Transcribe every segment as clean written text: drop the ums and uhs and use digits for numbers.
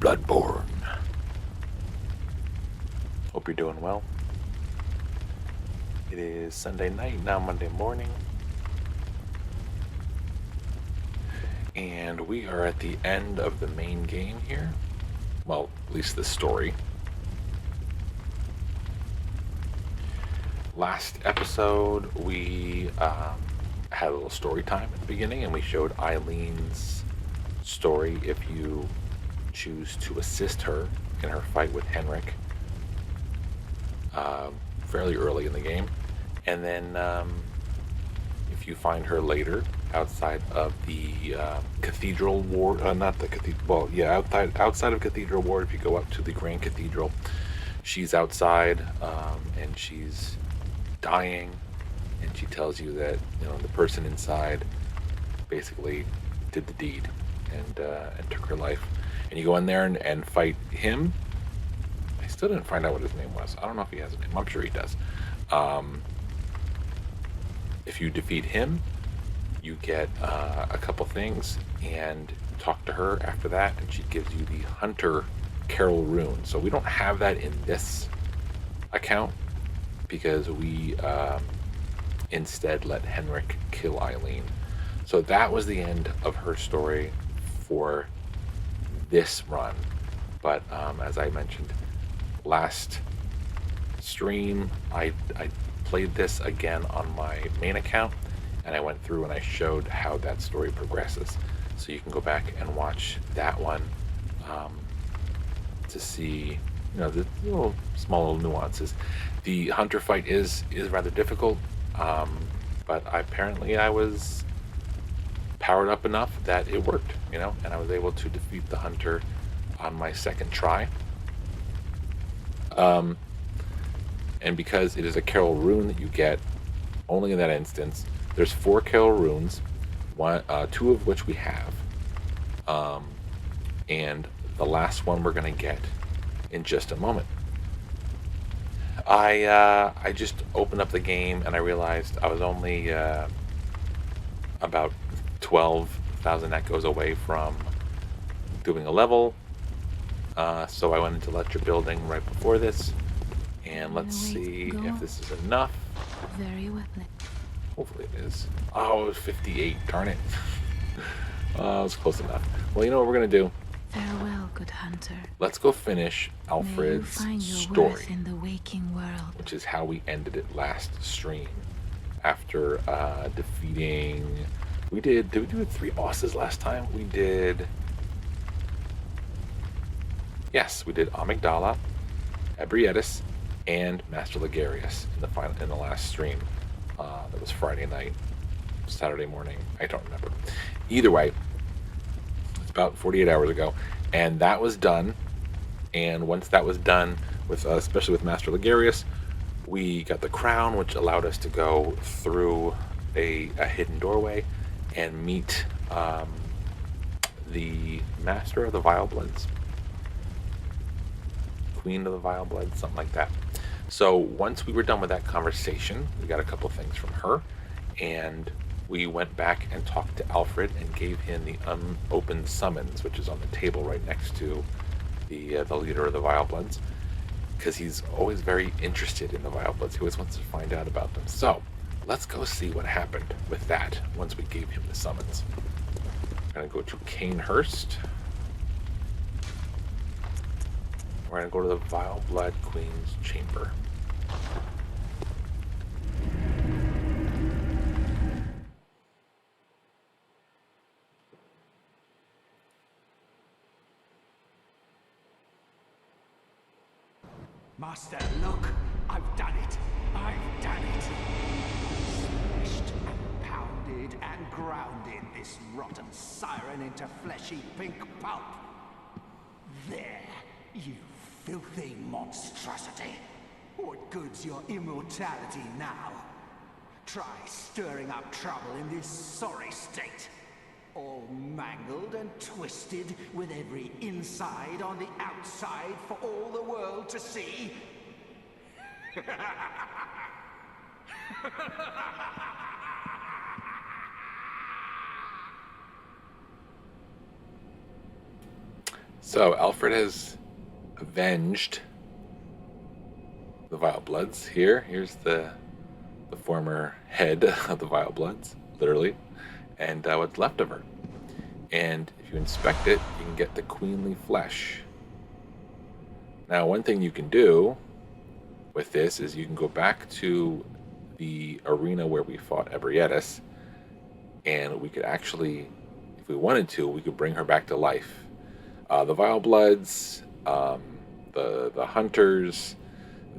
Bloodborne. Hope you're doing well. It is Sunday night, now Monday morning. And we are at the end of the main game here. Well, at least the story. Last episode, we had a little story time at the beginning, and we showed Eileen's story if you choose to assist her in her fight with Henrik fairly early in the game. And then if you find her later outside of the Cathedral Ward, not the Cathedral, well, yeah, outside of Cathedral Ward, if you go up to the Grand Cathedral, she's outside and she's dying, and she tells you that, you know, the person inside basically did the deed and took her life. And you go in there and fight him. I still didn't find out what his name was. I don't know if he has a name. I'm sure he does. If you defeat him, you get a couple things and talk to her after that, and she gives you the Hunter Carol Rune. So we don't have that in this account because we instead let Henrik kill Eileen. So that was the end of her story for this run. But as I mentioned last stream, I played this again on my main account, and I went through and I showed how that story progresses. So you can go back and watch that one to see, you know, the small little nuances. The hunter fight is rather difficult, but apparently I was powered up enough that it worked, you know, and I was able to defeat the hunter on my second try. And because it is a Carol Rune that you get only in that instance, there's 4 Carol Runes, 2 of which we have, and the last one we're going to get in just a moment. I just opened up the game and I realized I was only about 12,000 echoes away from doing a level, so I went into lecture building right before this, and let's see if this is enough. Very well. Hopefully it is. Oh, it was 58. Darn it. Oh, it was close enough. Well, you know what we're going to do? Farewell, good hunter. Let's go finish Alfred's story, in the waking world. which is how we ended it last stream. After defeating... did we do 3 bosses last time? We did... Yes, we did Amygdala, Ebrietis, and Master Ligarius in the last stream. That was Friday night, Saturday morning. I don't remember. Either way, it's about 48 hours ago, and that was done. And once that was done, with especially with Master Ligarius, we got the crown, which allowed us to go through a hidden doorway and meet the Master of the Vile Bloods, Queen of the Vile Bloods, something like that. So once we were done with that conversation, we got a couple things from her, and we went back and talked to Alfred and gave him the unopened summons, which is on the table right next to the leader of the Vile Bloods, because he's always very interested in the Vile Bloods. He always wants to find out about them. So let's go see what happened with that once we gave him the summons. We're going to go to Canehurst. We're going to go to the Vile Blood Queen's chamber. Master, look! I've done it! I've done it! Smashed and pounded and grounded this rotten siren into fleshy pink pulp. There, you filthy monstrosity! What good's your immortality now? Try stirring up trouble in this sorry state. All mangled and twisted, with every inside on the outside for all the world to see. So Alfred has avenged the Vile Bloods here. Here's the former head of the Vile Bloods, literally, and what's left of her. And if you inspect it, you can get the queenly flesh. Now, one thing you can do with this is you can go back to the arena where we fought Ebrietis, and we could actually, if we wanted to, we could bring her back to life. The Vile Bloods, the Hunters,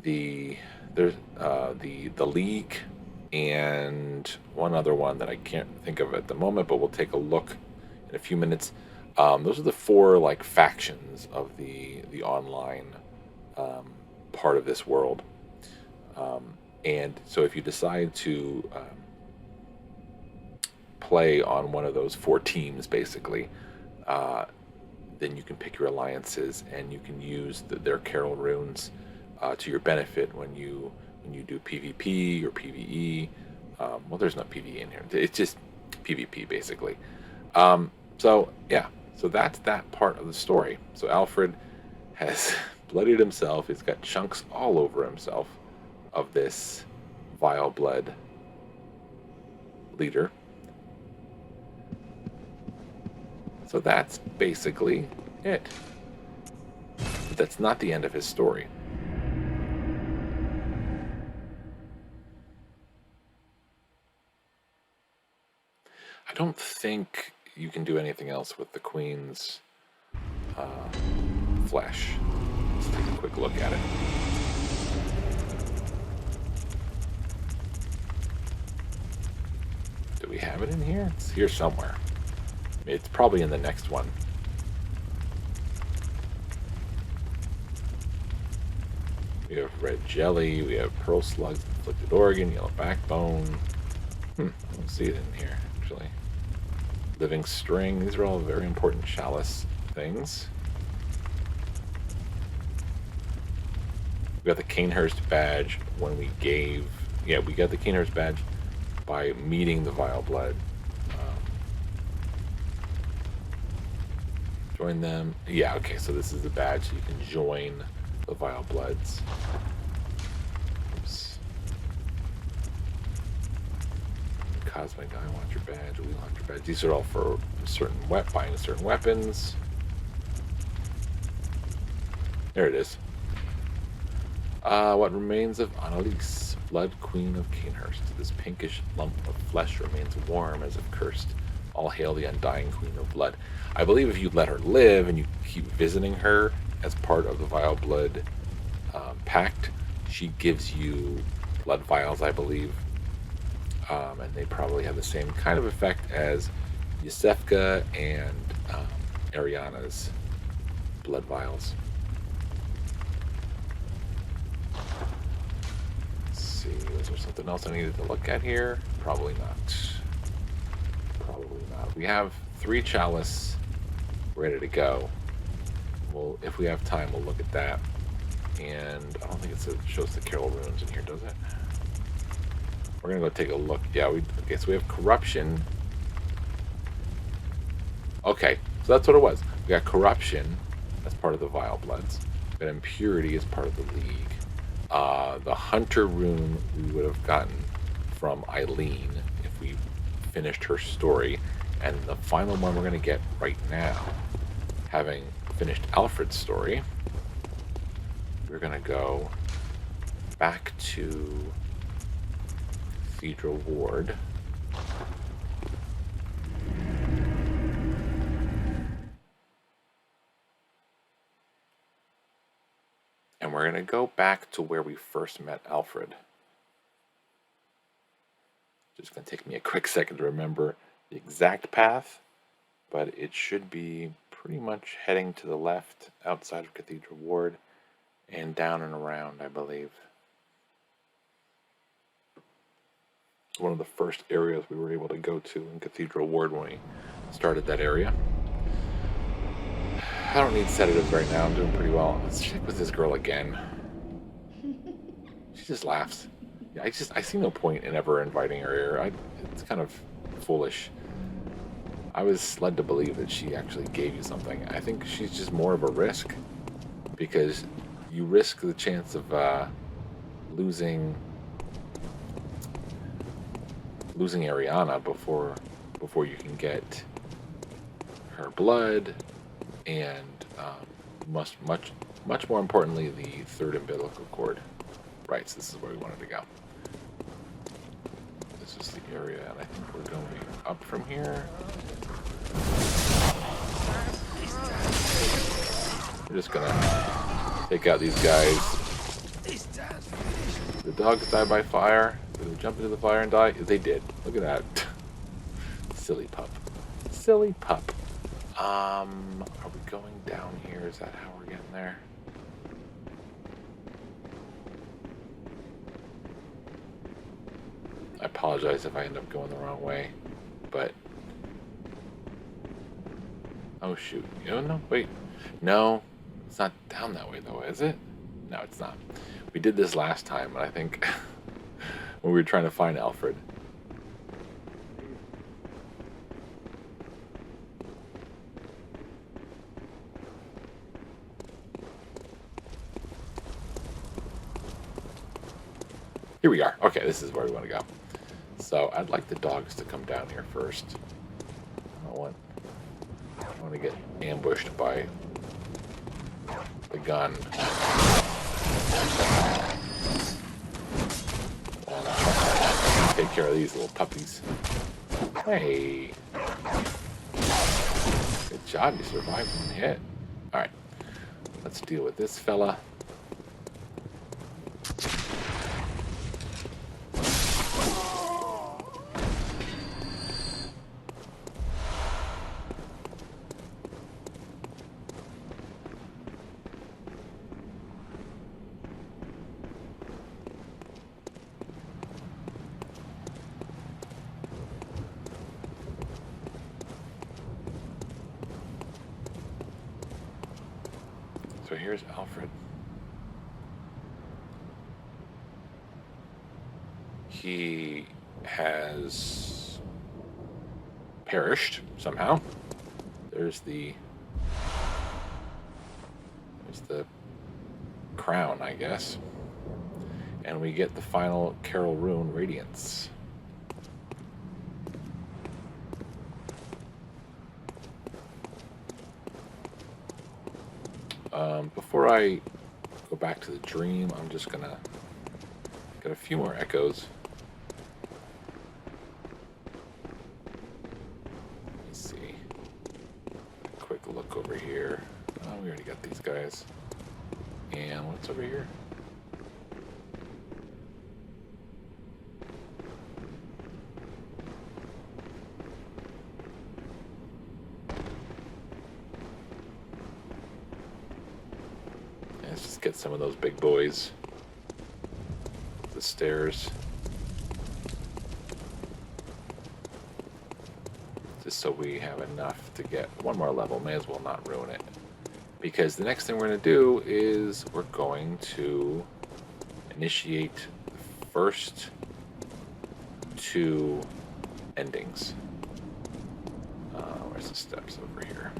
the League, and one other one that I can't think of at the moment, but we'll take a look in a few minutes. Those are the four like factions of the online part of this world. And so if you decide to play on one of those four teams, basically, then you can pick your alliances and you can use their Carol runes to your benefit when you do PvP or PvE. Well, there's no PvE in here. It's just PvP, basically. So, yeah. So that's that part of the story. So Alfred has bloodied himself. He's got chunks all over himself of this Vile Blood leader. So that's basically it. But that's not the end of his story. I don't think you can do anything else with the Queen's flesh. Let's take a quick look at it. Do we have it in here? It's here somewhere. It's probably in the next one. We have red jelly, we have pearl slugs, inflicted organ, yellow backbone. I don't see it in here, actually. Living string, these are all very important chalice things. We got the Canehurst badge when we gave... Yeah, we got the Canehurst badge by meeting the Vile Blood. Join them. Yeah, okay, so this is the badge, so you can join the Vile Bloods. Oops. Cosmic Eye Watcher badge, Wheel Hunter badge. These are all for certain buying certain weapons. There it is. What remains of Annalise, Blood Queen of Canehurst. This pinkish lump of flesh remains warm as if cursed. All hail the undying Queen of Blood. I believe if you let her live and you keep visiting her as part of the Vile Blood pact, she gives you blood vials, I believe. And they probably have the same kind of effect as Yusefka and Ariana's blood vials. Let's see, is there something else I needed to look at here? Probably not. Probably not. We have 3 chalice ready to go. Well, if we have time, we'll look at that. And I don't think it shows the Carol runes in here, does it? We're gonna go take a look. Yeah, okay, so we have corruption. Okay, so that's what it was. We got corruption as part of the Vile Bloods. We got impurity as part of the League. The Hunter rune we would have gotten from Eileen if we finished her story. And the final one we're gonna get right now, having finished Alfred's story, we're gonna go back to Cathedral Ward. And we're gonna go back to where we first met Alfred. Just gonna take me a quick second to remember the exact path, but it should be pretty much heading to the left outside of Cathedral Ward and down and around, I believe. One of the first areas we were able to go to in Cathedral Ward when we started that area. I don't need sedatives right now, I'm doing pretty well. Let's check with this girl again. She just laughs. Yeah, I see no point in ever inviting her here. It's kind of foolish. I was led to believe that she actually gave you something. I think she's just more of a risk, because you risk the chance of losing Ariana before you can get her blood, and much more importantly, the third umbilical cord. Right, so this is where we wanted to go. This is the area, and I think we're going up from here. We're just gonna take out these guys. The dogs die by fire. Did they jump into the fire and die? They did. Look at that. Silly pup. Silly pup. Are we going down here? Is that how we're getting there? I apologize if I end up going the wrong way, but... Oh, shoot. No, wait. No, it's not down that way, though, is it? No, it's not. We did this last time, and I think when we were trying to find Alfred. Here we are. Okay, this is where we want to go. So I'd like the dogs to come down here first. I don't want to get ambushed by the gun. Take care of these little puppies. Hey. Good job, you survived one hit. Alright. Let's deal with this fella. So here's Alfred. He has perished somehow. There's the crown, I guess. And we get the final Air Rune Radiance. Before I go back to the dream, I'm just gonna get a few more echoes. Let's see. Quick look over here. Oh, we already got these guys. And what's over here? Let's just get some of those big boys. The stairs. Just so we have enough to get one more level. May as well not ruin it. Because the next thing we're going to do is we're going to initiate the first two endings. Where's the steps over here?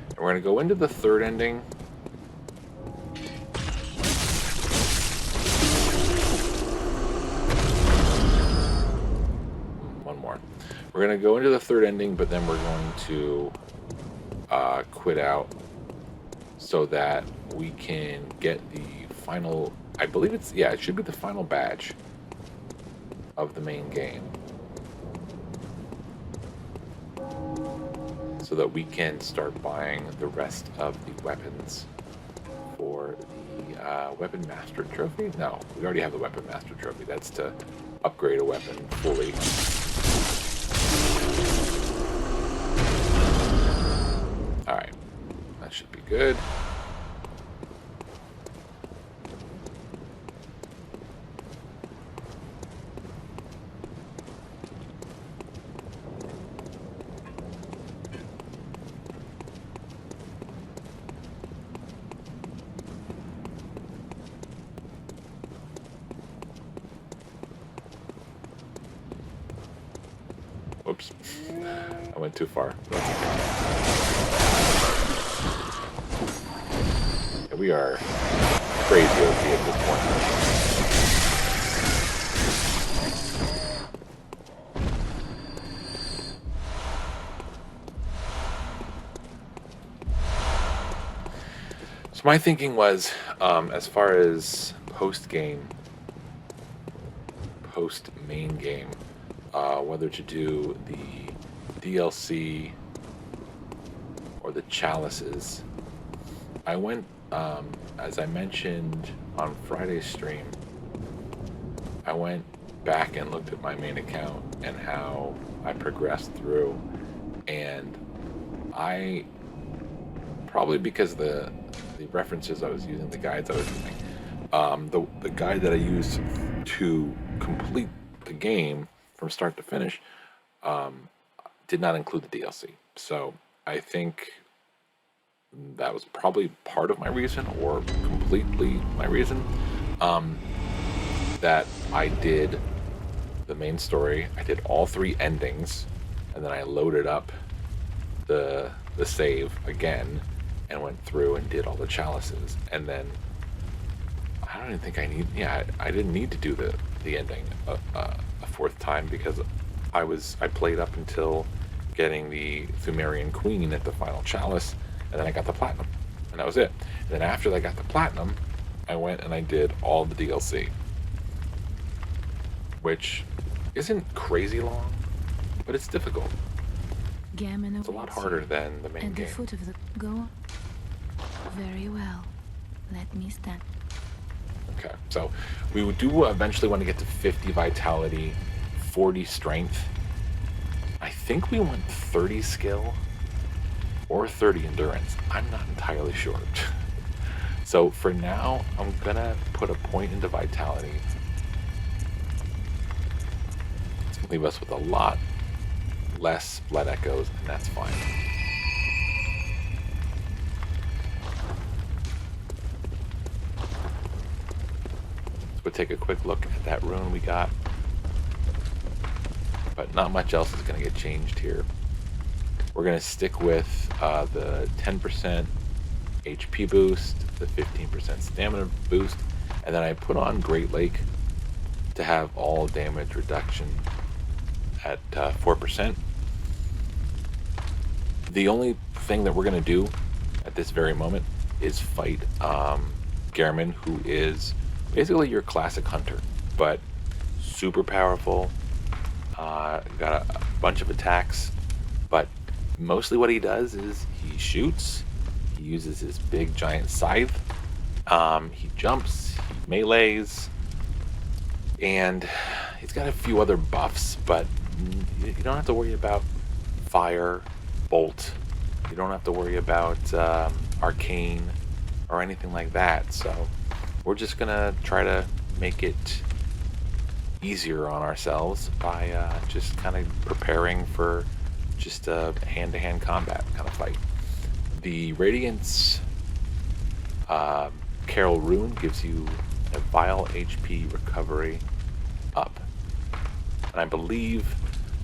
And we're going to go into the third ending. One more. We're going to go into the third ending, but then we're going to quit out so that we can get the final, I believe it should be the final badge of the main game. So that we can start buying the rest of the weapons for the Weapon Master Trophy. No, we already have the Weapon Master Trophy. That's to upgrade a weapon fully. Alright, that should be good. Whoops. I went too far. Yeah, we are crazy OP at this point. So my thinking was, as far as post-main game, whether to do the DLC or the chalices, I went, as I mentioned on Friday's stream, I went back and looked at my main account and how I progressed through, and I, probably because the references I was using, the guides I was using, the guide that I used to complete the game from start to finish did not include the DLC. So I think that was probably part of my reason, or completely my reason, that I did the main story, I did all 3 endings, and then I loaded up the save again and went through and did all the chalices. And then I don't even think I didn't need to do the ending a 4th time, because I played up until getting the Thumerian Queen at the final chalice, and then I got the platinum, and that was it. And then after I got the platinum, I went and I did all the DLC, which isn't crazy long, but it's difficult. It's a lot harder than the main at game. the foot of the go. Very well. Let me stand. Okay, so we do eventually want to get to 50 vitality, 40 strength. I think we want 30 skill or 30 endurance. I'm not entirely sure. So for now, I'm gonna put a point into vitality. It's gonna leave us with a lot less blood echoes, and that's fine. We'll take a quick look at that rune we got, but not much else is going to get changed here. We're going to stick with the 10% HP boost, the 15% stamina boost, and then I put on Great Lake to have all damage reduction at 4%. The only thing that we're going to do at this very moment is fight Gehrman, who is basically your classic hunter, but super powerful, got a bunch of attacks, but mostly what he does is he shoots, he uses his big giant scythe, he jumps, he melees, and he's got a few other buffs, but you don't have to worry about fire, bolt, you don't have to worry about arcane or anything like that, so we're just gonna try to make it easier on ourselves by just kind of preparing for just a hand-to-hand combat kind of fight. The Radiance Carol Rune gives you a vial HP recovery up, and I believe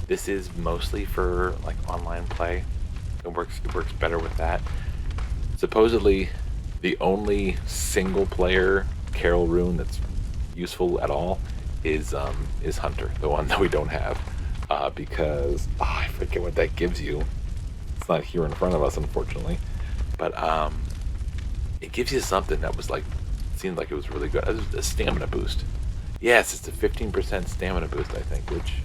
this is mostly for like online play. It works better with that. Supposedly, the only single player Carol Rune that's useful at all is Hunter, the one that we don't have, because I forget what that gives you. It's not here in front of us, unfortunately, but it gives you something that was like, seemed like it was really good. It was a stamina boost. Yes, it's a 15% stamina boost, I think, which,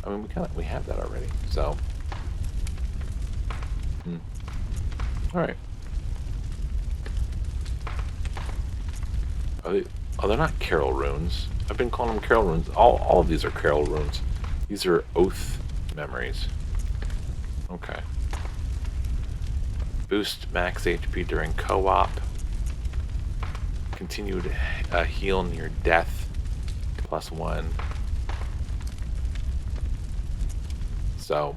I mean, we have that already, so all right. They're not Carol runes. I've been calling them Carol runes. All of these are Carol runes. These are oath memories. Okay. Boost max HP during co-op. Continue to heal near death. +1. So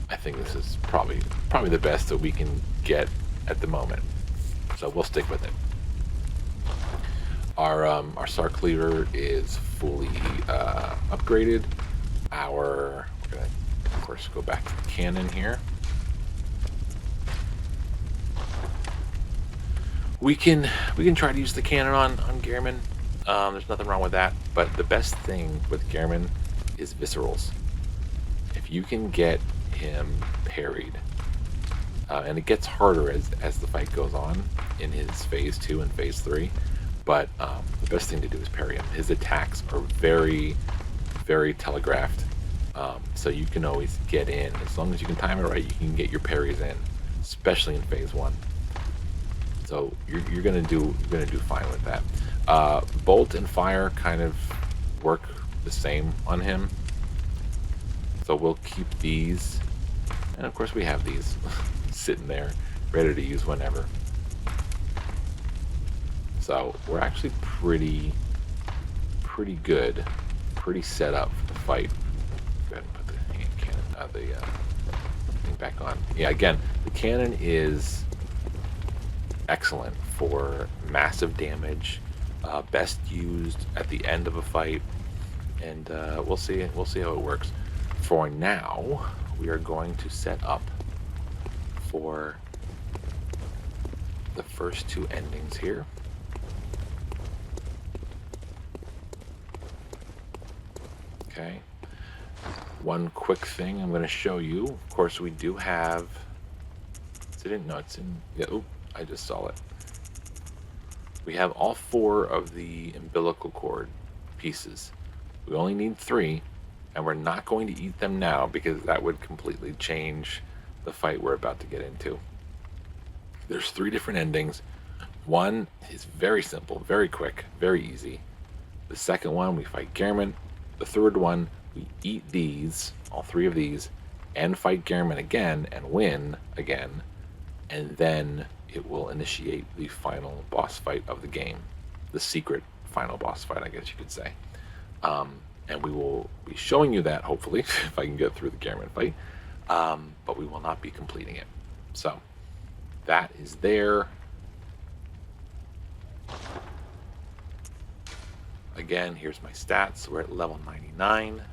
I think this is probably the best that we can get at the moment. So we'll stick with it. Our Sark leader is fully upgraded. we're gonna, of course, go back to the cannon here. We can try to use the cannon on Gehrman. There's nothing wrong with that. But the best thing with Gehrman is viscerals. If you can get him parried, and it gets harder as the fight goes on in his phase 2 and phase 3. But the best thing to do is parry him. His attacks are very, very telegraphed. So you can always get in. As long as you can time it right, you can get your parries in, especially in phase 1. So you're gonna do fine with that. Bolt and fire kind of work the same on him. So we'll keep these, and of course we have these sitting there, ready to use whenever. So we're actually pretty good, pretty set up for the fight. Go ahead and put the hand cannon, thing back on. Yeah, again, the cannon is excellent for massive damage. Best used at the end of a fight, and we'll see how it works. For now, we are going to set up for the first 2 endings here. Okay. One quick thing I'm going to show you. Of course, we do have. Is it in? No, it's in. Yeah. Oop! I just saw it. We have all 4 of the umbilical cord pieces. We only need 3, and we're not going to eat them now because that would completely change the fight we're about to get into. There's 3 different endings. One is very simple, very quick, very easy. The second one, we fight Gehrman. The third one, we eat these, all 3 of these, and fight Gehrman again and win again. And then it will initiate the final boss fight of the game. The secret final boss fight, I guess you could say. And we will be showing you that, hopefully, if I can get through the Gehrman fight. But we will not be completing it. So, that is there. Again, here's my stats. We're at level 99.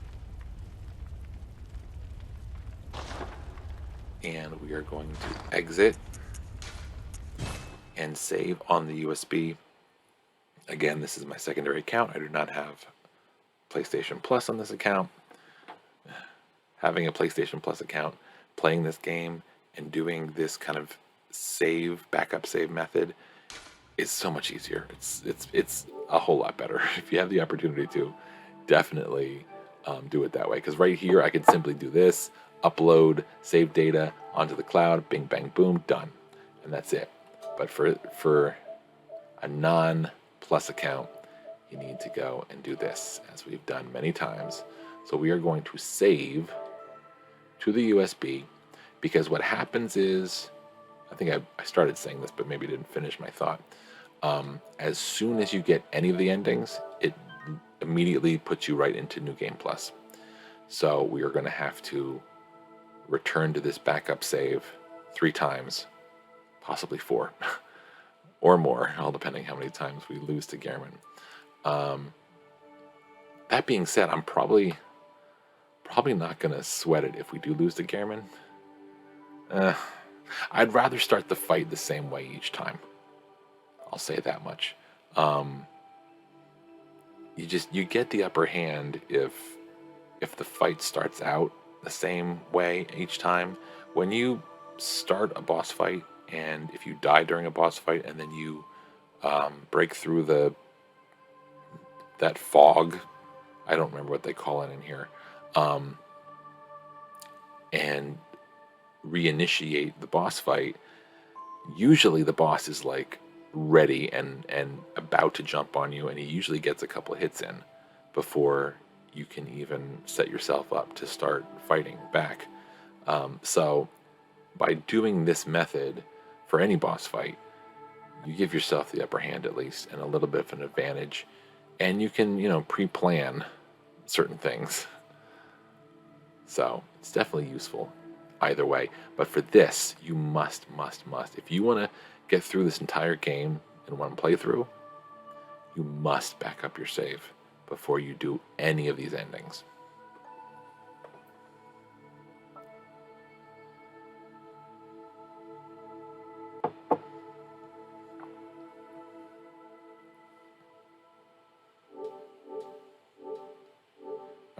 And we are going to exit and save on the USB. Again, this is my secondary account. I do not have PlayStation Plus on this account. Having a PlayStation Plus account, playing this game, and doing this kind of backup save method is so much easier. It's a whole lot better. If you have the opportunity to, definitely do it that way. Because right here, I could simply do this, upload, save data onto the cloud, bing, bang, boom, done. And that's it. But for a non-Plus account, you need to go and do this, as we've done many times. So we are going to save to the USB, because what happens is, I think I started saying this, but maybe didn't finish my thought. As soon as you get any of the endings, it immediately puts you right into New Game Plus. So we are going to have to return to this backup save 3 times, possibly 4, or more, all depending how many times we lose to Gehrman. That being said, I'm probably not going to sweat it if we do lose to Gehrman. I'd rather start the fight the same way each time. I'll say that much. You get the upper hand if the fight starts out the same way each time. When you start a boss fight, and if you die during a boss fight, and then you break through that fog, I don't remember what they call it in here, and reinitiate the boss fight, usually the boss is like ready and about to jump on you, and he usually gets a couple of hits in before you can even set yourself up to start fighting back. So by doing this method for any boss fight, you give yourself the upper hand at least, and a little bit of an advantage, and you can pre-plan certain things. So it's definitely useful either way. But for this, you must. If you want to get through this entire game in one playthrough, you must back up your save before you do any of these endings.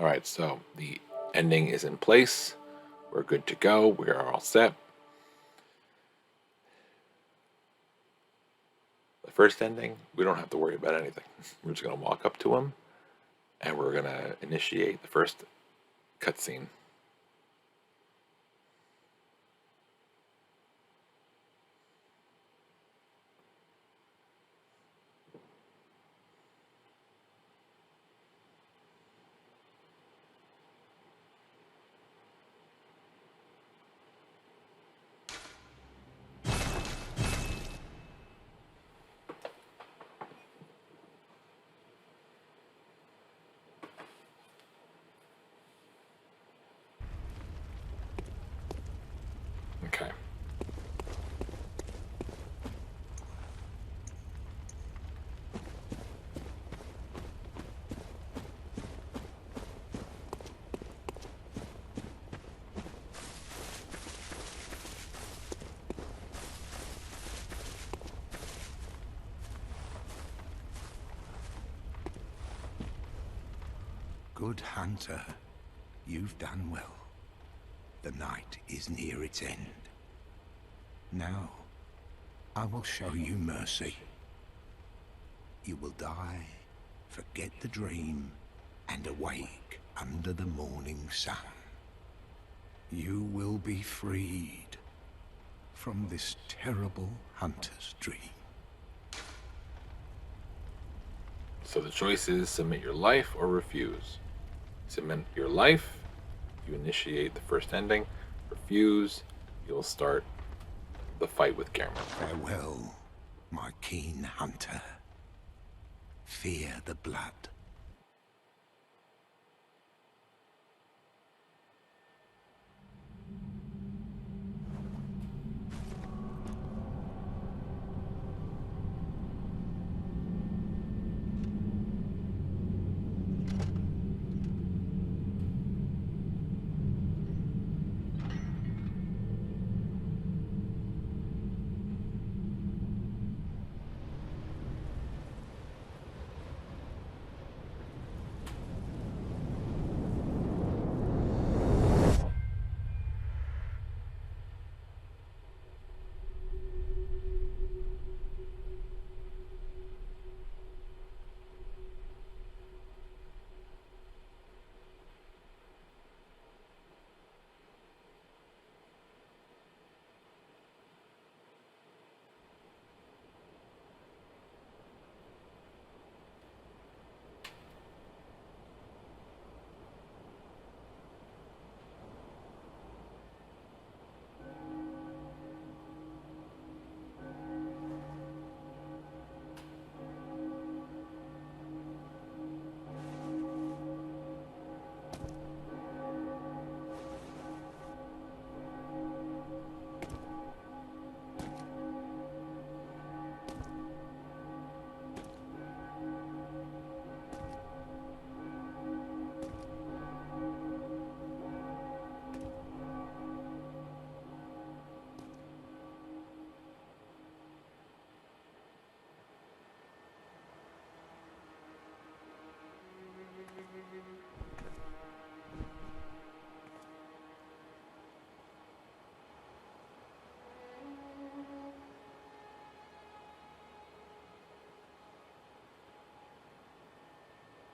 right, so the ending is in place. We're good to go. We are all set. The first ending, we don't have to worry about anything. We're just going to walk up to him, and we're going to initiate the first cutscene. Okay. Good hunter, you've done well. The night is near its end. Now, I will show you mercy. You will die, forget the dream, and awake under the morning sun. You will be freed from this terrible hunter's dream. So the choice is submit your life or refuse. Submit your life, you initiate the first ending. Refuse, you'll start the fight with Gehrman. Farewell, my keen hunter. Fear the blood.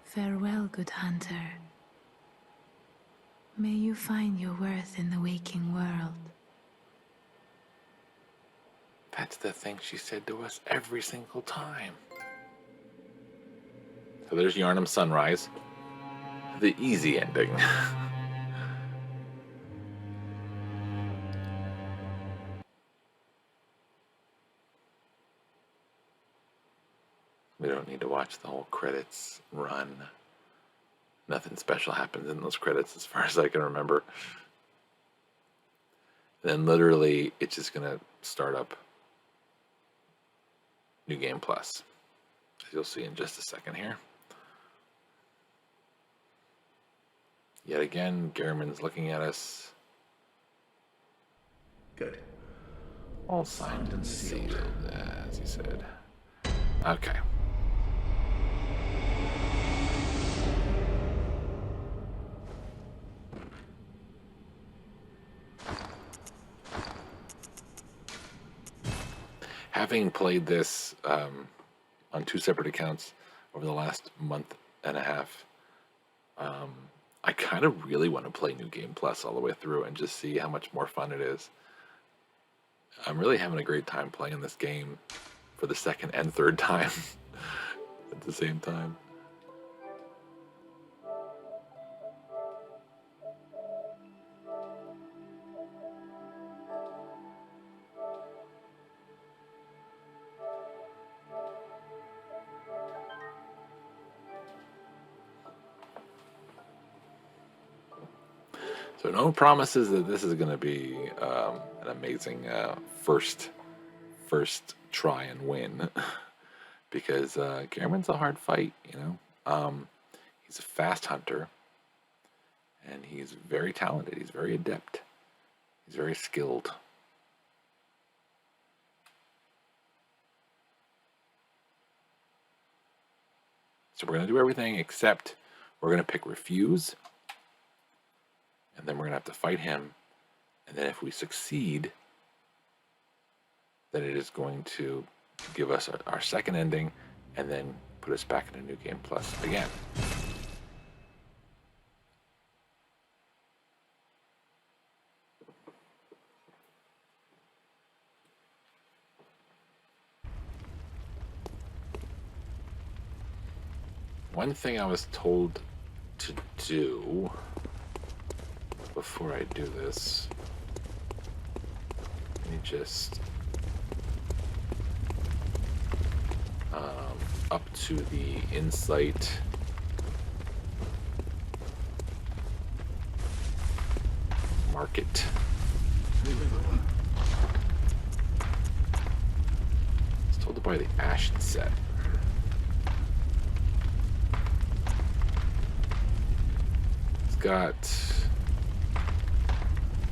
Farewell, good hunter. May you find your worth in the waking world. That's the thing she said to us every single time. So there's Yharnam Sunrise. The easy ending. We don't need to watch the whole credits run. Nothing special happens in those credits as far as I can remember. Then literally it's just going to start up New Game Plus, as you'll see in just a second here. Yet again, Gehrman's looking at us. Good. All signed and sealed, as he said. Okay. Having played this on 2 separate accounts over the last month and a half, I kind of really want to play New Game Plus all the way through and just see how much more fun it is. I'm really having a great time playing this game for the second and third time at the same time. So no promises that this is going to be an amazing first try and win, because Gehrman's a hard fight, you know. He's a fast hunter, and he's very talented. He's very adept. He's very skilled. So we're going to do everything except we're going to pick Refuse. And then we're going to have to fight him. And then if we succeed, then it is going to give us our second ending and then put us back into New Game Plus again. One thing I was told to do before I do this, let me just up to the insight market. It's told to buy the Ashen set. It's got,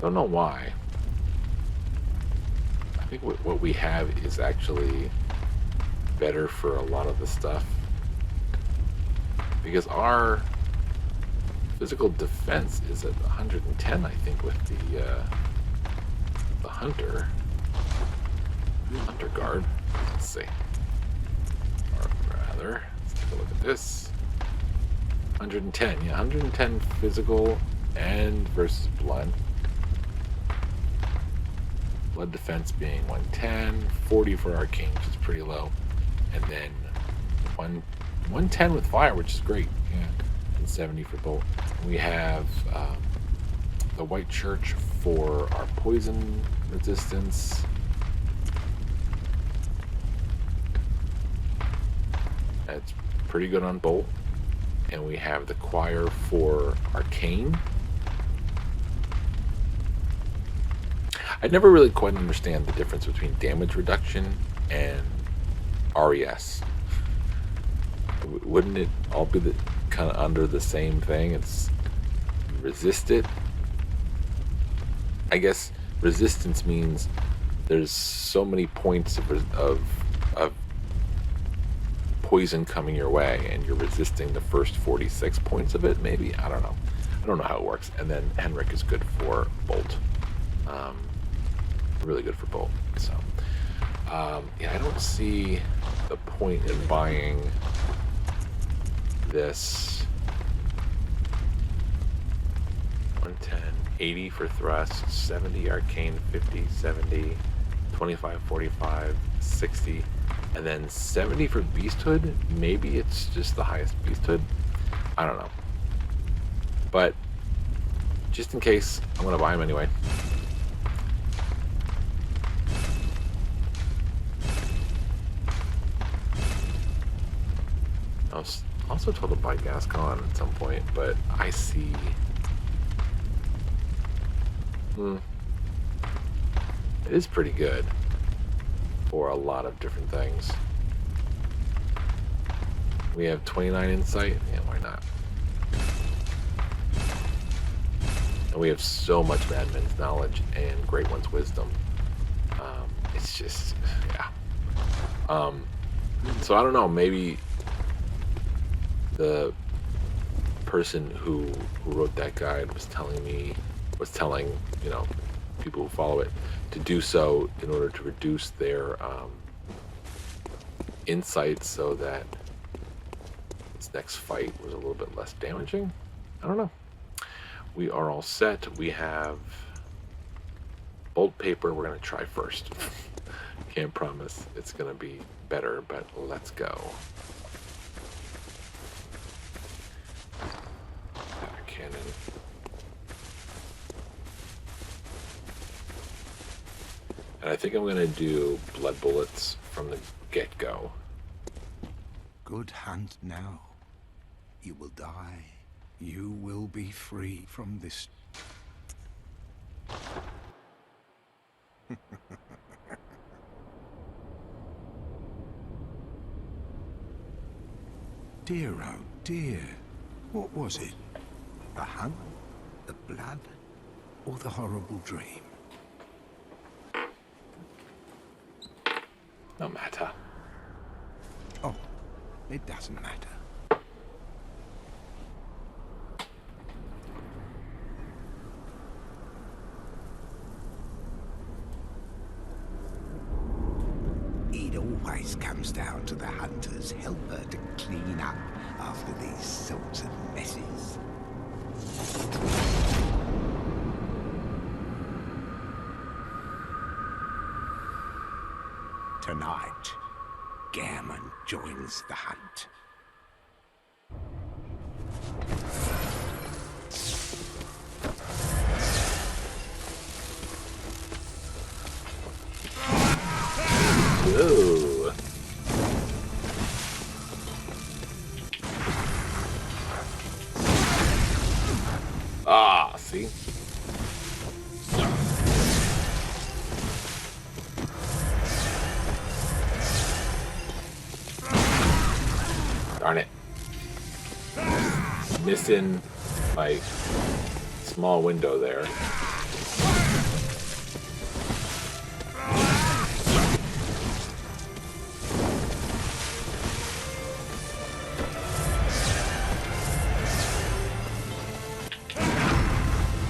don't know why. I think what we have is actually better for a lot of the stuff, because our physical defense is at 110, I think, with the hunter guard. Let's see, or rather, let's take a look at this. 110, yeah, 110 physical and versus blood. Blood defense being 110, 40 for arcane, which is pretty low, and then 110 with fire, which is great, yeah, and 70 for bolt. We have the White Church for our poison resistance. That's pretty good on bolt. And we have the Choir for arcane. I never really quite understand the difference between damage reduction and RES. Wouldn't it all be kind of under the same thing? It's resist it. I guess resistance means there's so many points of poison coming your way, and you're resisting the first 46 points of it, maybe? I don't know how it works. And then Henrik is good for bolt. Really good for bolt. So yeah, I don't see the point in buying this. 110, 80 for thrust, 70 arcane, 50, 70, 25, 45, 60, and then 70 for beasthood. Maybe it's just the highest beasthood. I don't know. But just in case, I'm going to buy him anyway. I was also told to buy Gascon at some point, but I see... It is pretty good for a lot of different things. We have 29 insight. Yeah, why not? And we have so much Madman's knowledge and Great One's wisdom. It's just, yeah. So I don't know, maybe the person who wrote that guide was telling, you know, people who follow it to do so in order to reduce their insight so that this next fight was a little bit less damaging. I don't know. We are all set. We have bolt paper. We're going to try first. Can't promise it's going to be better, but let's go. Cannon. And I think I'm going to do blood bullets from the get-go. Good hunt now. You will die. You will be free from this. Dear, oh dear. What was it? The hunt? The blood? Or the horrible dream? No matter. Oh, it doesn't matter. It always comes down to the hunter's helper to clean up after these sorts of messes. Tonight, Gammon joins the hunt. Ooh. Ah, see? Darn it. Missing my small window there.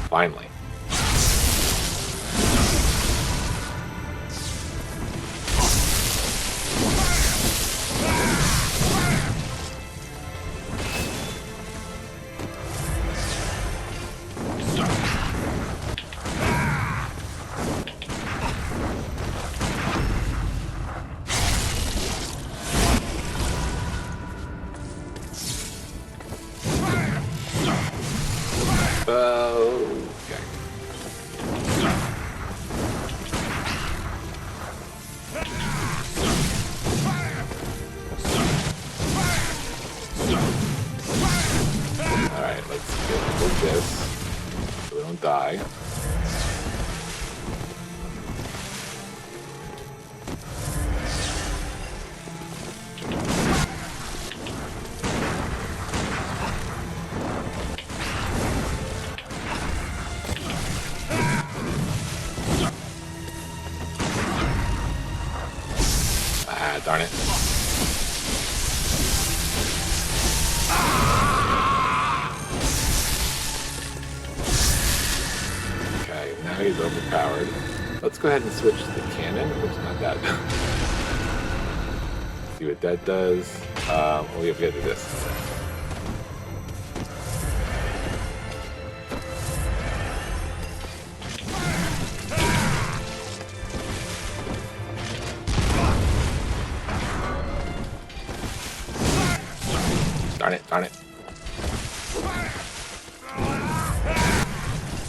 Finally. Okay. Alright, let's get with this so we don't die. Darn it. Okay, now he's overpowered. Let's go ahead and switch to the cannon, which is not that. See what that does. We have to do this. Darn it.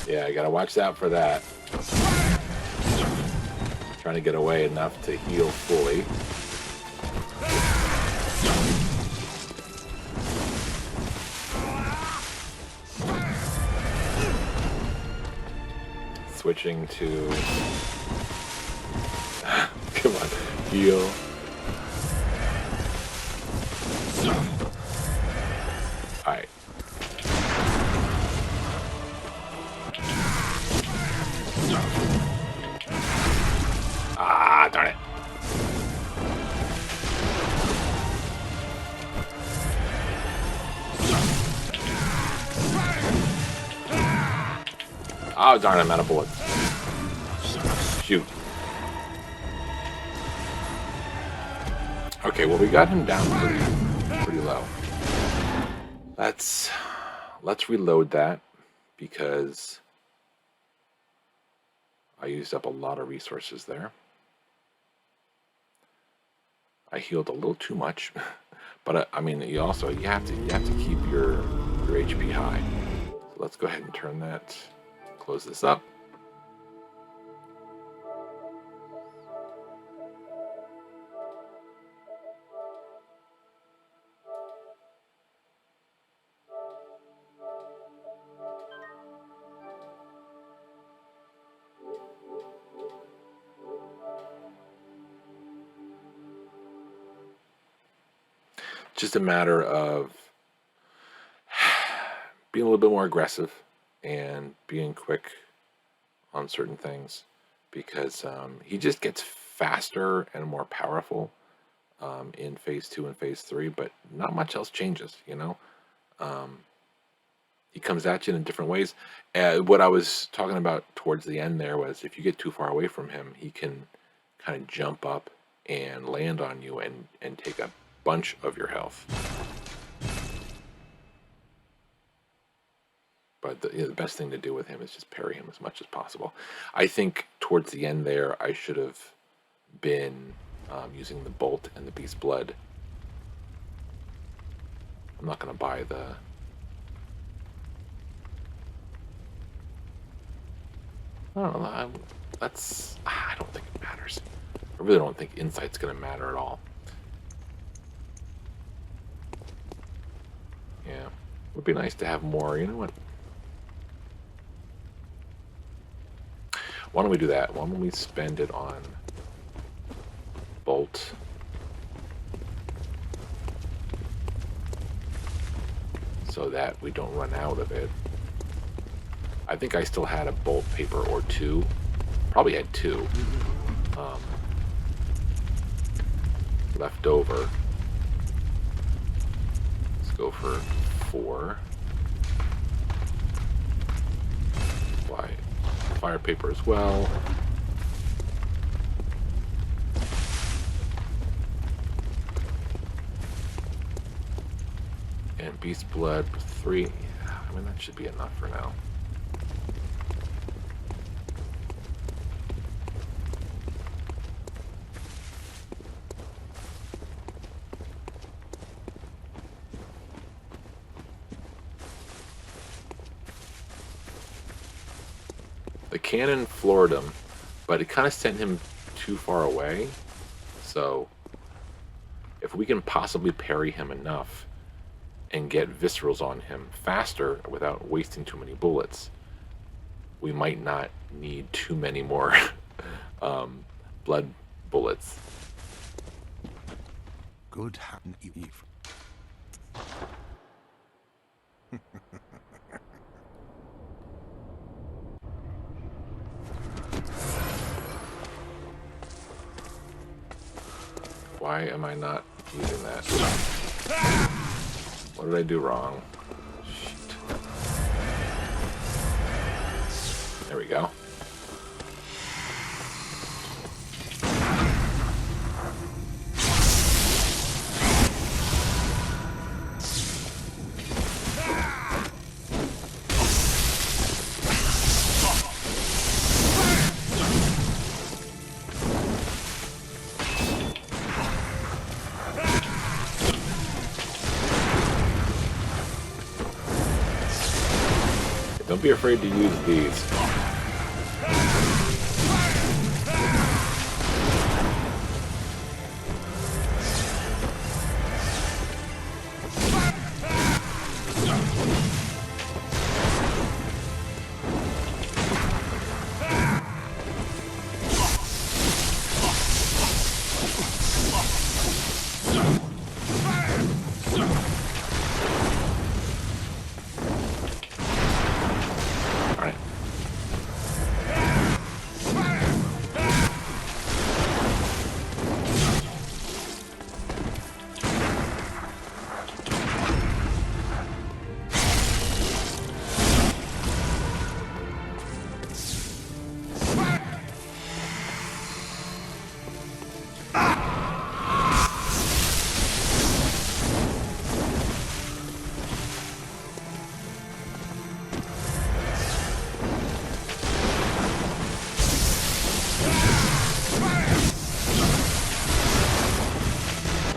Yeah, I gotta watch out for that. Trying to get away enough to heal fully. Switching to... Come on, heal. Alright. Ah, darn it. Oh, darn it, I'm out of bullets. Shoot. Okay, well, we got him down pretty low. Let's reload that because I used up a lot of resources there. I healed a little too much, but I mean, you have to keep your HP high. So let's go ahead and turn that. Close this up. Just a matter of being a little bit more aggressive and being quick on certain things, because he just gets faster and more powerful in phase 2 and phase 3, but not much else changes, you know. He comes at you in different ways. What I was talking about towards the end there was, if you get too far away from him, he can kind of jump up and land on you and take a bunch of your health. But the best thing to do with him is just parry him as much as possible. I think towards the end there, I should have been using the bolt and the beast blood. I'm not going to buy the... I don't know. I don't think it matters. I really don't think insight's going to matter at all. Yeah. It would be nice to have more. You know what? Why don't we do that? Why don't we spend it on bolt? So that we don't run out of it. I think I still had a bolt paper or two. Probably had two left over. Let's go for 4. Buy fire paper as well. And beast blood 3. Yeah, I mean, that should be enough for now. The cannon floored him, but it kind of sent him too far away. So if we can possibly parry him enough and get viscerals on him faster without wasting too many bullets, we might not need too many more blood bullets. Good happen Eve. Why am I not using that? What did I do wrong? Shit. There we go. Don't be afraid to use these.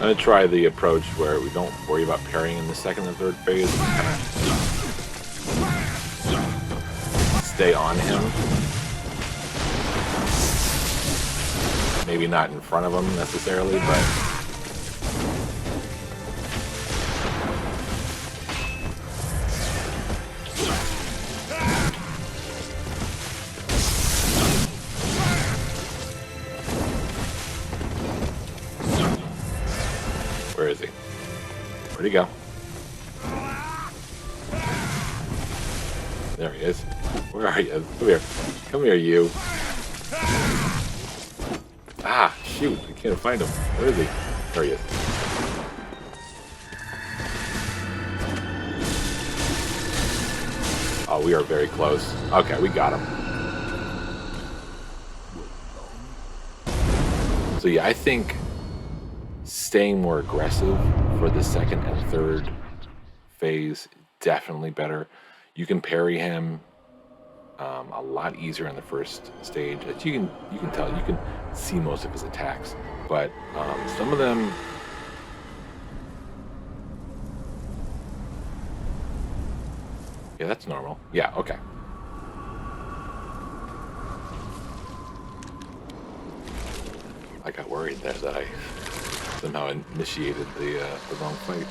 going to try the approach where we don't worry about parrying in the second and third phase. Stay on him. Maybe not in front of him necessarily, but... Where is he? Where'd he go? There he is. Where are you? Come here. Come here, you. Ah, shoot. I can't find him. Where is he? There he is. Oh, we are very close. Okay, we got him. So yeah, I think staying more aggressive for the second and third phase, definitely better. You can parry him a lot easier in the first stage. As you can tell, you can see most of his attacks, but some of them. Yeah, that's normal. Yeah, okay. I got worried there that I somehow initiated the wrong fight.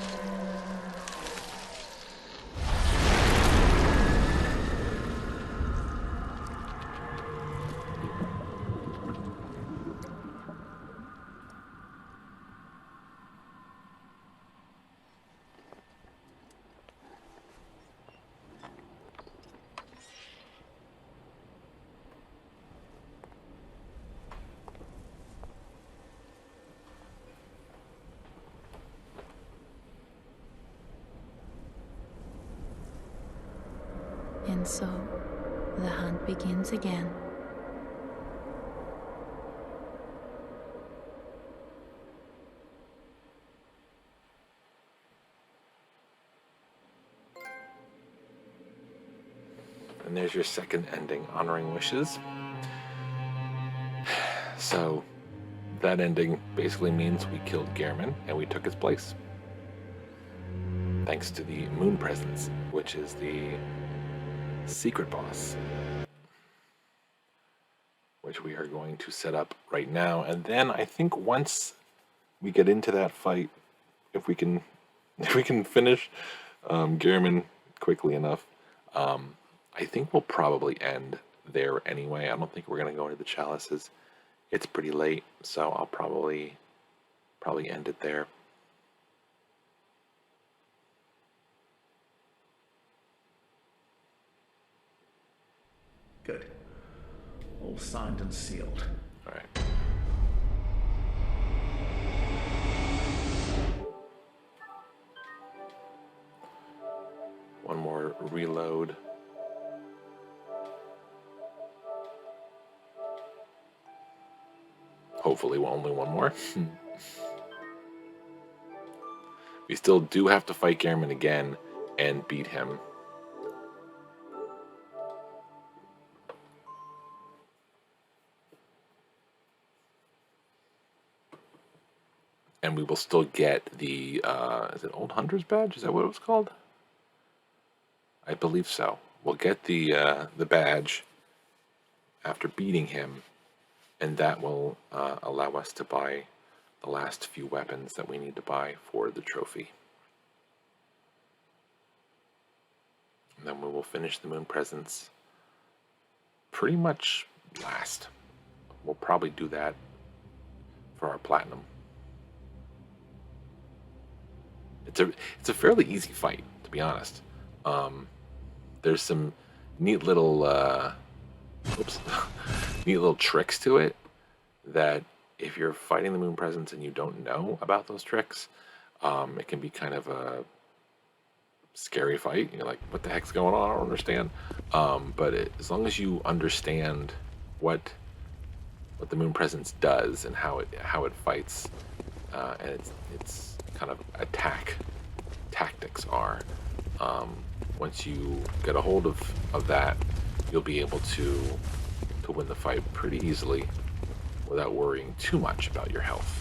And so, the hunt begins again. And there's your second ending, Honoring Wishes. So, that ending basically means we killed Gehrman and we took his place. Thanks to the Moon Presence, which is the secret boss, which we are going to set up right now. And then I think once we get into that fight, if we can finish Gehrman quickly enough, I think we'll probably end there anyway. I don't think we're going to go into the chalices. It's pretty late, so I'll probably end it there. Good. All signed and sealed. All right. One more reload. Hopefully only one more. We still do have to fight Gehrman again and beat him. And we will still get the, is it Old Hunter's Badge? Is that what it was called? I believe so. We'll get the badge after beating him, and that will allow us to buy the last few weapons that we need to buy for the trophy. And then we will finish the Moon Presence pretty much last. We'll probably do that for our platinum. It's a fairly easy fight, to be honest. There's some neat little neat little tricks to it that if you're fighting the Moon Presence and you don't know about those tricks, it can be kind of a scary fight. You're like, what the heck's going on? I don't understand. But as long as you understand what the Moon Presence does and how it fights, and its kind of attack tactics are, once you get a hold of that, you'll be able to win the fight pretty easily without worrying too much about your health.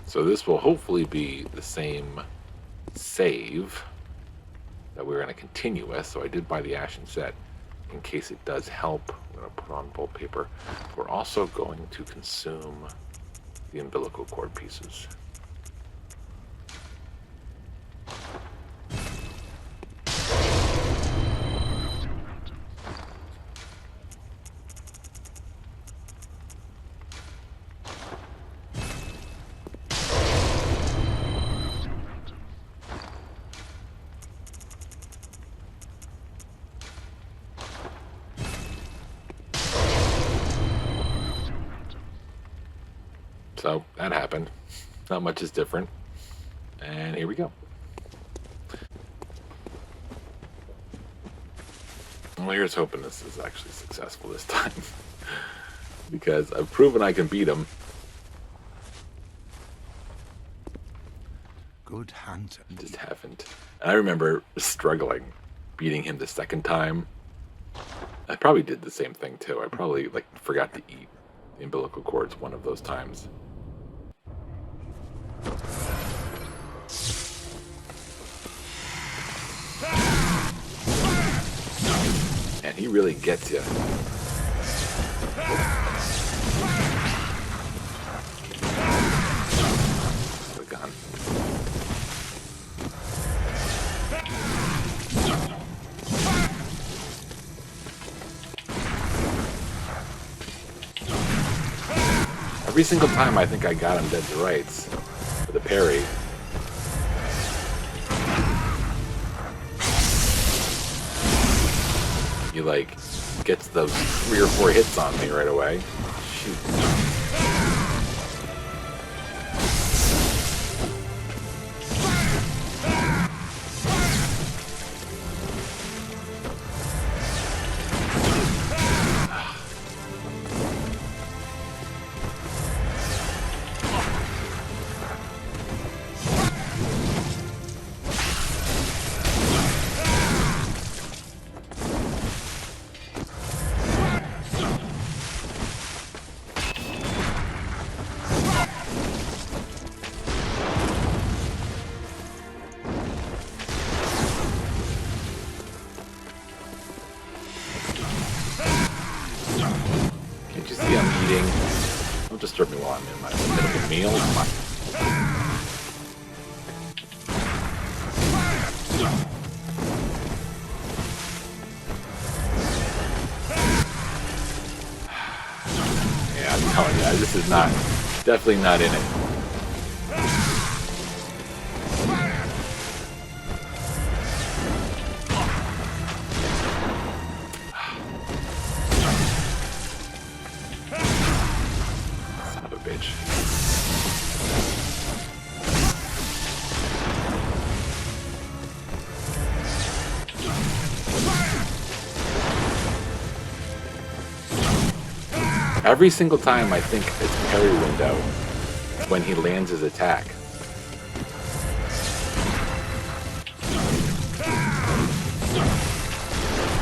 So this will hopefully be the same save that we're going to continue with. So I did buy the Ashen set in case it does help. I'm going to put on bolt paper. We're also going to consume the umbilical cord pieces. So that happened. Not much is different. And here we go. Well, here's hoping this is actually successful this time. Because I've proven I can beat him. Good hunter. Just haven't. And I remember struggling beating him the second time. I probably did the same thing too. I probably forgot to eat the umbilical cords one of those times. And he really gets you. The gun. Every single time I think I got him dead to rights for the parry. He gets those 3 or 4 hits on me right away. Shoot. Don't disturb me while I'm in my middle of a meal. Yeah, I'm telling you, this is definitely not in it. Every single time I think it's parry window when he lands his attack.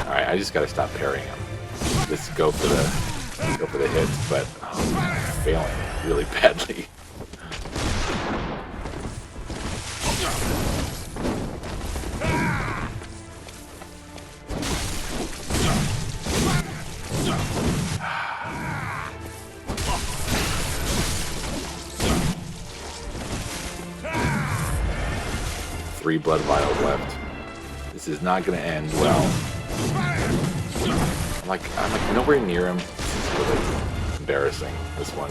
Alright, I just gotta stop parrying him. Just go for the hits, but I'm failing really badly. Three blood vials left. This is not going to end well. I'm like nowhere near him. This is really embarrassing, this one.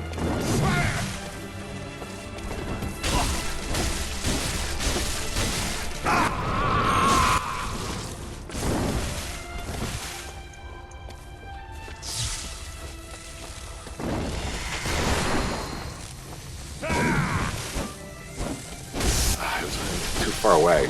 far away.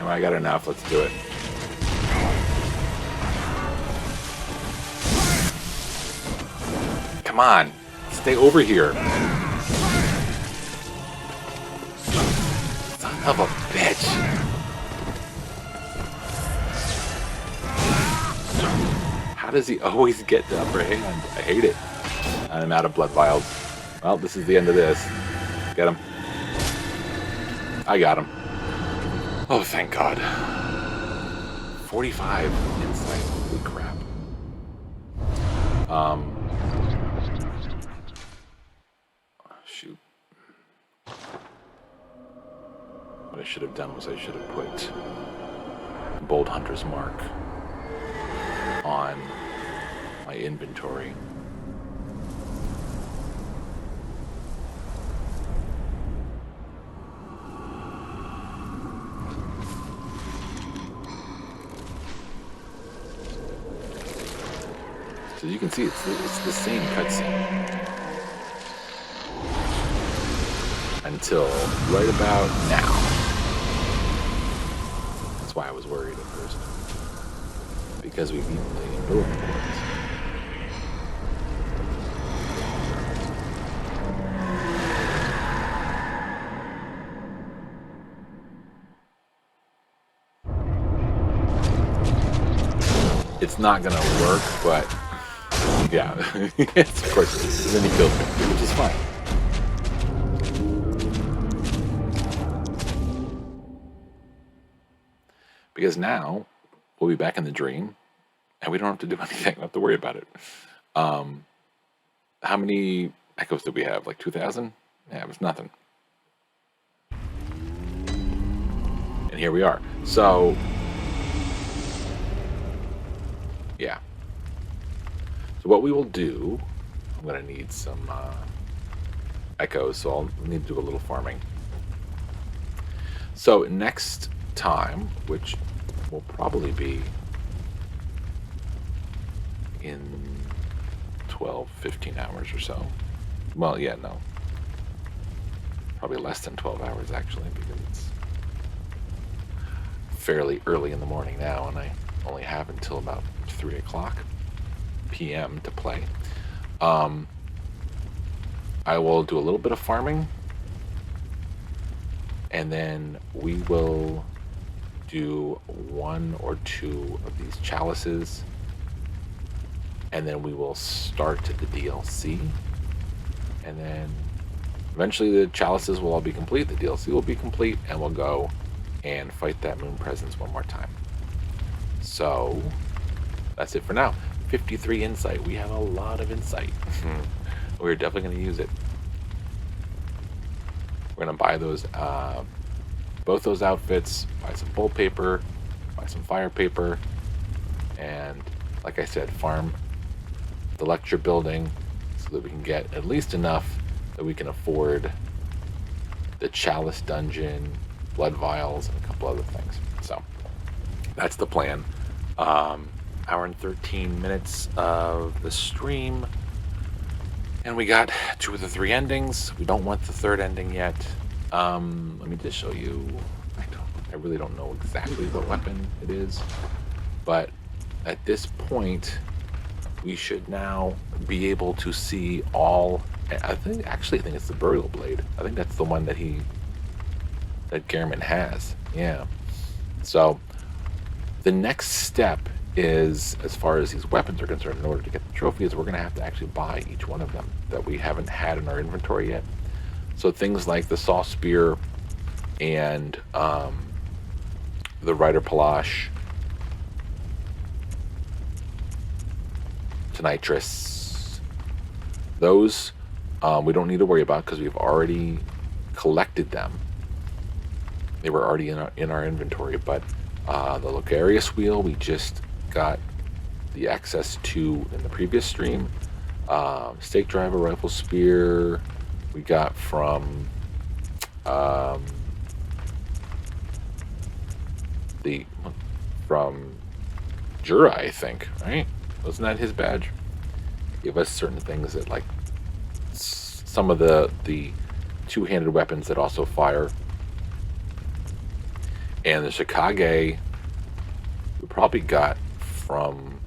I got enough. Let's do it. Come on. Stay over here. Son of a bitch. How does he always get the upper hand? I hate it. I'm out of blood vials. Well, this is the end of this. Get him. I got him. Oh, thank God. 45 insight. Holy crap. Shoot. What I should have done was I should have put Bold Hunter's Mark on my inventory. So you can see it's the same cutscene until right about now. That's why I was worried at first, because we've eaten the building boards. It's not gonna work, but yeah, yes, of course it is. And then he kills me, which is fine. Because now we'll be back in the dream, and we don't have to do anything. We don't have to worry about it. How many echoes did we have? Like 2,000? Yeah, it was nothing. And here we are. So, yeah. So what we will do, I'm going to need some echoes, so I'll need to do a little farming. So next time, which will probably be in 12, 15 hours or so. Well, yeah, no. Probably less than 12 hours, actually, because it's fairly early in the morning now, and I only have until about 3 o'clock p.m. to play. I will do a little bit of farming, and then we will do 1 or 2 of these chalices, and then we will start the DLC, and then eventually the chalices will all be complete, the DLC will be complete, and we'll go and fight that moon presence one more time. So that's it for now. 53 insight. We have a lot of insight. We're definitely going to use it. We're going to buy those, both those outfits, buy some bolt paper, buy some fire paper, and like I said, farm the lecture building so that we can get at least enough that we can afford the Chalice Dungeon, blood vials, and a couple other things. So that's the plan. Hour and 13 minutes of the stream, and we got 2 of the 3 endings. We don't want the 3rd ending yet. Let me just show you. I really don't know exactly what weapon it is, but at this point we should now be able to see all. I think it's the burial blade. I think that's the one that Gehrman has. Yeah. So the next step is, as far as these weapons are concerned, in order to get the trophies, we're going to have to actually buy each one of them that we haven't had in our inventory yet. So things like the saw spear and the rider palash, nitrous, those we don't need to worry about because we've already collected them. They were already in our inventory. But the Logarius wheel we just got the access to in the previous stream. Stake driver, rifle spear, we got from Jura, I think, right? Wasn't that his badge? Give us certain things that, like, some of the two-handed weapons that also fire. And the Shikage we probably got from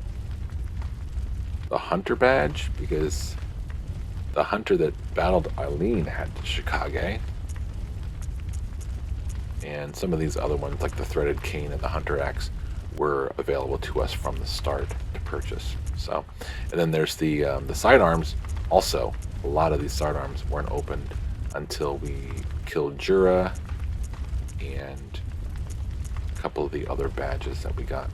the hunter badge, because the hunter that battled Eileen had the Shikage. And some of these other ones, like the threaded cane and the hunter axe, were available to us from the start to purchase. So, and then there's the sidearms. Also, a lot of these sidearms weren't opened until we killed Jura and a couple of the other badges that we got.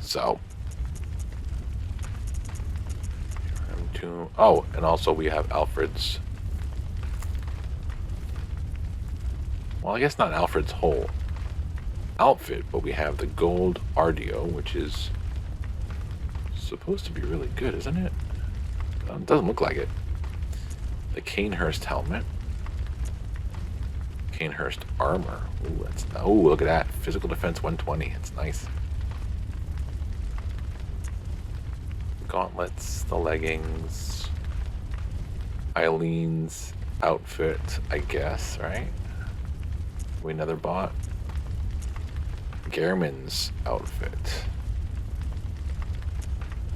So, oh, and also we have Alfred's. Well, I guess not Alfred's whole outfit, but we have the gold Ardio, which is supposed to be really good, isn't it? It doesn't look like it. The Canehurst helmet. Canehurst armor. Ooh, that's, oh, look at that. Physical defense 120. It's nice. Gauntlets, the leggings. Eileen's outfit, I guess, right? We another bot. Gehrman's outfit.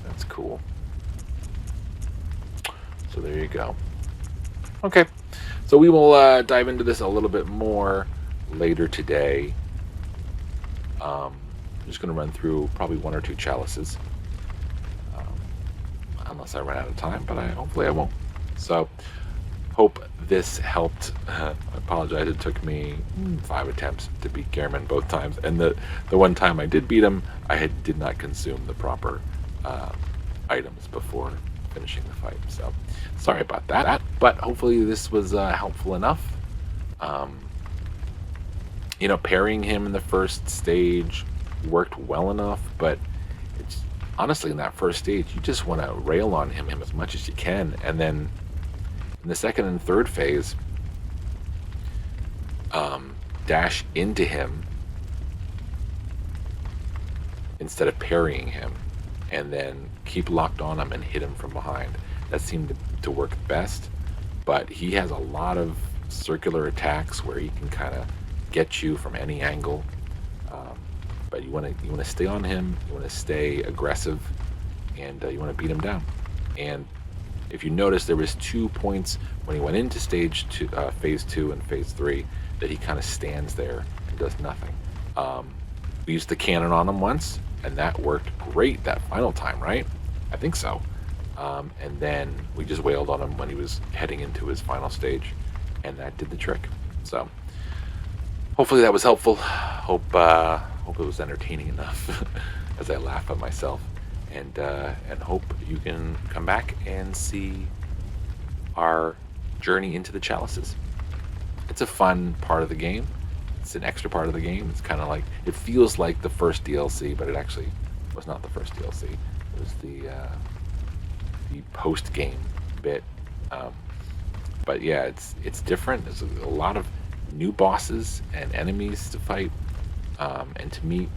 That's cool. So there you go. Okay, so we will dive into this a little bit more later today. I'm just going to run through probably one or two chalices, unless I run out of time, but hopefully I won't. So, hope this helped. I apologize, it took me 5 attempts to beat Gehrman both times, and the one time I did beat him, I did not consume the proper items before finishing the fight. So, sorry about that, but hopefully this was helpful enough. You know, parrying him in the first stage worked well enough, but it's honestly in that first stage, you just want to rail on him as much as you can, and then in the second and third phase, dash into him instead of parrying him, and then keep locked on him and hit him from behind. That seemed to work best, but he has a lot of circular attacks where he can kind of get you from any angle. But you want to stay on him, you want to stay aggressive, and you want to beat him down. And if you notice, there was 2 points when he went into phase 2 and phase 3 that he kind of stands there and does nothing. We used the cannon on him once, and that worked great that final time, right? I think so. And then we just wailed on him when he was heading into his final stage, and that did the trick. So hopefully that was helpful. Hope it was entertaining enough as I laugh at myself. And hope you can come back and see our journey into the chalices. It's a fun part of the game. It's an extra part of the game. It's kind of like, it feels like the first DLC, but it actually was not the first DLC. It was the post-game bit. But yeah, it's different. There's a lot of new bosses and enemies to fight, and to meet,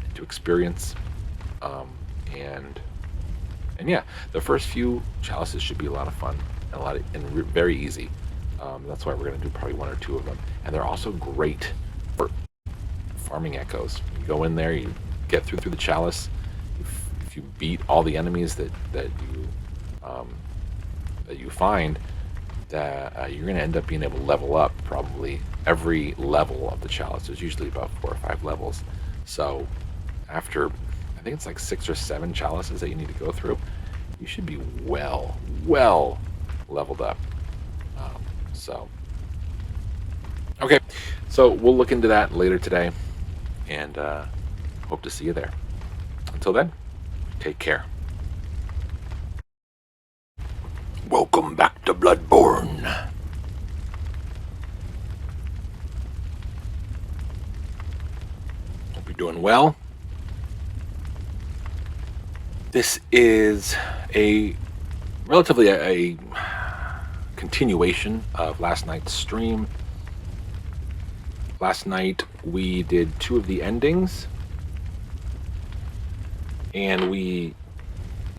and to experience. And yeah, the first few chalices should be a lot of fun and very easy. That's why we're going to do probably 1 or 2 of them. And they're also great for farming echoes. You go in there, you get through the chalice. If you beat all the enemies that you find, that you're going to end up being able to level up probably every level of the chalice. There's usually about 4 or 5 levels. So after, I think it's like 6 or 7 chalices that you need to go through, you should be well leveled up. Okay, so we'll look into that later today, and hope to see you there. Until then, take care. Welcome back to Bloodborne. Hope you're doing well. This is a relatively a continuation of last night's stream. Last night we did 2 of the endings, and we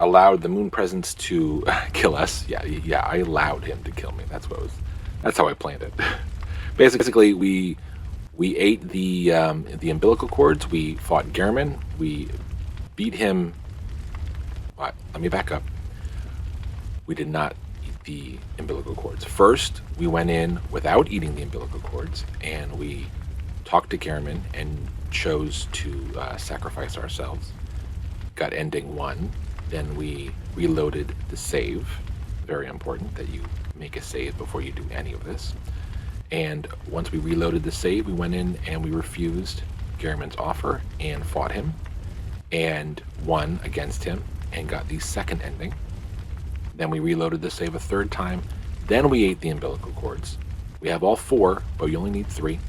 allowed the moon presence to kill us. Yeah, I allowed him to kill me. That's how I planned it. Basically, we ate the umbilical cords. We fought Gehrman. We beat him. Let me back up. We did not eat the umbilical cords. First, we went in without eating the umbilical cords, and we talked to Gehrman and chose to sacrifice ourselves. Got ending 1. Then we reloaded the save. Very important that you make a save before you do any of this. And once we reloaded the save, we went in and we refused Gehrman's offer and fought him and won against him and got the second ending. Then we reloaded the save a 3rd time. Then we ate the umbilical cords. We have all 4, but you only need 3.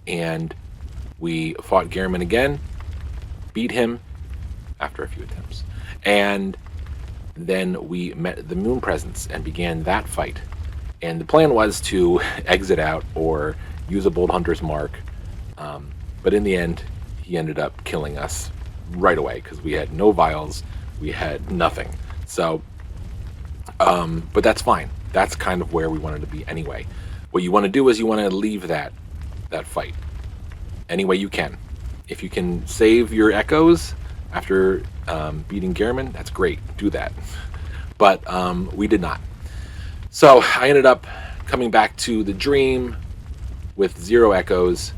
And we fought Gehrman again, beat him after a few attempts. And then we met the moon presence and began that fight. And the plan was to exit out or use a bold hunter's mark. But in the end, he ended up killing us right away because we had no vials, we had nothing. So, but that's fine. That's kind of where we wanted to be anyway. What you want to do is you want to leave that fight any way you can. If you can save your echoes after beating Gehrman, that's great. Do that. But we did not. So I ended up coming back to the dream with 0 echoes.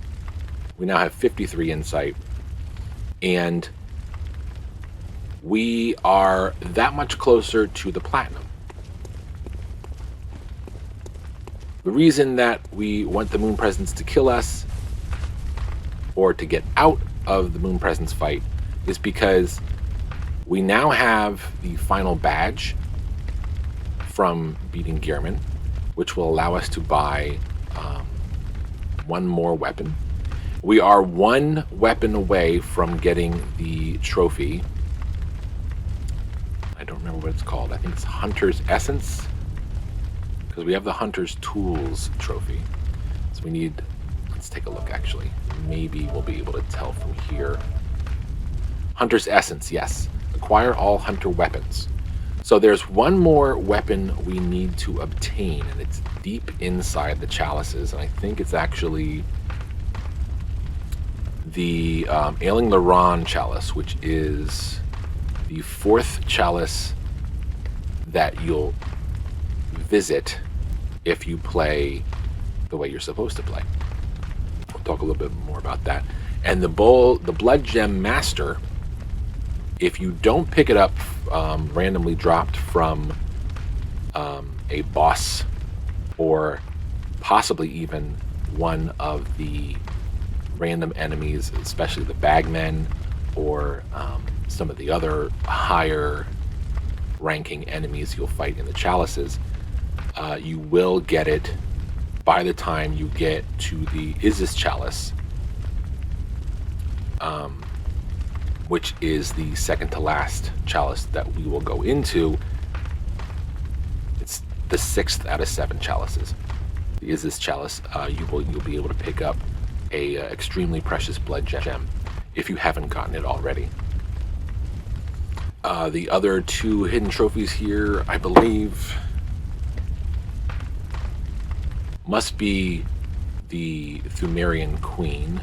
We now have 53 insight. And we are that much closer to the platinum. The reason that we want the moon presence to kill us or to get out of the moon presence fight is because we now have the final badge from beating Gehrman, which will allow us to buy 1 more weapon. We are 1 weapon away from getting the trophy. I don't remember what it's called. I think it's Hunter's Essence, because we have the Hunter's Tools trophy. So we need, let's take a look actually. Maybe we'll be able to tell from here. Hunter's Essence, yes. Acquire all hunter weapons. So there's 1 more weapon we need to obtain, and it's deep inside the chalices, and I think it's actually the Ailing Laron Chalice, which is the 4th chalice that you'll visit if you play the way you're supposed to play. We'll talk a little bit more about that. And the Blood Gem Master, if you don't pick it up randomly dropped from a boss or possibly even one of the random enemies, especially the bagmen or some of the other higher ranking enemies you'll fight in the chalices, you will get it by the time you get to the Isis Chalice, which is the 2nd to last chalice that we will go into. It's the 6th out of 7 chalices. The Isis Chalice, you'll be able to pick up a extremely precious blood gem if you haven't gotten it already. The other 2 hidden trophies here, I believe, must be the Thumerian Queen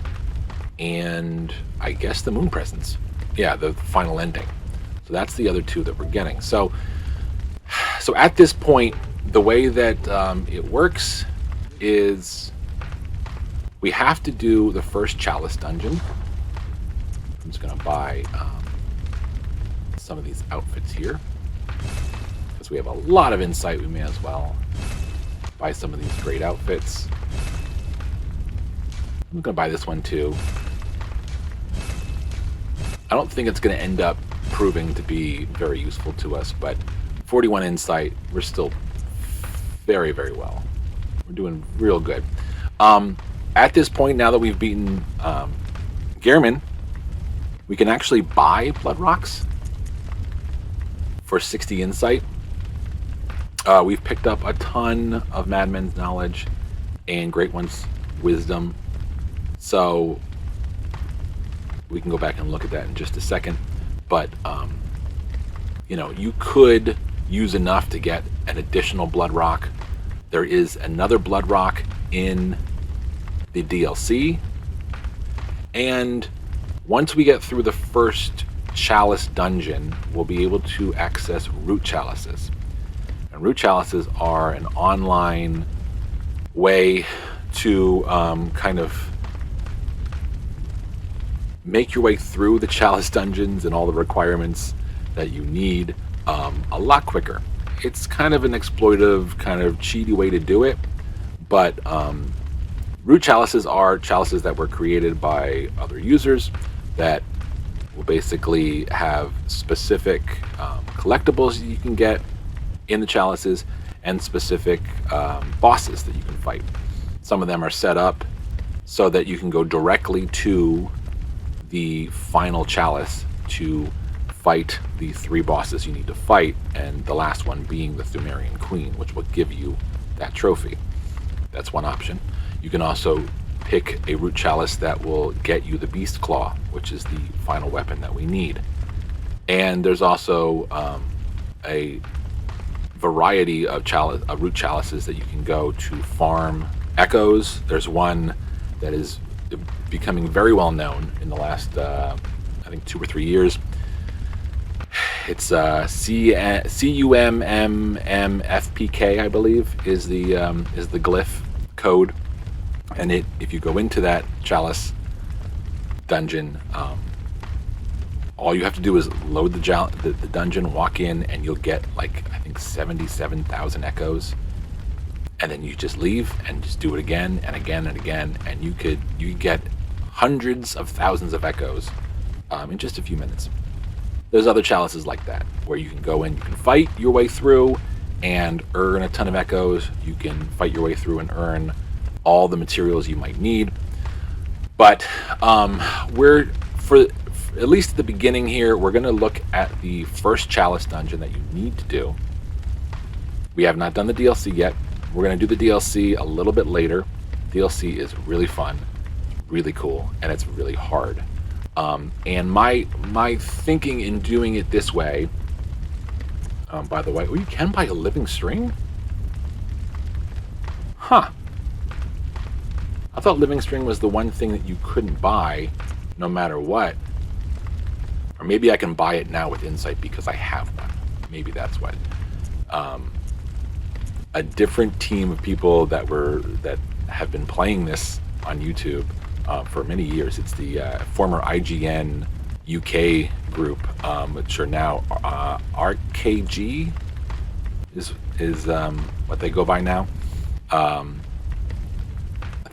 and I guess the Moon Presence. Yeah, the final ending. So that's the other 2 that we're getting. So at this point, the way that it works is we have to do the First Chalice Dungeon. I'm just going to buy some of these outfits here because we have a lot of insight. We may as well buy some of these great outfits. I'm going to buy this one too. I don't think it's going to end up proving to be very useful to us, but 41 insight, we're still very, very well. We're doing real good. At this point, now that we've beaten Gehrman, we can actually buy blood rocks. for 60 insight. We've picked up a ton of Madmen's knowledge and Great One's wisdom. So we can go back and look at that in just a second. But, you know, you could use enough to get an additional blood rock. There is another blood rock in the DLC. And once we get through the First Chalice Dungeon, we'll be able to access Root Chalices. And Root Chalices are an online way to kind of make your way through the Chalice Dungeons and all the requirements that you need a lot quicker. It's kind of an exploitive, kind of cheaty way to do it, but Root Chalices are chalices that were created by other users that will basically have specific collectibles you can get in the chalices and specific bosses that you can fight. Some of them are set up so that you can go directly to the final chalice to fight the 3 bosses you need to fight, and the last one being the Thumerian Queen, which will give you that trophy. That's one option. You can also pick a Root Chalice that will get you the Beast Claw, which is the final weapon that we need. And there's also a variety of Root Chalices that you can go to farm echoes. There's one that is becoming very well known in the last, I think, 2 or 3 years. It's CUMMMFPK, I believe, is the glyph code. And if you go into that Chalice dungeon, all you have to do is load the dungeon, walk in, and you'll get, like, I think 77,000 echoes. And then you just leave and just do it again and again and again, and you get hundreds of thousands of echoes in just a few minutes. There's other chalices like that where you can go in, you can fight your way through and earn a ton of echoes. You can fight your way through and earn all the materials you might need. But we're at least at the beginning here, we're going to look at the First Chalice Dungeon that you need to do. We have not done the DLC yet. We're going to do the DLC a little bit later. DLC is really fun, really cool, and it's really hard. And my thinking in doing it this way, by the way, you can buy a living string? Huh. I thought living string was the one thing that you couldn't buy no matter what. Or maybe I can buy it now with Insight because I have one. Maybe that's what. A different team of people that have been playing this on YouTube for many years. It's the former IGN UK group, which are now RKG is what they go by now.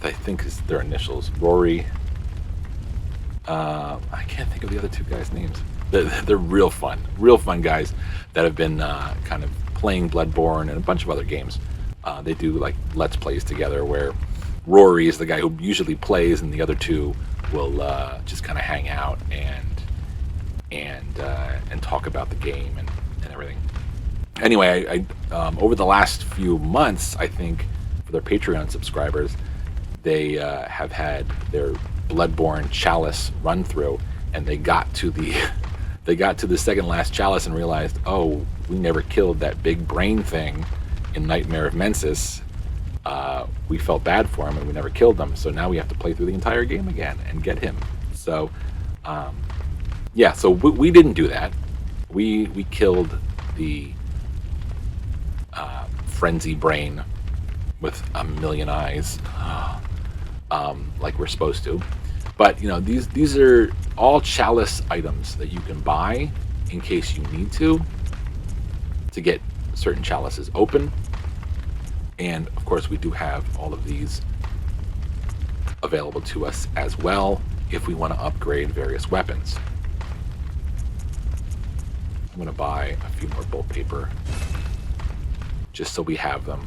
I think is their initials. Rory. I can't think of the other 2 guys' names. They're real fun guys that have been kind of playing Bloodborne and a bunch of other games. They do like Let's Plays together where Rory is the guy who usually plays and the other 2 will just kind of hang out and talk about the game and everything. Anyway, I over the last few months, I think for their Patreon subscribers, they have had their Bloodborne Chalice run through, and they got to the second last chalice and realized, oh, we never killed that big brain thing in Nightmare of Mensis. We felt bad for him and we never killed him, so now we have to play through the entire game again and get him. So yeah, so we didn't do that. We killed the frenzy brain with a million eyes, like we're supposed to. But you know, these are all chalice items that you can buy in case you need to get certain chalices open. And of course, we do have all of these available to us as well if we want to upgrade various weapons. I'm going to buy a few more bolt paper just so we have them.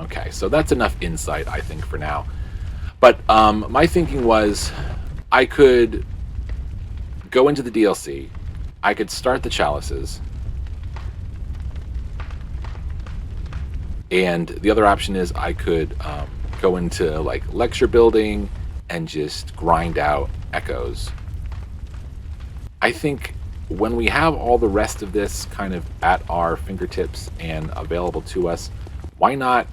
Okay, so that's enough insight, I think, for now. But my thinking was I could go into the DLC, I could start the chalices. And the other option is I could go into like lecture building and just grind out echoes. I think when we have all the rest of this kind of at our fingertips and available to us, why not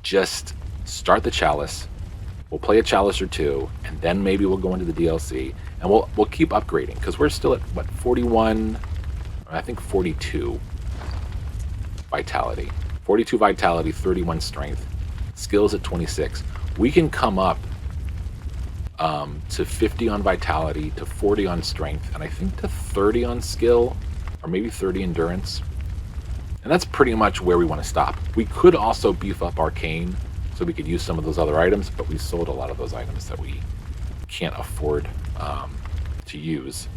just start the chalice? We'll play a chalice or two, and then maybe we'll go into the DLC, and we'll keep upgrading because we're still at what, 41, I think 42 vitality. 42 vitality, 31 strength, skills at 26. We can come up to 50 on vitality, to 40 on strength, and I think to 30 on skill, or maybe 30 endurance. And that's pretty much where we want to stop. We could also beef up Arcane, so we could use some of those other items, but we sold a lot of those items that we can't afford to use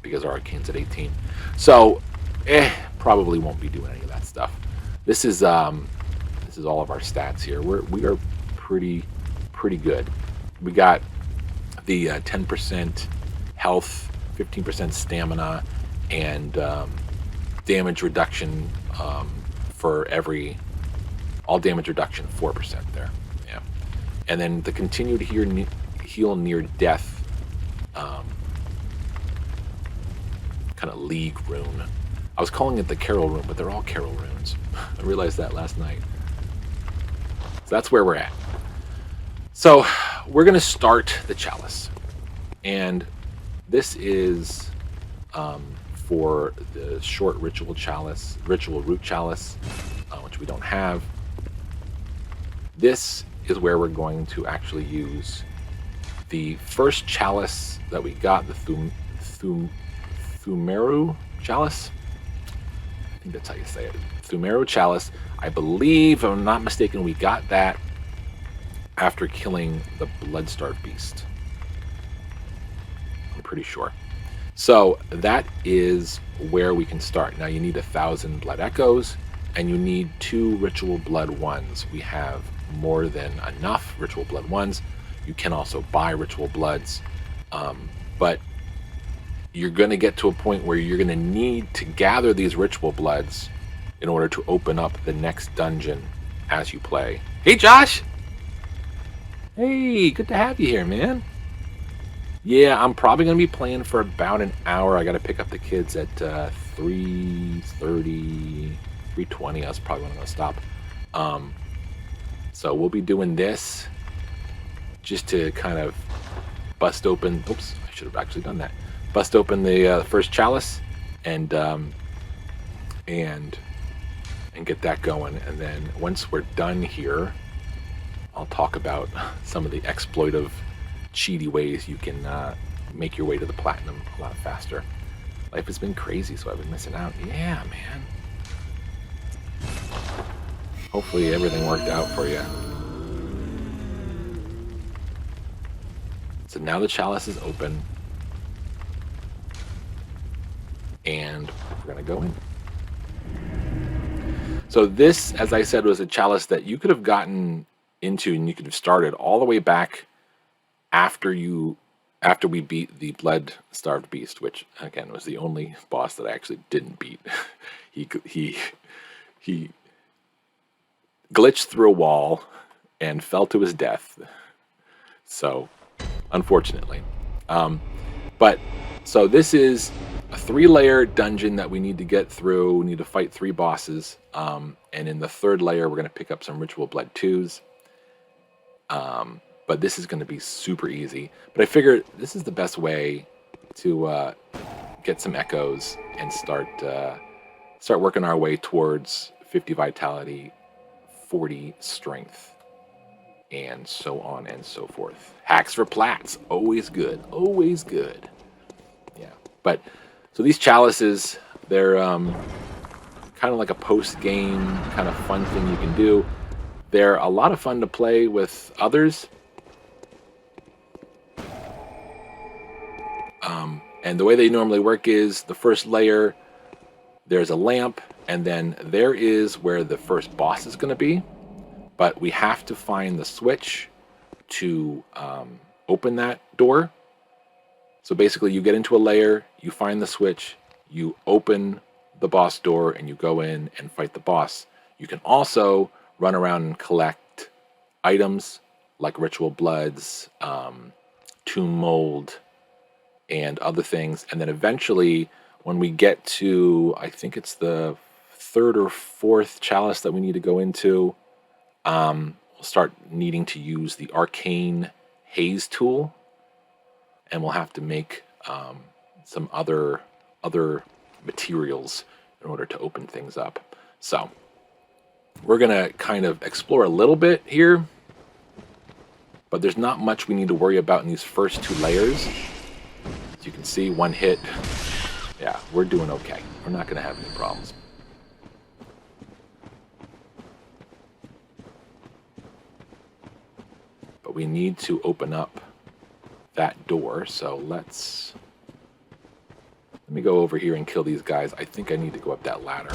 because our Arcane's at 18. So, probably won't be doing any of that stuff. This is all of our stats here. We are pretty good. We got the 10% health, 15% stamina, and damage reduction for all damage reduction 4% there. Yeah, and then the continued heal near death kind of league rune. I was calling it the Carol Rune, but they're all Carol Runes. I realized that last night. So that's where we're at. So we're going to start the chalice. And this is for the short ritual root chalice, which we don't have. This is where we're going to actually use the first chalice that we got, the Pthumerian Chalice. I think that's how you say it. Pthumerian Chalice. I believe, if I'm not mistaken, we got that after killing the blood-starved beast. I'm pretty sure. So that is where we can start. Now you need 1,000 blood echoes, and you need 2 ritual blood ones. We have more than enough ritual blood ones. You can also buy ritual bloods, but you're going to get to a point where you're going to need to gather these ritual bloods in order to open up the next dungeon as you play. Hey, Josh! Hey, good to have you here, man. Yeah, I'm probably going to be playing for about an hour. I got to pick up the kids at 3:30, 3:20. That's probably when I'm going to stop. So we'll be doing this just to kind of bust open. Oops, I should have actually done that. Bust open the first chalice and get that going. And then once we're done here, I'll talk about some of the exploitive, cheaty ways you can make your way to the platinum a lot faster. Life has been crazy, so I've been missing out. Yeah, man. Hopefully everything worked out for you. So now the chalice is open. And we're going to go in. So this, as I said, was a chalice that you could have gotten into and you could have started all the way back after we beat the blood-starved beast, which, again, was the only boss that I actually didn't beat. He glitched through a wall and fell to his death. So, unfortunately. So this is a 3-layer dungeon that we need to get through. We need to fight 3 bosses. And in the 3rd layer, we're going to pick up some Ritual Blood 2s. But this is going to be super easy. But I figured this is the best way to get some echoes and start working our way towards 50 vitality, 40 strength, and so on and so forth. Hacks for plats, always good, always good. Yeah, but so these chalices, they're kind of like a post-game kind of fun thing you can do. They're a lot of fun to play with others. And the way they normally work is the first layer, there's a lamp, and then there is where the first boss is going to be. But we have to find the switch to open that door. So basically you get into a layer, you find the switch, you open the boss door and you go in and fight the boss. You can also run around and collect items like ritual bloods, tomb mold, and other things. And then eventually, when we get to, I think it's the third or fourth chalice that we need to go into, we'll start needing to use the arcane haze tool, and we'll have to make some other materials in order to open things up. So we're gonna kind of explore a little bit here, but there's not much we need to worry about in these first 2 layers. As you can see, 1 hit. Yeah, we're doing okay. We're not gonna have any problems. But we need to open up that door, so let me go over here and kill these guys. I think I need to go up that ladder.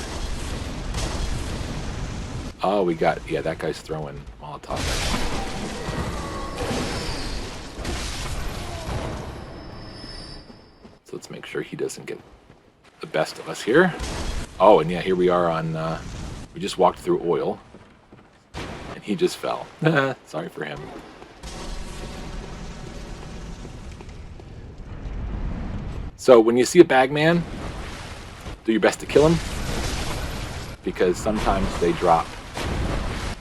Oh, we got, yeah, that guy's throwing Molotov. So let's make sure he doesn't get the best of us here. Oh, and yeah, here we are on, we just walked through oil, and he just fell. Sorry for him. So when you see a bagman, do your best to kill him, because sometimes they drop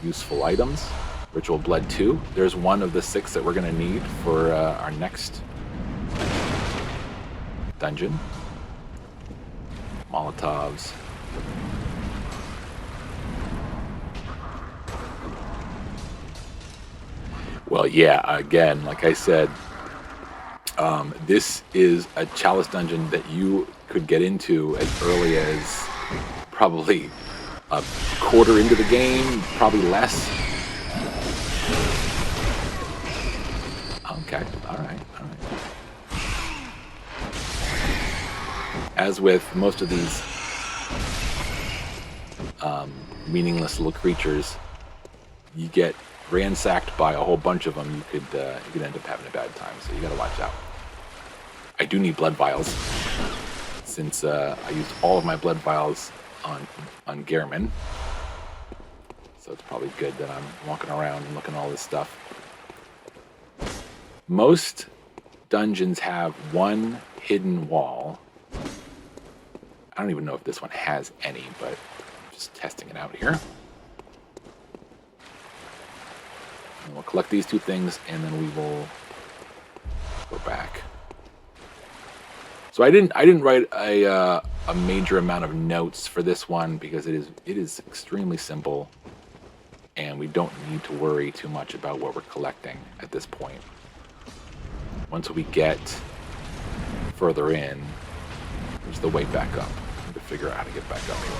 useful items. Ritual Blood 2. There's one of the 6 that we're going to need for our next dungeon. Molotovs. Well, yeah, again, like I said, this is a chalice dungeon that you could get into as early as probably a quarter into the game, probably less. Okay, all right. As with most of these meaningless little creatures, you get ransacked by a whole bunch of them. You could end up having a bad time, so you gotta watch out. I do need blood vials, since I used all of my blood vials on Gehrman. So it's probably good that I'm walking around and looking at all this stuff. Most dungeons have one hidden wall. I don't even know if this one has any, but I'm just testing it out here. And we'll collect these 2 things, and then we will go back. So I didn't write a major amount of notes for this one, because it is extremely simple, and we don't need to worry too much about what we're collecting at this point. Once we get further in, there's the way back up. I need to figure out how to get back up here.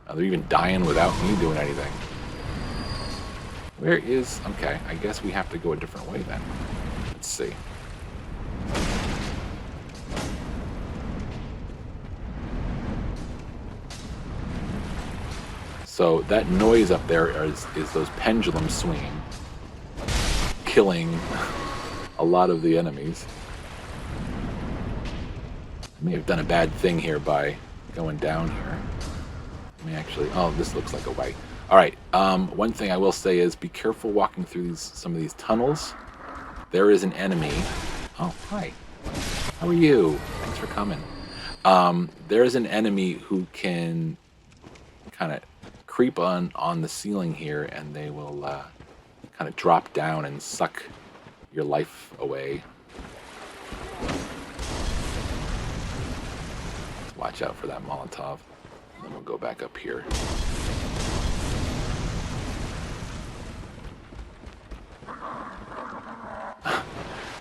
Now, they're even dying without me doing anything. Where is... Okay, I guess we have to go a different way then. Let's see. So that noise up there is those pendulums swinging, killing a lot of the enemies. I may have done a bad thing here by going down here. I may actually... Oh, this looks like a way. All right. One thing I will say is be careful walking through some of these tunnels. There is an enemy. Oh, hi. How are you? Thanks for coming. There is an enemy who can kind of creep on the ceiling here, and they will kind of drop down and suck your life away. Let's watch out for that Molotov. And then we'll go back up here.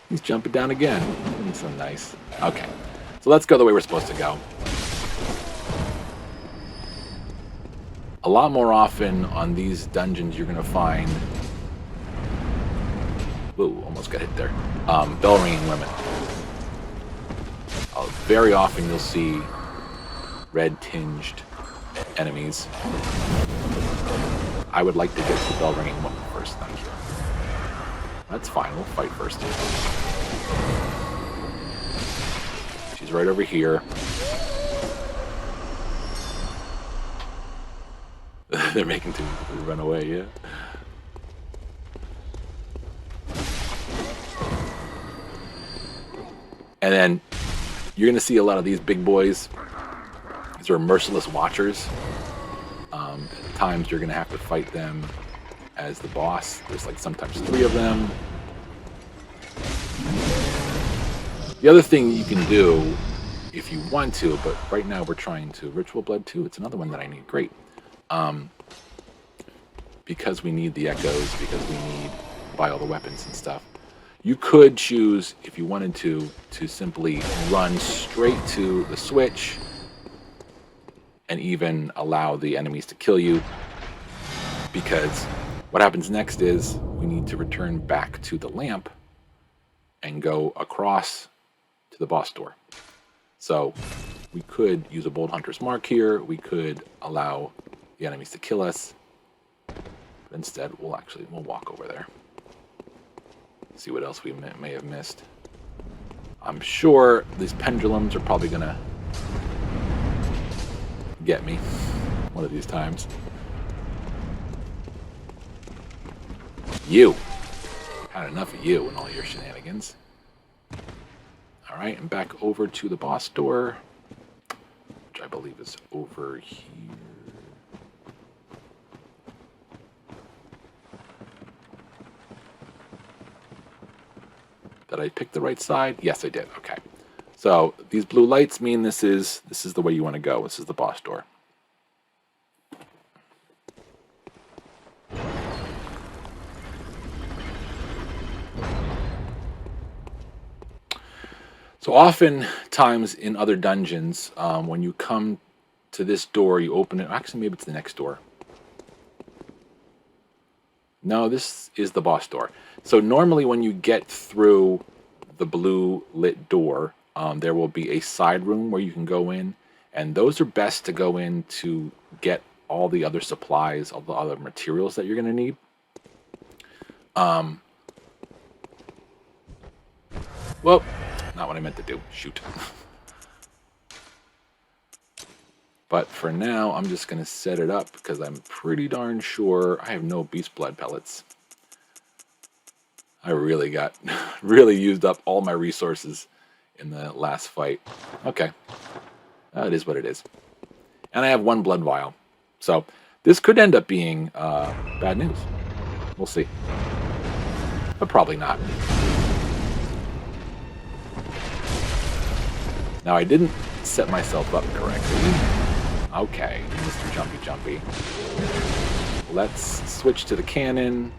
He's jumping down again. He's so nice. Okay, so let's go the way we're supposed to go. A lot more often on these dungeons, you're going to find... Ooh, almost got hit there. Bell ringing women. Very often you'll see red-tinged enemies. I would like to get to the bell ringing woman first, thank you. That's fine, we'll fight first. right over here. They're making two run away, yeah. And then you're going to see a lot of these big boys. These are Merciless Watchers. At times you're going to have to fight them as the boss. There's like sometimes 3 of them. The other thing you can do if you want to, but right now we're trying to Ritual Blood 2. It's another one that I need. Great. Because we need the echoes, because we need to buy all the weapons and stuff. You could choose, if you wanted to simply run straight to the switch and even allow the enemies to kill you. Because what happens next is we need to return back to the lamp and go across to the boss door. So we could use a Bold Hunter's Mark here. We could allow the enemies to kill us. But instead, we'll walk over there. See what else we may have missed. I'm sure these pendulums are probably going to get me one of these times. You. Had enough of you and all your shenanigans. Alright, and back over to the boss door, which I believe is over here. Did I pick the right side? Yes, I did. Okay. So these blue lights mean this is the way you want to go. This is the boss door. So oftentimes in other dungeons, when you come to this door, you open it. Actually, maybe it's the next door. No, this is the boss door. So normally when you get through the blue lit door, there will be a side room where you can go in. And those are best to go in to get all the other supplies, all the other materials that you're going to need. Well, not what I meant to do. Shoot. But for now, I'm just going to set it up because I'm pretty darn sure I have no beast blood pellets. I really used up all my resources in the last fight. Okay. It is what it is. And I have 1 blood vial. So this could end up being bad news. We'll see. But probably not. Now, I didn't set myself up correctly. Okay, Mr. Jumpy. Let's switch to the cannon.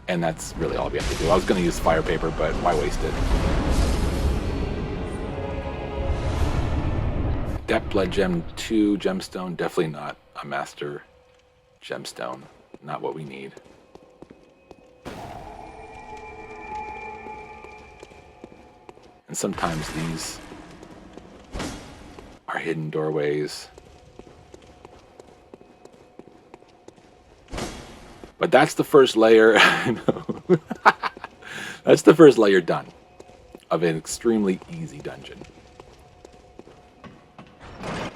And that's really all we have to do. I was going to use fire paper, but why waste it? Depth Blood Gem 2 gemstone. Definitely not a master gemstone. Not what we need. And sometimes these are hidden doorways. But that's the first layer. I know. That's the first layer done of an extremely easy dungeon.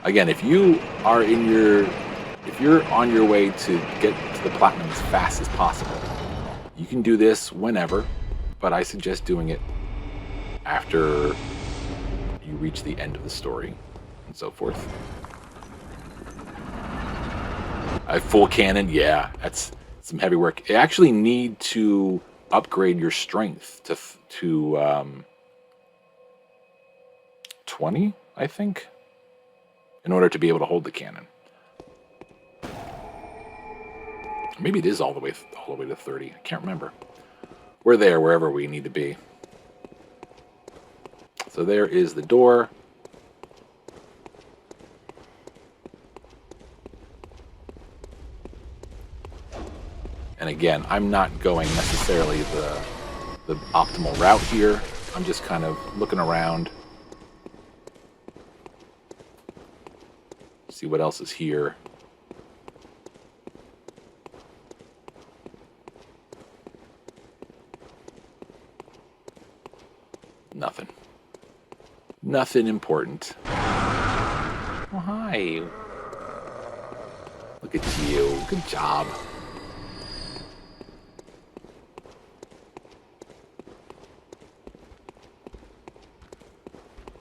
Again, if you're on your way to get to the platinum as fast as possible, you can do this whenever, but I suggest doing it after you reach the end of the story and so forth. A full cannon, yeah, that's some heavy work. You actually need to upgrade your strength to 20, I think, in order to be able to hold the cannon. Maybe it is all the way to 30. I can't remember. We're there wherever we need to be. So there is the door. And again, I'm not going necessarily the optimal route here. I'm just kind of looking around. See what else is here. Nothing. Nothing important. Oh, hi. Look at you. Good job.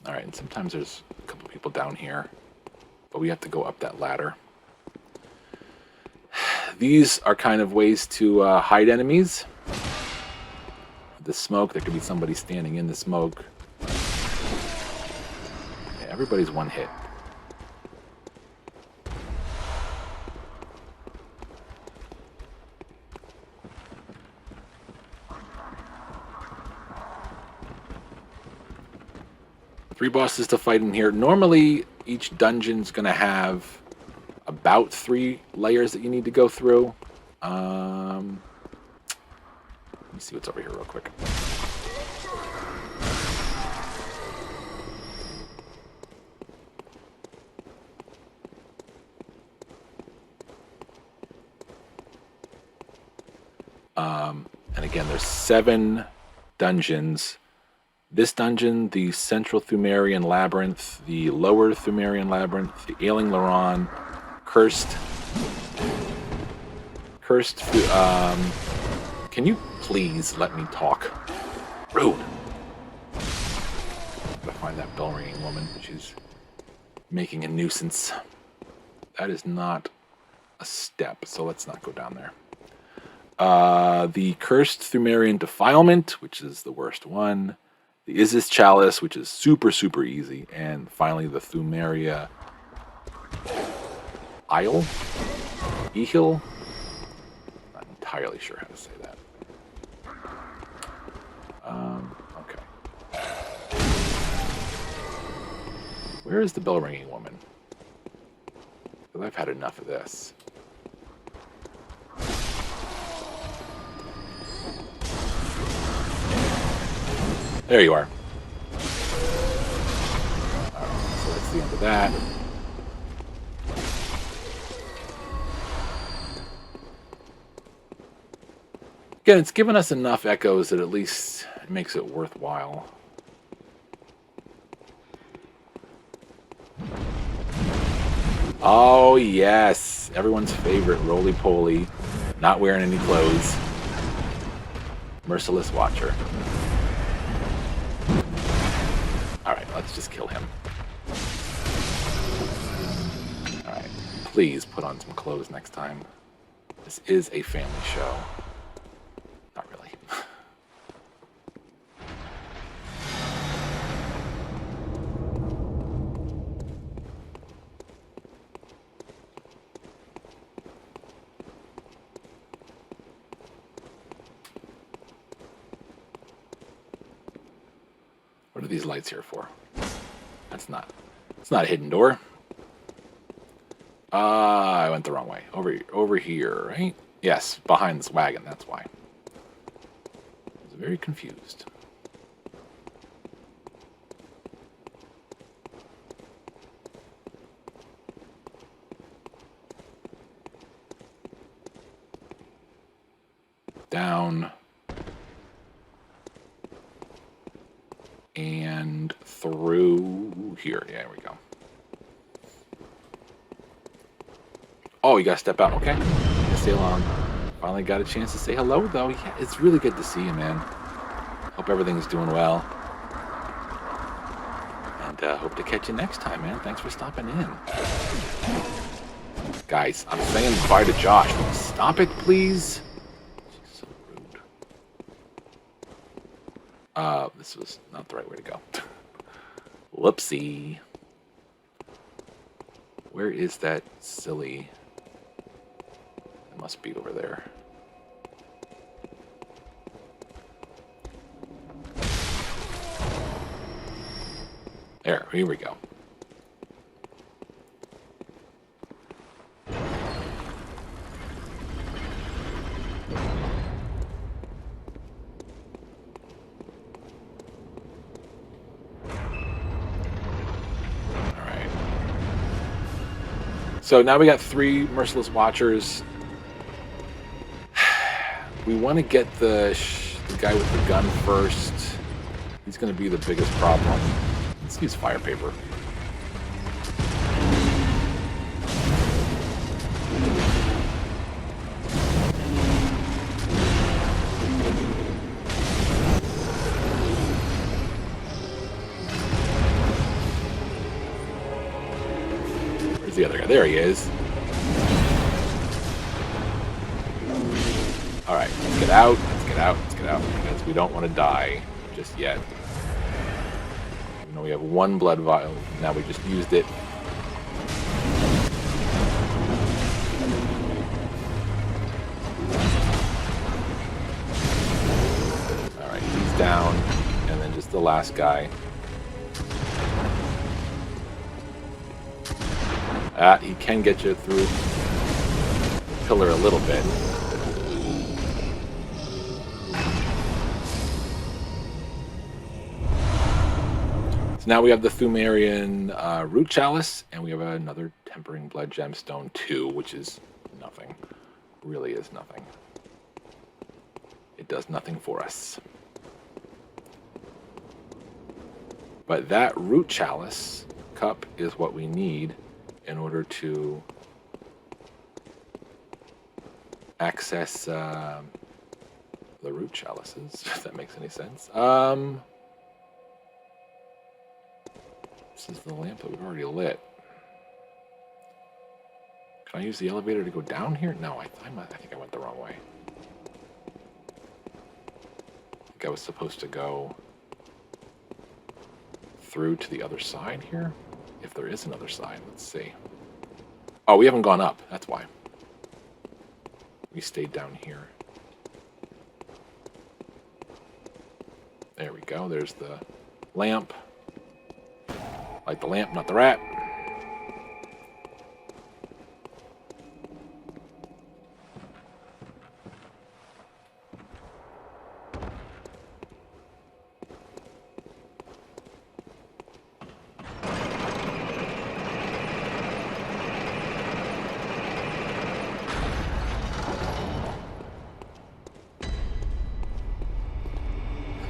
Alright, and sometimes there's a couple people down here, but we have to go up that ladder. These are kind of ways to hide enemies. The smoke, there could be somebody standing in the smoke. Yeah, everybody's one hit. Three bosses to fight in here. Normally, each dungeon's going to have about 3 layers that you need to go through. Let me see what's over here real quick. And again, there's 7 dungeons. This dungeon, the Central Thumerian Labyrinth, the Lower Thumerian Labyrinth, the Ailing Laron, Cursed. Can you please let me talk? Rude. Gotta find that bell ringing woman. She's making a nuisance. That is not a step, so let's not go down there. The Cursed Pthumerian Defilement, which is the worst one. The Isis Chalice, which is super, super easy. And finally, the Pthumerian Isle? Ehil? Not entirely sure how to say that. Okay. Where is the bell ringing woman? Because I've had enough of this. There you are. Alright, so that's the end of that. Again, it's given us enough echoes that at least it makes it worthwhile. Oh, yes. Everyone's favorite roly-poly. Not wearing any clothes. Merciless Watcher. Alright, let's just kill him. Alright, please put on some clothes next time. This is a family show. Not really. What are these lights here for? It's not a hidden door. I went the wrong way. Over here, right? Yes, behind this wagon, that's why. I was very confused. Down. And through here. Yeah, there we go. Oh, you gotta step out. Okay. Stay along. Finally got a chance to say hello, though. Yeah, it's really good to see you, man. Hope everything's doing well. And hope to catch you next time, man. Thanks for stopping in. Guys, I'm saying bye to Josh. Will you stop it, please? She's so rude. This was not the right way to go. Whoopsie. Where is that silly? It must be over there. There, here we go. So now we got 3 Merciless Watchers. We want to get the guy with the gun first. He's going to be the biggest problem. Let's use fire paper. Where's the other guy? There he is. Alright, let's get out, let's get out, let's get out, because we don't want to die just yet. Even though we have one blood vial, now we just used it. Alright, he's down, and then just the last guy. He can get you through the pillar a little bit. Now we have the Pthumerian Root Chalice, and we have another Tempering Blood Gemstone 2, which is nothing. Really is nothing. It does nothing for us. But that Root Chalice cup is what we need in order to access the Root Chalices, if that makes any sense. This is the lamp that we've already lit. Can I use the elevator to go down here? No, I think I went the wrong way. I think I was supposed to go through to the other side here. If there is another side, let's see. Oh, we haven't gone up. That's why. We stayed down here. There we go. There's the lamp. Like the lamp, not the rat.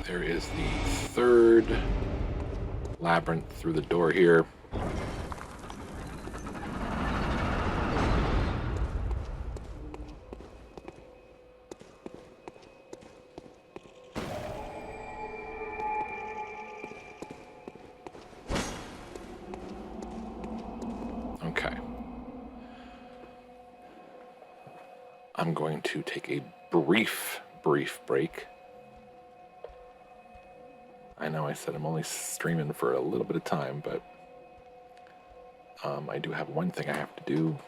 There is the third labyrinth through the door here. Okay. I'm going to take a brief break. I know I said I'm only streaming for a little bit of time, but I do have one thing I have to do.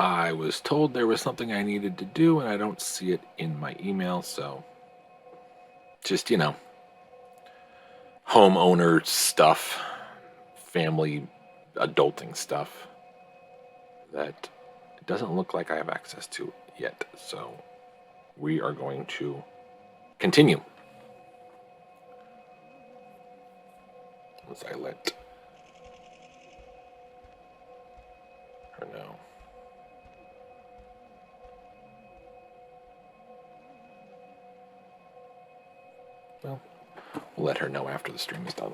I was told there was something I needed to do, and I don't see it in my email, so just, homeowner stuff, family adulting stuff that it doesn't look like I have access to yet, so we are going to continue. As I let her know. Well, we'll let her know after the stream is done.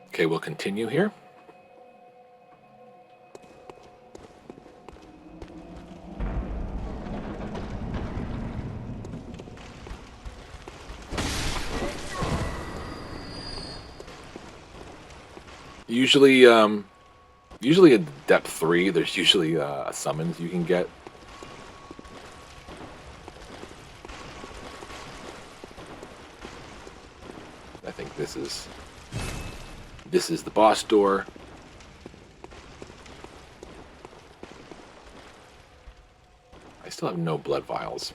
Okay, we'll continue here. Usually, usually at depth 3, there's usually a summons you can get. I think this is the boss door. I still have no blood vials.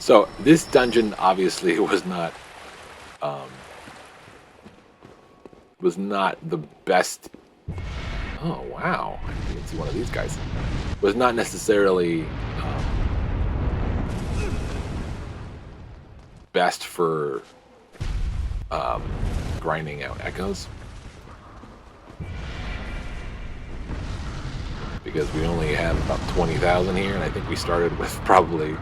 So this dungeon obviously was not the best. Oh wow! I didn't even see one of these guys. Was not necessarily best for grinding out echoes, because we only have about 20,000 here, and I think we started with probably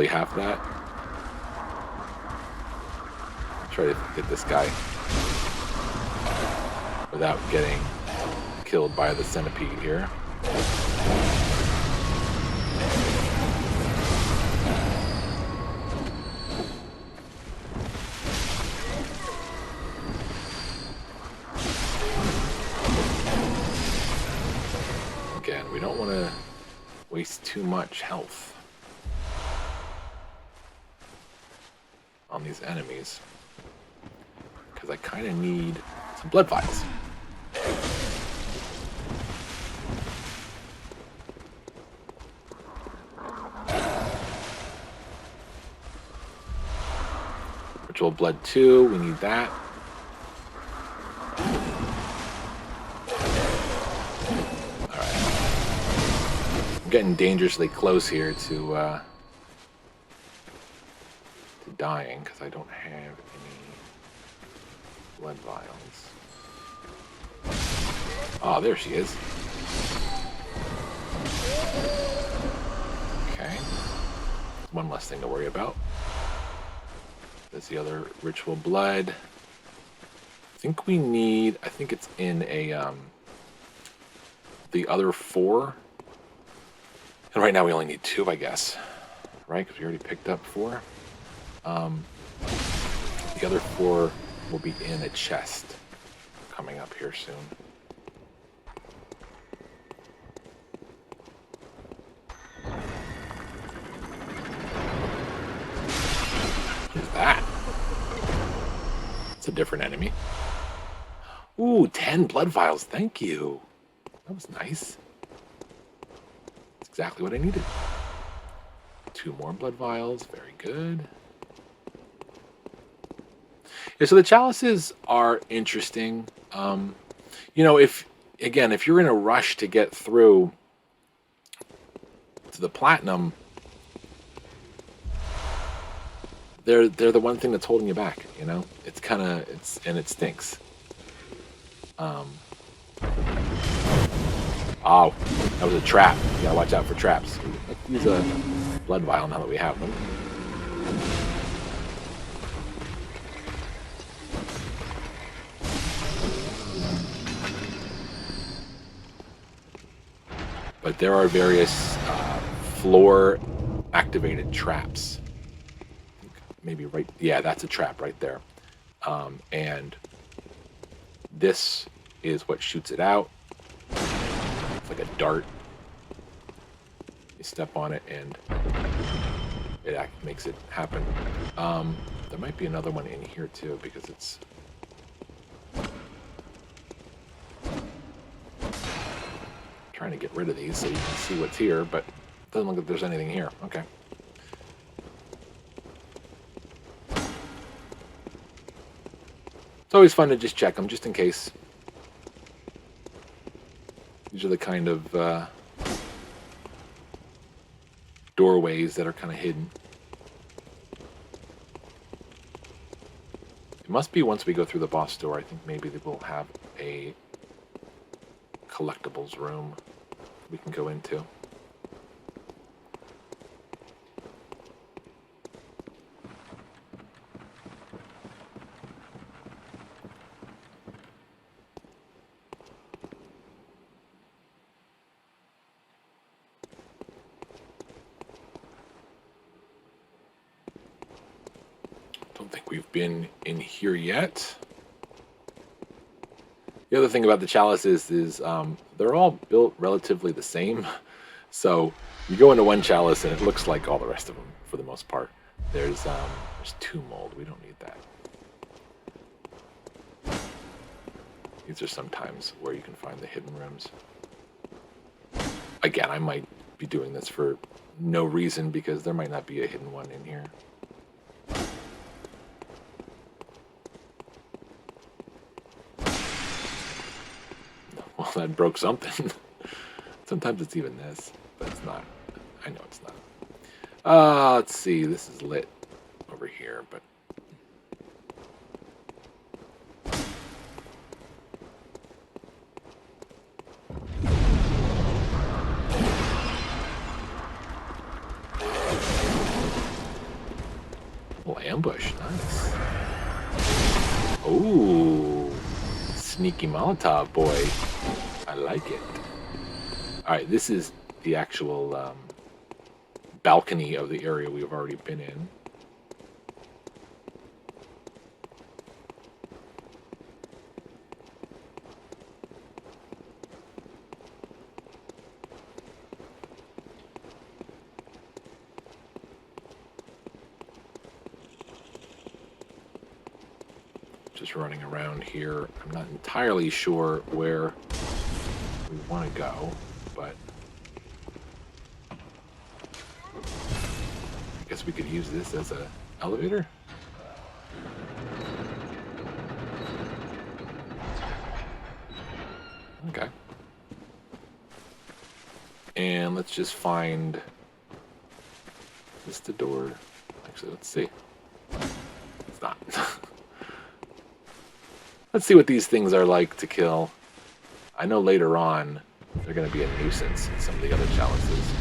half that. I'll try to get this guy without getting killed by the centipede here. Again, we don't want to waste too much health on these enemies, because I kind of need some blood vials. Ritual Blood 2, we need that. Alright. I'm getting dangerously close here to dying, because I don't have any blood vials. Oh, there she is. Okay. One less thing to worry about. There's the other ritual blood. I think it's in a the other 4. And right now we only need 2, I guess. Right? Because we already picked up 4. The other 4 will be in a chest coming up here soon. Who's that? It's a different enemy. Ooh, 10 blood vials. Thank you. That was nice. That's exactly what I needed. 2 more blood vials. Very good. Yeah, so the chalices are interesting. You know, if you're in a rush to get through to the platinum, they're the one thing that's holding you back. You know, and it stinks. Oh, that was a trap. You gotta watch out for traps. Let's use a blood vial now that we have them. But there are various floor-activated traps. Maybe right... Yeah, that's a trap right there. And this is what shoots it out. It's like a dart. You step on it and it makes it happen. There might be another one in here too, because it's... trying to get rid of these so you can see what's here, but it doesn't look like there's anything here. Okay. It's always fun to just check them, just in case. These are the kind of doorways that are kind of hidden. It must be once we go through the boss door, I think maybe they will have a collectibles room we can go into. we've been in here yet. The other thing about the chalices is they're all built relatively the same. So you go into one chalice and it looks like all the rest of them for the most part. There's tomb mold. We don't need that. These are sometimes where you can find the hidden rooms. Again, I might be doing this for no reason because there might not be a hidden one in here. Well, that broke something. Sometimes it's even this, but it's not. I know it's not. Let's see. This is lit over here, but... little ambush. Nice. Ooh. Sneaky Molotov, boy. I like it. Alright, this is the actual balcony of the area we've already been in. Just running around here. I'm not entirely sure where we want to go, but I guess we could use this as an elevator. Okay. And let's just find... Is this the door? Actually, let's see. It's not. Let's see what these things are like to kill. I know later on they're going to be a nuisance in some of the other chalices.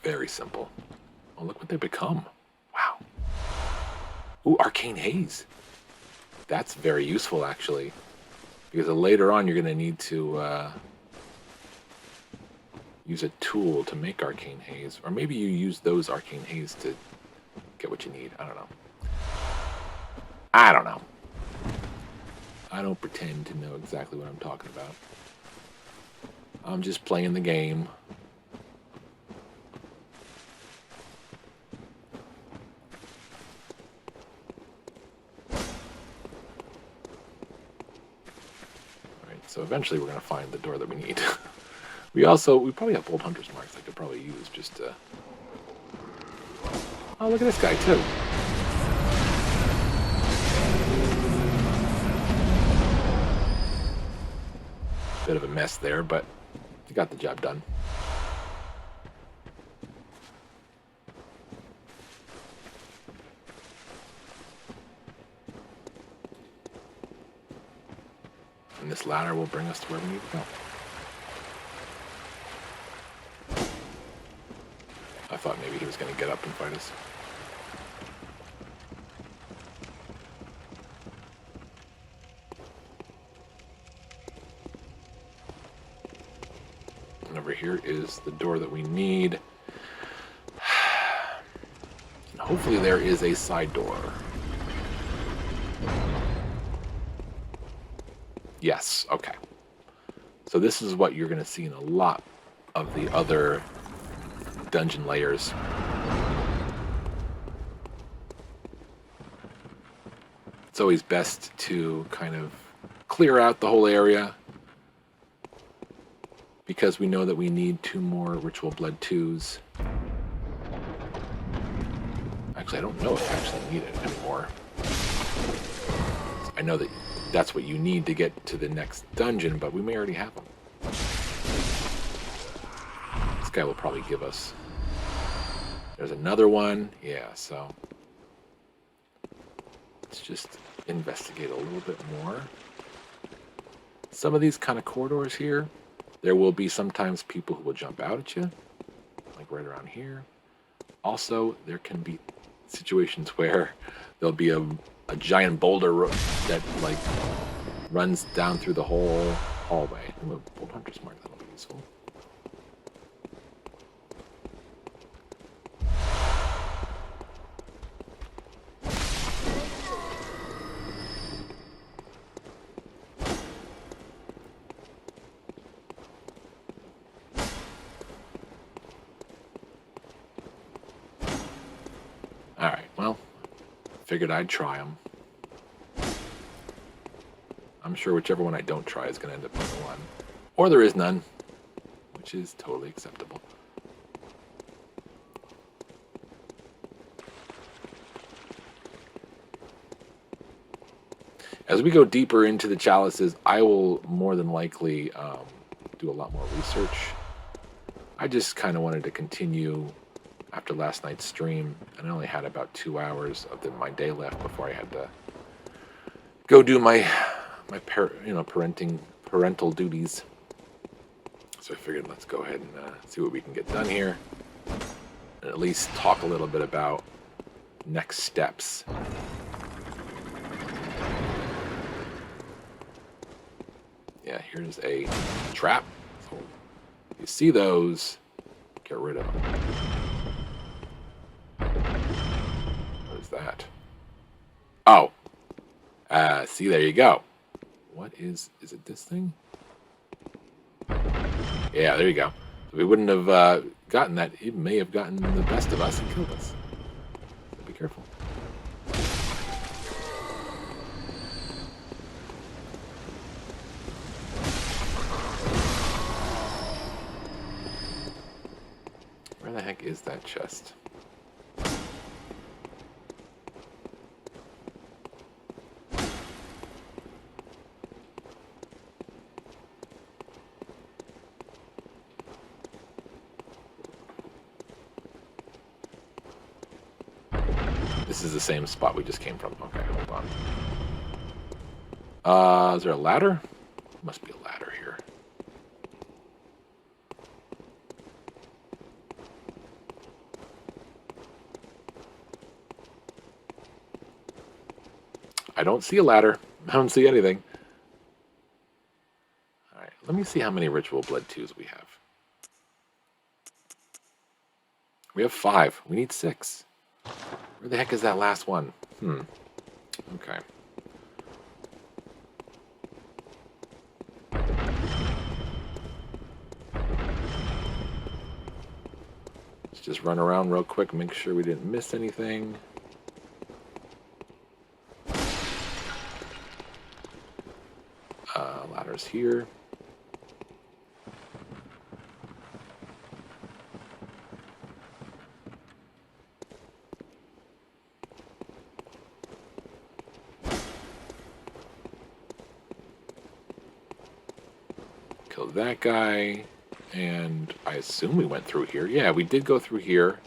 Very simple. Oh, look what they become. Wow. Ooh, Arcane Haze. That's very useful, actually. Because later on you're going to need to... use a tool to make Arcane Haze, or maybe you use those Arcane Haze to get what you need. I don't know. I don't know. I don't pretend to know exactly what I'm talking about. I'm just playing the game. Alright, so eventually we're going to find the door that we need. We probably have Bold Hunter's Marks I could probably use just to... Oh, look at this guy, too. Bit of a mess there, but you got the job done. And this ladder will bring us to where we need to go. I thought maybe he was going to get up and fight us. And over here is the door that we need. And hopefully there is a side door. Yes, okay. So this is what you're going to see in a lot of the other dungeon layers. It's always best to kind of clear out the whole area because we know that we need 2 more Ritual Blood 2s. Actually, I don't know if I actually need it anymore. I know that that's what you need to get to the next dungeon, but we may already have them. This guy will probably give us... There's another one. Yeah, so... Let's just investigate a little bit more. Some of these kind of corridors here, there will be sometimes people who will jump out at you, like right around here. Also, there can be situations where there'll be a giant boulder that like runs down through the whole hallway. Bold Hunter's Mark, that'll be useful. Figured I'd try them. I'm sure whichever one I don't try is going to end up being the one. Or there is none, which is totally acceptable. As we go deeper into the chalices, I will more than likely do a lot more research. I just kind of wanted to continue after last night's stream, and I only had about 2 hours of my day left before I had to go do my parental duties. So I figured let's go ahead and see what we can get done here, and at least talk a little bit about next steps. Yeah, here's a trap. So if you see those, get rid of them. What is that? Oh. See, there you go. What is it this thing? Yeah, there you go. If we wouldn't have gotten that, it may have gotten the best of us and killed us. So be careful. Where the heck is that chest? This is the same spot we just came from. Okay, hold on. Is there a ladder? Must be a ladder here. I don't see a ladder. I don't see anything. Alright, let me see how many ritual blood 2s we have. We have 5. We need 6. Where the heck is that last one? Okay. Let's just run around real quick, make sure we didn't miss anything. Ladders here. Killed that guy, and I assume we went through here. Yeah, we did go through here.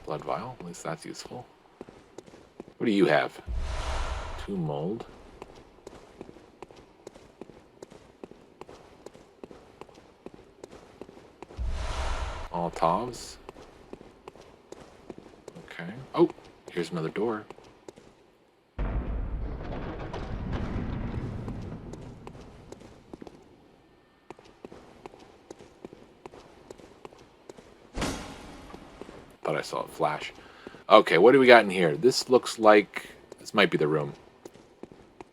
Blood vial, at least that's useful. What do you have? 2 mold. Molotovs. Okay. Oh, here's another door. Thought I saw it flash. Okay, what do we got in here? This looks like this might be the room.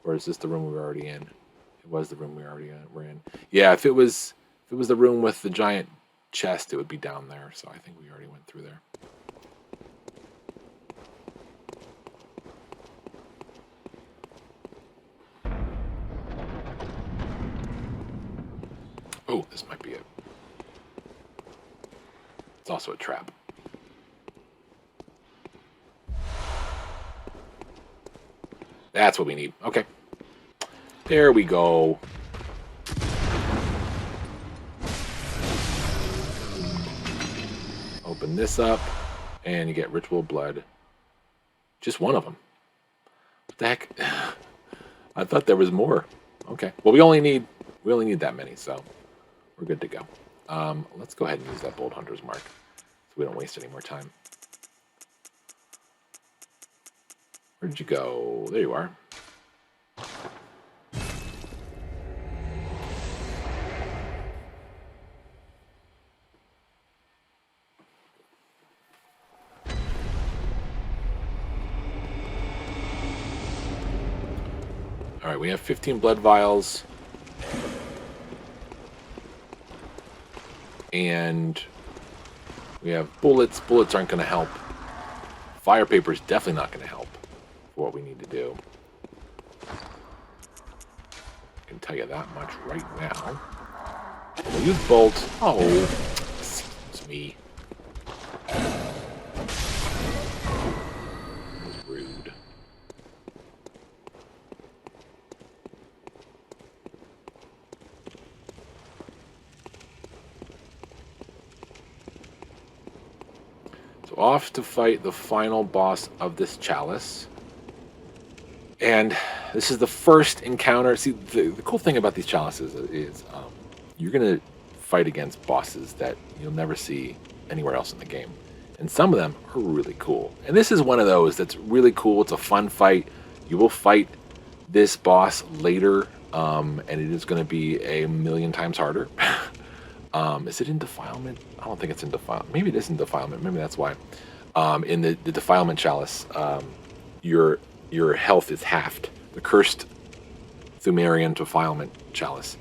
Or is this the room we were already in? It was the room we already were in. Yeah, if it was the room with the giant chest, it would be down there, so I think we already went through there. Oh, this might be it. It's also a trap. That's what we need. Okay. There we go. Open this up, and you get ritual blood. Just one of them. What the heck? I thought there was more. Okay. Well, we only need that many, so we're good to go. Let's go ahead and use that bold hunter's mark, so we don't waste any more time. Where did you go? There you are. Alright, we have 15 blood vials. And we have bullets. Bullets aren't going to help. Fire paper is definitely not going to help for what we need to do. I can tell you that much right now. We'll use bolt. Oh, excuse me. That was rude. So off to fight the final boss of this chalice. And this is the first encounter. See, the cool thing about these chalices is you're going to fight against bosses that you'll never see anywhere else in the game. And some of them are really cool. And this is one of those that's really cool. It's a fun fight. You will fight this boss later, and it is going to be a million times harder. Is it in Defilement? I don't think it's in Defilement. Maybe it is in Defilement. Maybe that's why. In the Defilement Chalice, your health is halved. The cursed Pthumerian Defilement Chalice,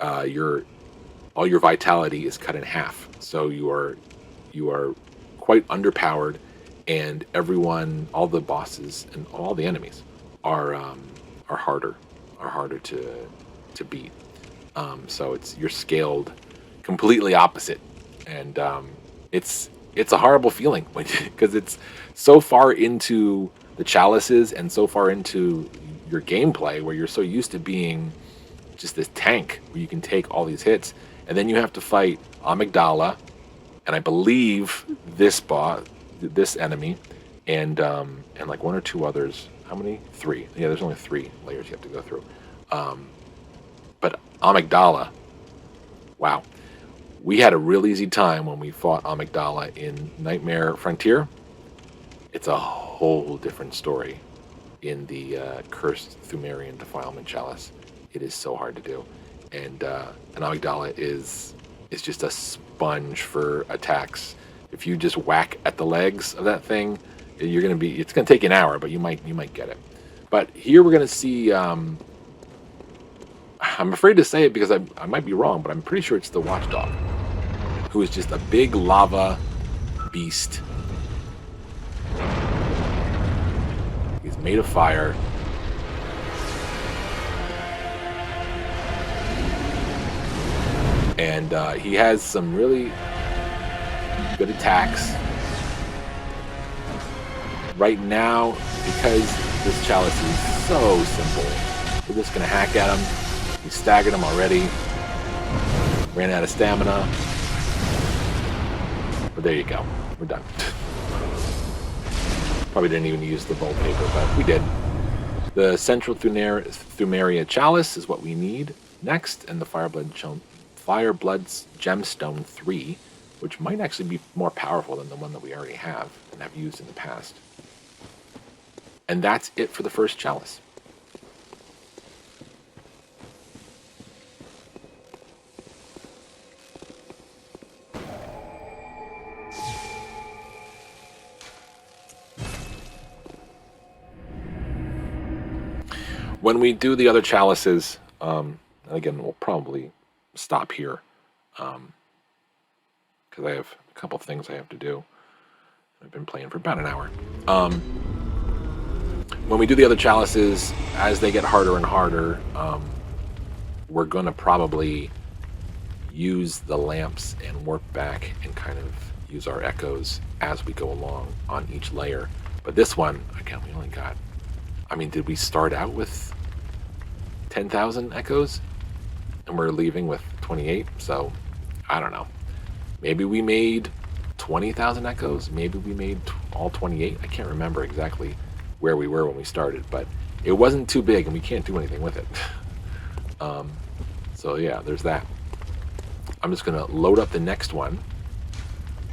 all your vitality is cut in half. So you are quite underpowered, and everyone, all the bosses and all the enemies are harder to beat. So you're scaled completely opposite, and it's a horrible feeling because it's so far into the chalices and so far into your gameplay where you're so used to being just this tank where you can take all these hits, and then you have to fight Amygdala, and I believe this enemy, and like one or two others. How many? 3. Yeah, there's only 3 layers you have to go through. But Amygdala, wow. We had a real easy time when we fought Amygdala in Nightmare Frontier. It's a whole different story in the cursed Thumerian Defilement Chalice. It is so hard to do, and Amygdala is just a sponge for attacks. If you just whack at the legs of that thing, it's gonna take an hour, but you might get it. But here we're gonna see. I'm afraid to say it because I might be wrong, but I'm pretty sure it's the Watchdog, who is just a big lava beast. He's made of fire. And he has some really good attacks. Right now, because this chalice is so simple, we're just going to hack at him. We staggered him already. Ran out of stamina. But there you go. We're done. Probably didn't even use the bolt paper, but we did. The Central Pthumerian Chalice is what we need next, and the Fireblood's Gemstone 3, which might actually be more powerful than the one that we already have and have used in the past. And that's it for the first chalice. When we do the other chalices, again, we'll probably stop here because I have a couple things I have to do. I've been playing for about an hour. When we do the other chalices, as they get harder and harder, we're going to probably use the lamps and warp back and kind of use our echoes as we go along on each layer. But this one, again, we only got... I mean, did we start out with 10,000 echoes? And we're leaving with 28, so I don't know. Maybe we made 20,000 echoes. Maybe we made all 28. I can't remember exactly where we were when we started, but it wasn't too big and we can't do anything with it. So yeah, there's that. I'm just going to load up the next one.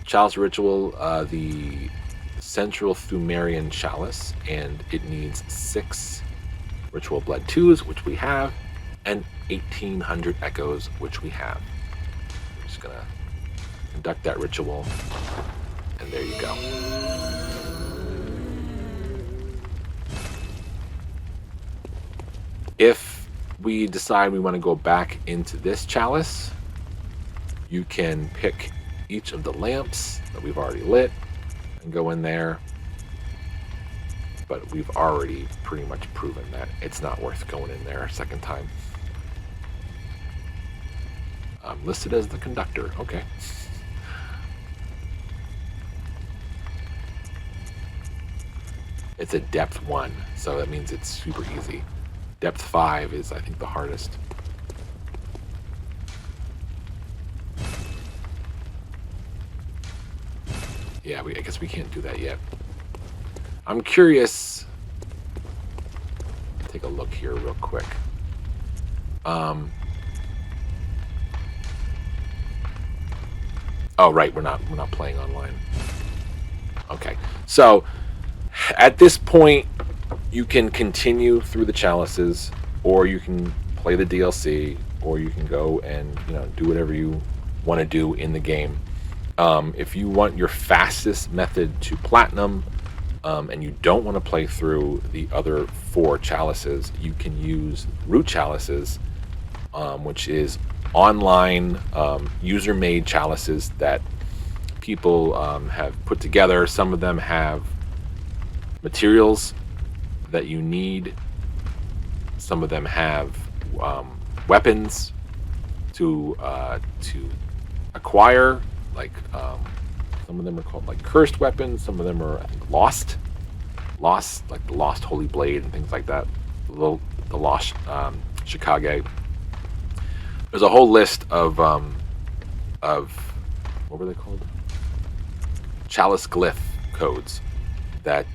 Chalice Ritual, the Central Pthumerian Chalice, and it needs 6 Ritual Blood 2s, which we have, and 1,800 echoes, which we have. I'm just going to conduct that ritual, and there you go. If we decide we want to go back into this chalice, you can pick each of the lamps that we've already lit and go in there. But we've already pretty much proven that it's not worth going in there a second time. I'm listed as the conductor. Okay. It's a depth 1, so that means it's super easy. Depth 5 is, I think, the hardest. Yeah, I guess we can't do that yet. I'm curious. Take a look here real quick. Oh, right, we're not playing online. Okay, so at this point, you can continue through the chalices, or you can play the DLC, or you can go and do whatever you want to do in the game. If you want your fastest method to platinum, and you don't want to play through the other 4 chalices, you can use Root Chalices, which is online user-made chalices that people have put together. Some of them have materials that you need. Some of them have weapons to acquire, like some of them are called like cursed weapons. Some of them are, I think, lost, like the Lost Holy Blade and things like that. The Lost Shikage. There's a whole list of what were they called? Chalice glyph codes that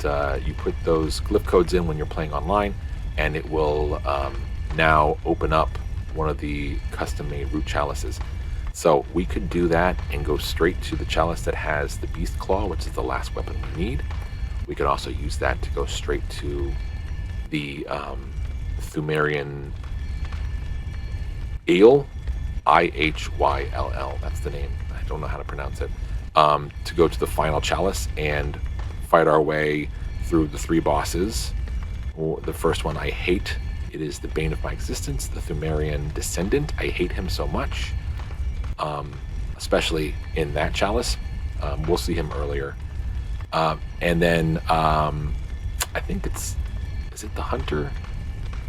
you put those glyph codes in when you're playing online, and it will now open up one of the custom-made Root Chalices. So we could do that and go straight to the chalice that has the Beast Claw, which is the last weapon we need. We could also use that to go straight to the Pthumerian Ihyll, Ihyll, that's the name. I don't know how to pronounce it. To go to the final chalice and fight our way through the 3 bosses. The first one I hate. It is the bane of my existence, the Thumerian Descendant. I hate him so much, especially in that chalice. We'll see him earlier. And then I think is it the Hunter?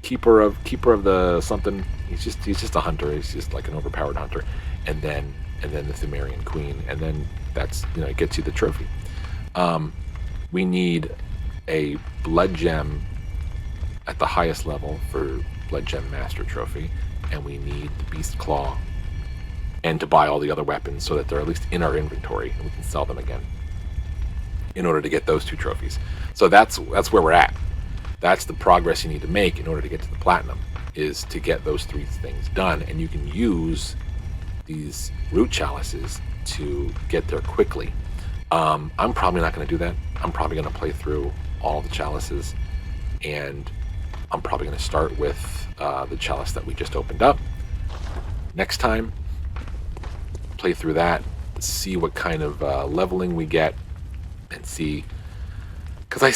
Keeper of the something. He's just a hunter. He's just like an overpowered hunter. And then the Thumerian Queen. And then that's, it gets you the trophy. We need a blood gem at the highest level for blood gem master trophy, and we need the Beast Claw, and to buy all the other weapons so that they're at least in our inventory and we can sell them again in order to get those 2 trophies. So that's where we're at. That's the progress you need to make in order to get to the platinum, is to get those 3 things done, and you can use these Root Chalices to get there quickly. I'm probably not going to do that. I'm probably going to play through all the chalices, and I'm probably going to start with the chalice that we just opened up. Next time, play through that, see what kind of leveling we get, and see, because I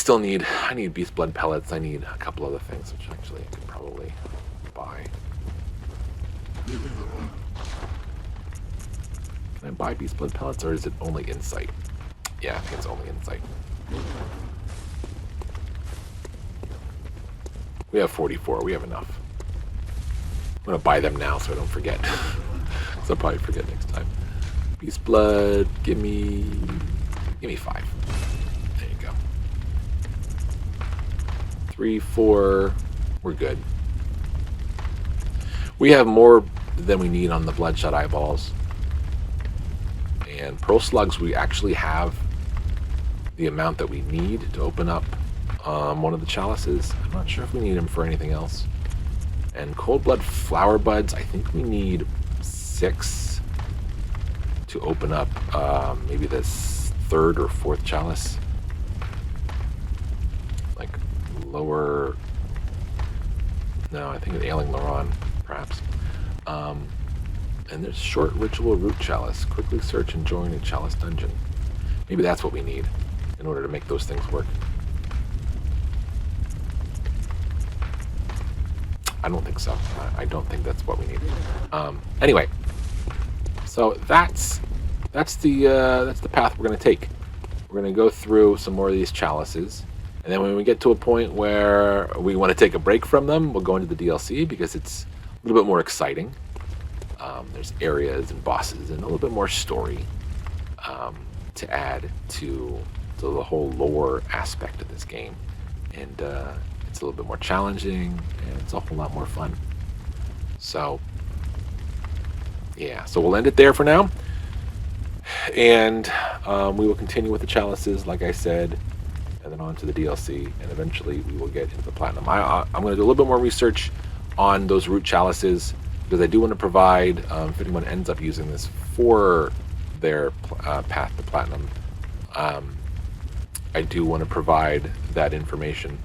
need Beast Blood pellets. I need a couple other things, which actually I could probably buy. Can I buy Beast Blood pellets, or is it only Insight? Yeah, I think it's only Insight. We have 44. We have enough. I'm going to buy them now so I don't forget. So I'll probably forget next time. Beast Blood, give me 5. There you go. 3, 4. We're good. We have more than we need on the Bloodshot Eyeballs. And Pearl Slugs, we actually have the amount that we need to open up one of the chalices. I'm not sure if we need them for anything else. And Cold Blood Flower Buds, I think we need 6 to open up maybe this 3rd or 4th chalice. Like lower... No, I think it's Ailing Laron, perhaps. And there's Short Ritual Root Chalice. Quickly search and join a Chalice Dungeon. Maybe that's what we need in order to make those things work. I don't think so. I don't think that's what we need. Anyway, so that's the path we're going to take. We're going to go through some more of these chalices, and then when we get to a point where we want to take a break from them, we'll go into the DLC because it's a little bit more exciting. There's areas and bosses and a little bit more story to add to the whole lore aspect of this game, and it's a little bit more challenging, and it's a whole lot more fun. So yeah, so we'll end it there for now, and we will continue with the chalices, like I said, and then on to the DLC, and eventually we will get into the platinum. I'm going to do a little bit more research on those Root Chalices, because I do want to provide, if anyone ends up using this for their path to platinum, I do want to provide that information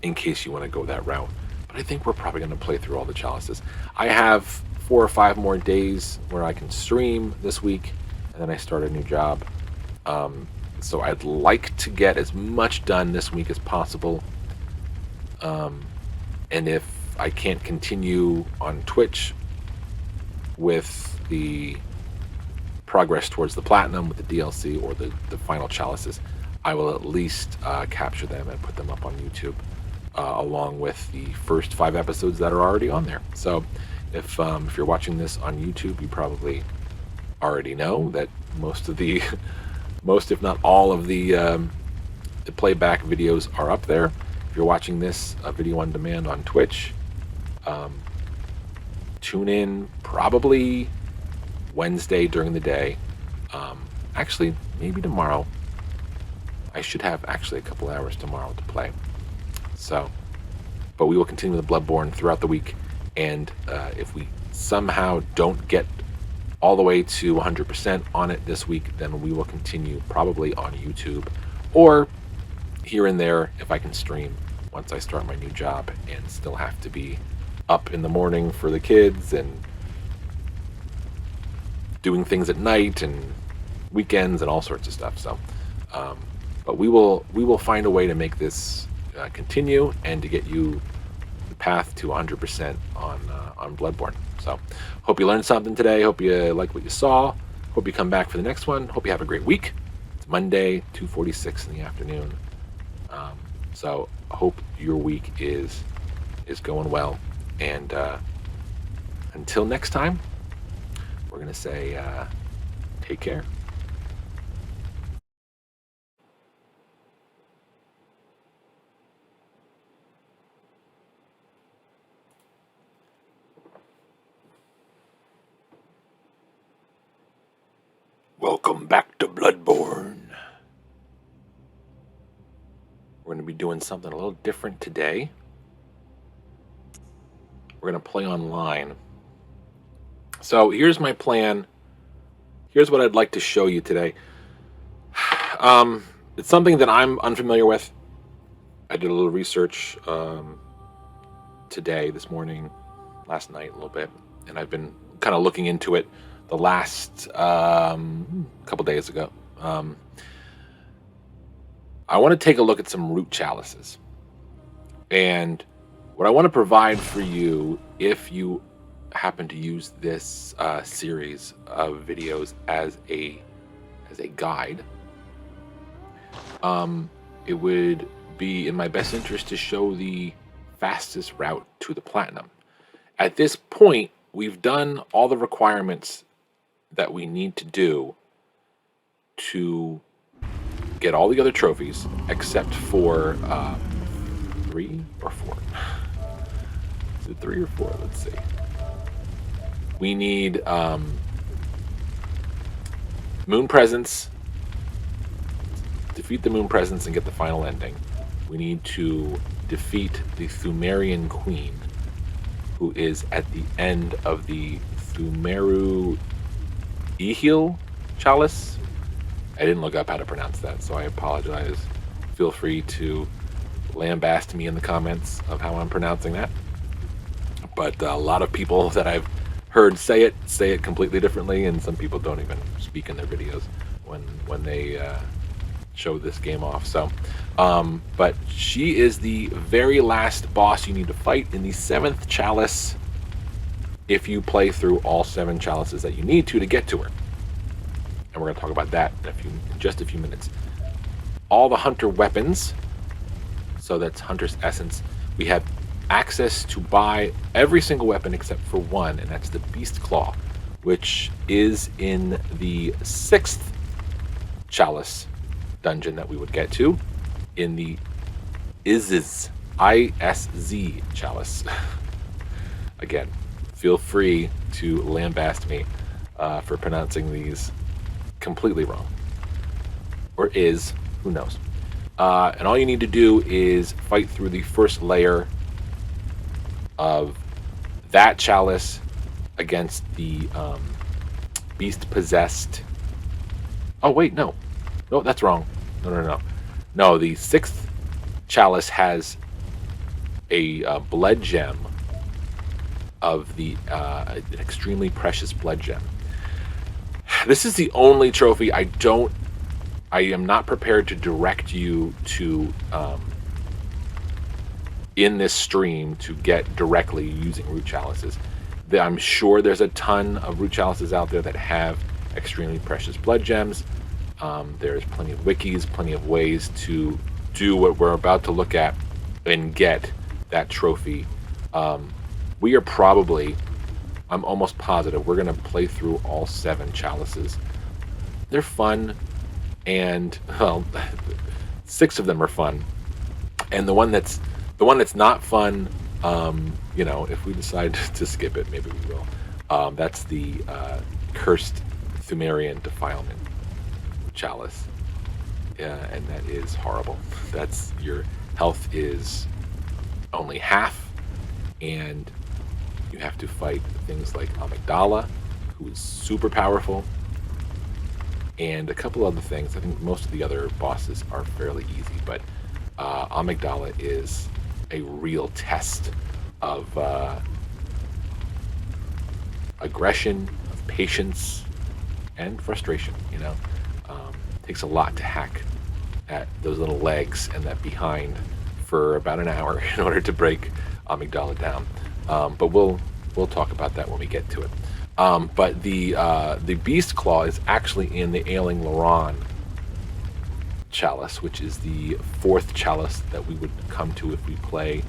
in case you want to go that route. But I think we're probably going to play through all the chalices. I have 4 or 5 more days where I can stream this week, and then I start a new job. So I'd like to get as much done this week as possible. And if I can't continue on Twitch with the progress towards the platinum with the DLC or the final chalices, I will at least capture them and put them up on YouTube, along with the first 5 episodes that are already on there. So if you're watching this on YouTube, you probably already know that most if not all of the playback videos are up there. If you're watching this video on demand on Twitch, tune in probably Wednesday during the day. Actually, maybe tomorrow. I should have actually a couple hours tomorrow to play. So, but we will continue with Bloodborne throughout the week, and if we somehow don't get all the way to 100% on it this week, then we will continue probably on YouTube, or here and there if I can stream once I start my new job and still have to be up in the morning for the kids and doing things at night and weekends and all sorts of stuff. So but we will find a way to make this continue and to get you the path to 100% on Bloodborne. So hope you learned something today. Hope you like what you saw. Hope you come back for the next one. Hope you have a great week. It's Monday, 2:46 in the afternoon. So I hope your week is going well. And until next time, we're going to say take care. Welcome back to Bloodborne. We're going to be doing something a little different today. We're going to play online. So here's my plan. Here's what I'd like to show you today. It's something that I'm unfamiliar with. I did a little research today, this morning, last night a little bit, and I've been kind of looking into it the last couple days ago. I want to take a look at some Root Chalices. And what I want to provide for you, if you happen to use this series of videos as a guide, it would be in my best interest to show the fastest route to the platinum. At this point, we've done all the requirements that we need to do to get all the other trophies except for 3 or 4. Is it 3 or 4? Let's see. We need Moon Presence. Defeat the Moon Presence and get the final ending. We need to defeat the Thumerian Queen, who is at the end of the Thumerian Chalice. I didn't look up how to pronounce that, so I apologize. Feel free to lambaste me in the comments of how I'm pronouncing that. But a lot of people that I've heard say it completely differently, and some people don't even speak in their videos when they show this game off. So, but she is the very last boss you need to fight in the 7th chalice if you play through all 7 chalices that you need to get to her. And we're going to talk about that in just a few minutes. All the hunter weapons, so that's Hunter's Essence, we have access to buy every single weapon except for one, and that's the Beast Claw, which is in the 6th chalice dungeon that we would get to, in the ISZ chalice. Again, feel free to lambast me for pronouncing these completely wrong. Or who knows. And all you need to do is fight through the first layer of that chalice against the beast possessed. Oh wait, no, that's wrong. No, the 6th chalice has a blood gem of the an extremely precious blood gem. This is the only trophy I am not prepared to direct you to in this stream to get directly using Root Chalices. I'm sure there's a ton of Root Chalices out there that have extremely precious blood gems. There's plenty of wikis, plenty of ways to do what we're about to look at and get that trophy. We are probably, I'm almost positive, we're going to play through all 7 chalices. They're fun, and, well, 6 of them are fun. And the one that's not fun, if we decide to skip it, maybe we will. That's the cursed Thumerian Defilement Chalice. And that is horrible. That's, your health is only half, and you have to fight things like Amygdala, who is super powerful, and a couple other things. I think most of the other bosses are fairly easy, but Amygdala is a real test of aggression, of patience, and frustration. Takes a lot to hack at those little legs and that behind for about an hour in order to break Amygdala down. But we'll talk about that when we get to it. But the Beast Claw is actually in the Ailing Laron Chalice, which is the 4th chalice that we would come to if we play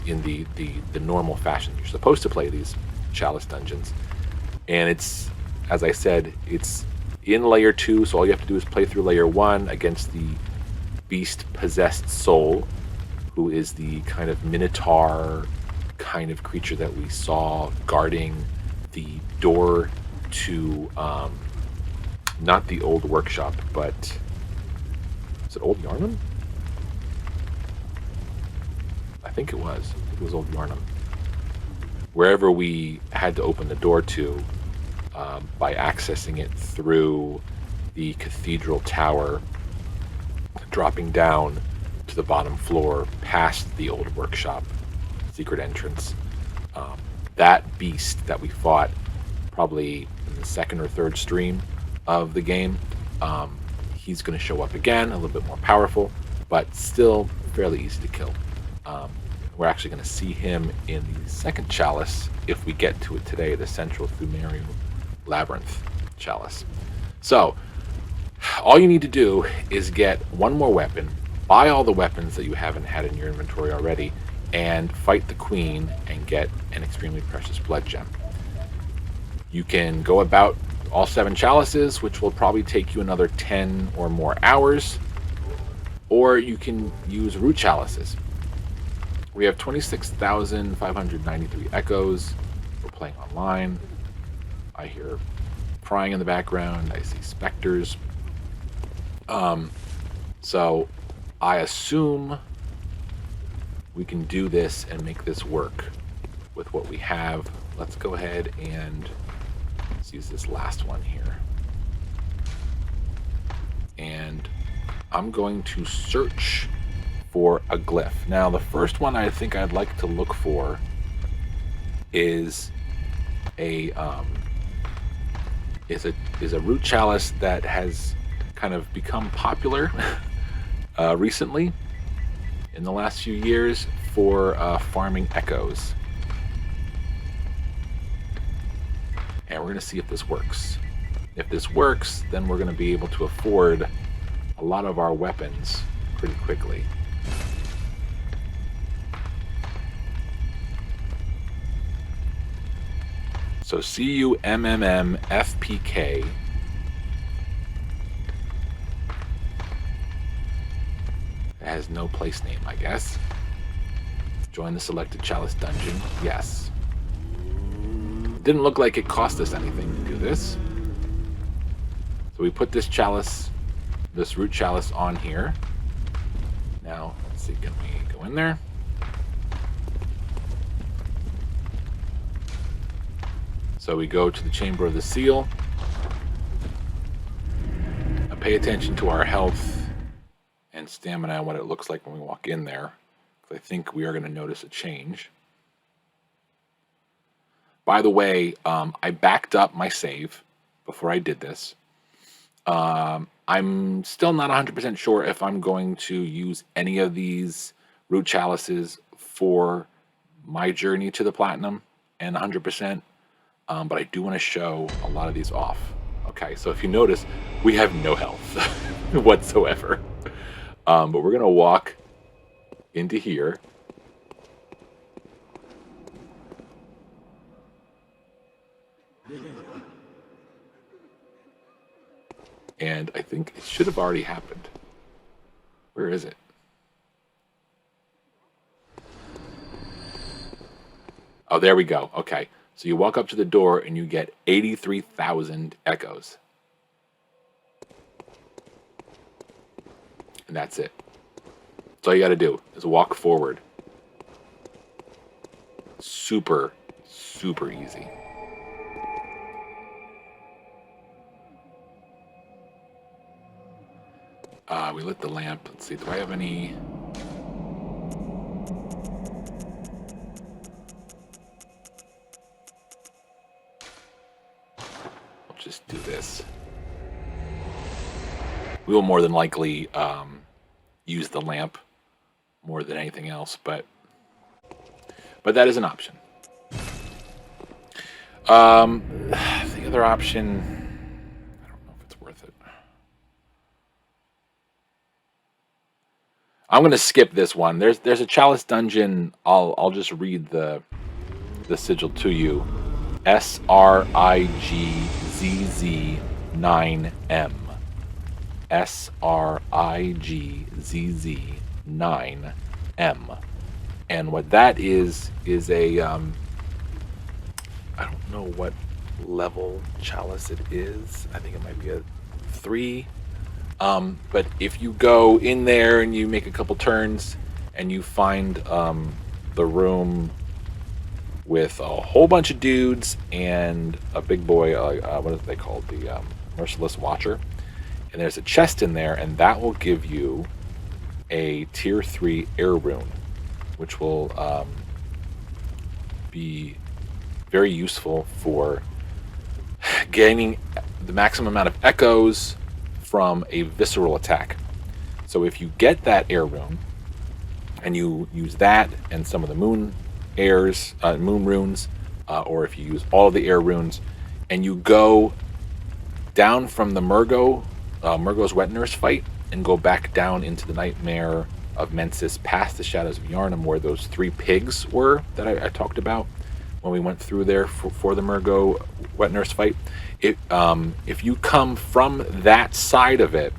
in the normal fashion. You're supposed to play these chalice dungeons, and it's, as I said, it's in layer 2, so all you have to do is play through layer 1 against the beast possessed soul, who is the kind of minotaur kind of creature that we saw guarding the door to not the old workshop, but is it Old Yarnum? I think it was. It was Old Yarnum. Wherever we had to open the door to by accessing it through the cathedral tower, dropping down to the bottom floor past the old workshop secret entrance. That beast that we fought probably in the 2nd or 3rd stream of the game, he's going to show up again, a little bit more powerful, but still fairly easy to kill. We're actually going to see him in the 2nd chalice if we get to it today, the Central Pthumerian Labyrinth Chalice. So all you need to do is get one more weapon, buy all the weapons that you haven't had in your inventory already, and fight the queen and get an extremely precious blood gem. You can go about all 7 chalices, which will probably take you another 10 or more hours, or you can use Root Chalices. We have 26,593 echoes. We're playing online. I hear crying in the background. I see specters. So I assume we can do this and make this work with what we have. Let's go ahead and let's use this last one here. And I'm going to search for a glyph. Now, the first one I think I'd like to look for is a Root Chalice that has kind of become popular recently in the last few years for farming echoes. And we're going to see if this works. If this works, then we're going to be able to afford a lot of our weapons pretty quickly. So CUMMFPK. It has no place name, I guess. Join the selected Chalice Dungeon. Yes. Didn't look like it cost us anything to do this. So we put this chalice, this Root Chalice on here. Now, let's see, can we go in there? So we go to the Chamber of the Seal. Pay attention to our health and stamina and what it looks like when we walk in there. I think we are going to notice a change. By the way, I backed up my save before I did this. I'm still not 100% sure if I'm going to use any of these Root Chalices for my journey to the Platinum and 100%, but I do want to show a lot of these off. Okay, so if you notice, we have no health whatsoever. But we're going to walk into here. And I think it should have already happened. Where is it? Oh, there we go. Okay. So you walk up to the door and you get 83,000 echoes. And that's it. That's all you got to do is walk forward. Super, super easy. We lit the lamp. Let's see, do I have any... I'll just do this. We will more than likely use the lamp more than anything else, but that is an option. The other option, I don't know if it's worth it. I'm going to skip this one. There's a Chalice Dungeon. I'll just read the sigil to you. SRIGZZ9M. SRIGZZ9M. And what that is a I don't know what level chalice it is. I think it might be a 3. But if you go in there and you make a couple turns and you find the room with a whole bunch of dudes and a big boy, what is they called? The Merciless Watcher. And there's a chest in there, and that will give you a tier 3 Air Rune, which will be very useful for gaining the maximum amount of echoes from a visceral attack. So if you get that Air Rune and you use that and some of the moon runes, or if you use all of the Air Runes and you go down from the Murgo's Wet Nurse fight and go back down into the Nightmare of Mensis past the Shadows of Yharnam where those 3 pigs were that I talked about when we went through there for the Murgo Wet Nurse fight. If you come from that side of it,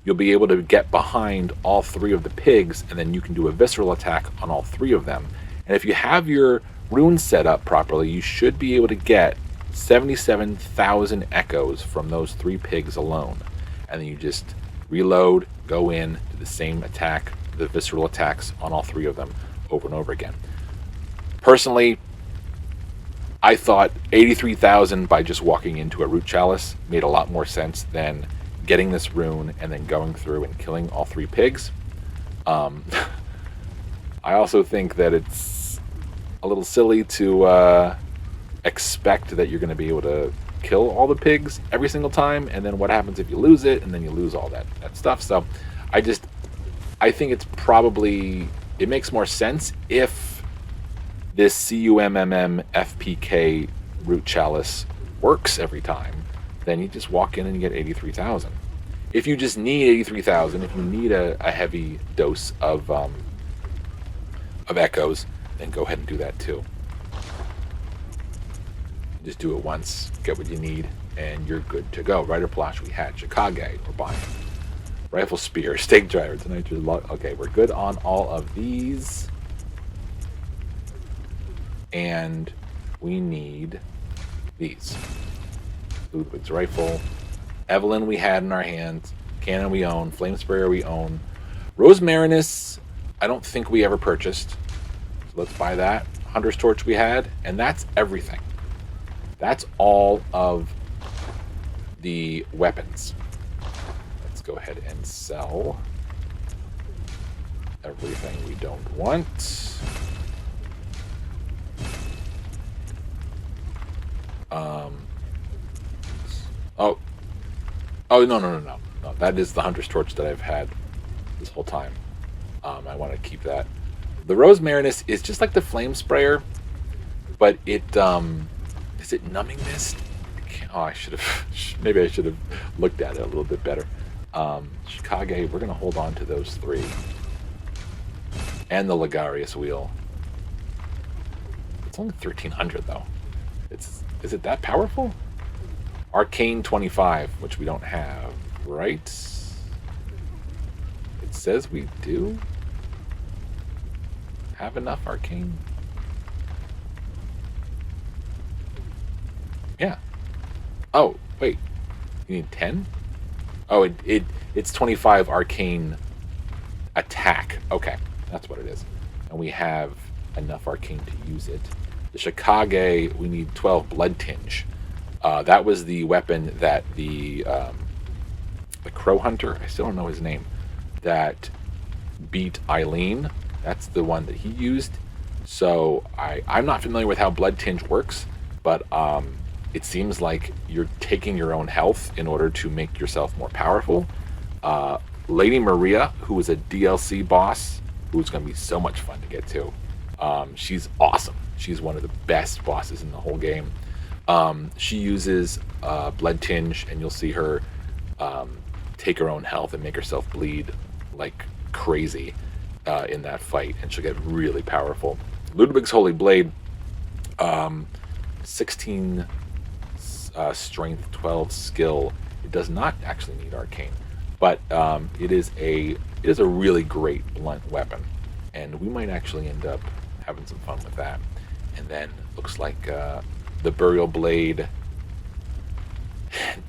you'll be able to get behind all 3 of the pigs, and then you can do a visceral attack on all 3 of them. And if you have your runes set up properly, you should be able to get 77,000 echoes from those 3 pigs alone. And then you just reload, go in, do the same attack, the visceral attacks on all 3 of them over and over again. Personally, I thought 83,000 by just walking into a Root Chalice made a lot more sense than getting this rune and then going through and killing all 3 pigs. I also think that it's a little silly to expect that you're going to be able to kill all the pigs every single time, and then what happens if you lose it, and then you lose all that stuff. So I think it's probably, it makes more sense if this CUMMM FPK Root Chalice works every time. Then you just walk in and you get 83,000. If you just need 83,000, if you need a heavy dose of echoes, then go ahead and do that too. Just do it once, get what you need, and you're good to go. Rider Plash we had. Chicago, we're buying. Rifle Spear, Stake Driver, tonight. Okay, we're good on all of these. And we need these. Ludwig's Rifle. Evelyn we had in our hands. Cannon we own. Flame Sprayer we own. Rosemarinus, I don't think we ever purchased. So let's buy that. Hunter's Torch we had. And that's everything. That's all of the weapons. Let's go ahead and sell everything we don't want. Oh, no. That is the Hunter's Torch that I've had this whole time. I want to keep that. The Rosemarinus is just like the Flame Sprayer, but it, is it Numbing Mist? Oh, maybe I should have looked at it a little bit better. Chicago, we're going to hold on to those three. And the Ligarius Wheel. It's only 1,300 though. Is it that powerful? Arcane 25, which we don't have, right? It says we do have enough Arcane. Yeah. Oh, wait. You need 10? Oh, it's 25 Arcane attack. Okay, that's what it is. And we have enough Arcane to use it. The Chicago, we need 12 Blood Tinge. That was the weapon that the Crow Hunter, I still don't know his name, that beat Eileen. That's the one that he used. So I'm not familiar with how Blood Tinge works, but it seems like you're taking your own health in order to make yourself more powerful. Lady Maria, who is a DLC boss, who's going to be so much fun to get to. She's awesome. She's one of the best bosses in the whole game. She uses Blood Tinge, and you'll see her take her own health and make herself bleed like crazy in that fight, and she'll get really powerful. Ludwig's Holy Blade, 16 strength, 12 skill. It does not actually need arcane, but it is a really great blunt weapon, and we might actually end up having some fun with that. And then looks like the Burial Blade,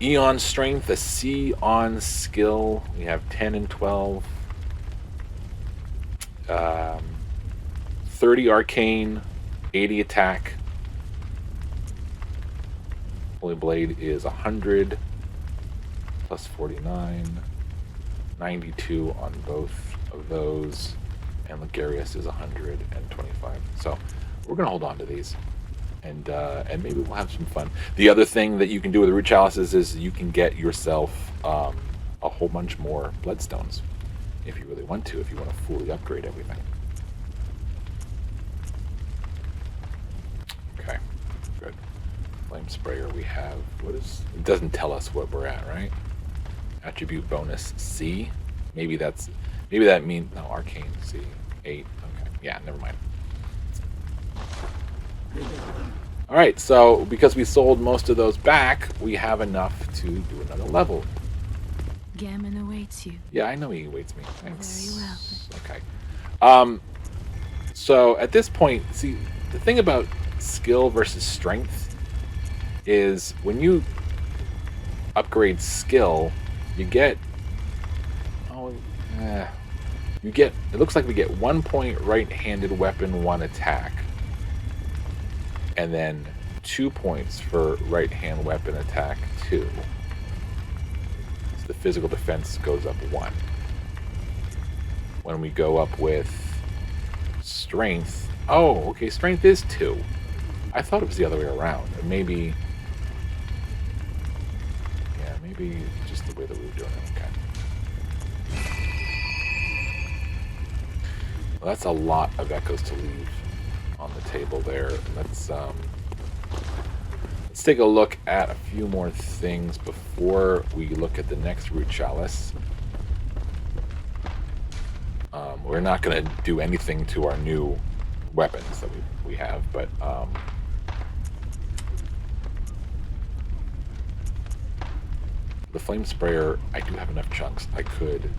Eon Strength, a C on skill. We have 10 and 12, 30 arcane, 80 attack. Holy Blade is 100 plus 49, 92 on both of those, and Ligarius is 125. So we're gonna hold on to these, and maybe we'll have some fun. The other thing that you can do with the Root Chalices is you can get yourself a whole bunch more Bloodstones if you really want to, if you want to fully upgrade everything. Okay, good. Flame Sprayer we have. What is? It doesn't tell us what we're at, right? Attribute bonus C. Maybe that means no, arcane C. 8. Okay, yeah, never mind. All right, so because we sold most of those back, we have enough to do another level. Gammon awaits you. Yeah, I know he awaits me. Thanks. Very well. Okay. So at this point, see, the thing about skill versus strength is when you upgrade skill, you get it looks like we get 1 point right-handed weapon, 1 attack, and then 2 points for right-hand weapon attack 2. So the physical defense goes up 1. When we go up with strength, oh, okay, strength is 2. I thought it was the other way around. Maybe maybe just the way that we were doing it. Okay. Well, that's a lot of echoes to leave on the table there. Let's take a look at a few more things before we look at the next Root Chalice. We're not going to do anything to our new weapons that we have, but the flame sprayer, I do have enough chunks. I could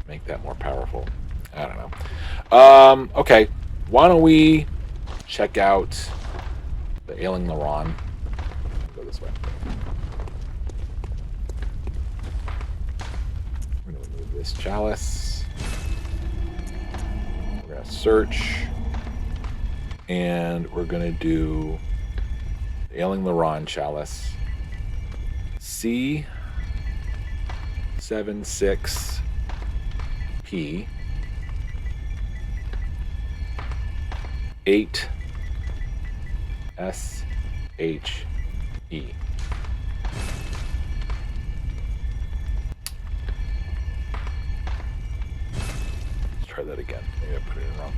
make that more powerful. I don't know. Okay, why don't we check out the Ailing Laron. Go this way. We're going to remove this chalice. We're going to search. And we're going to do the Ailing Laron chalice. C76P 8SHE. Let's try that again. Maybe I put it in wrong.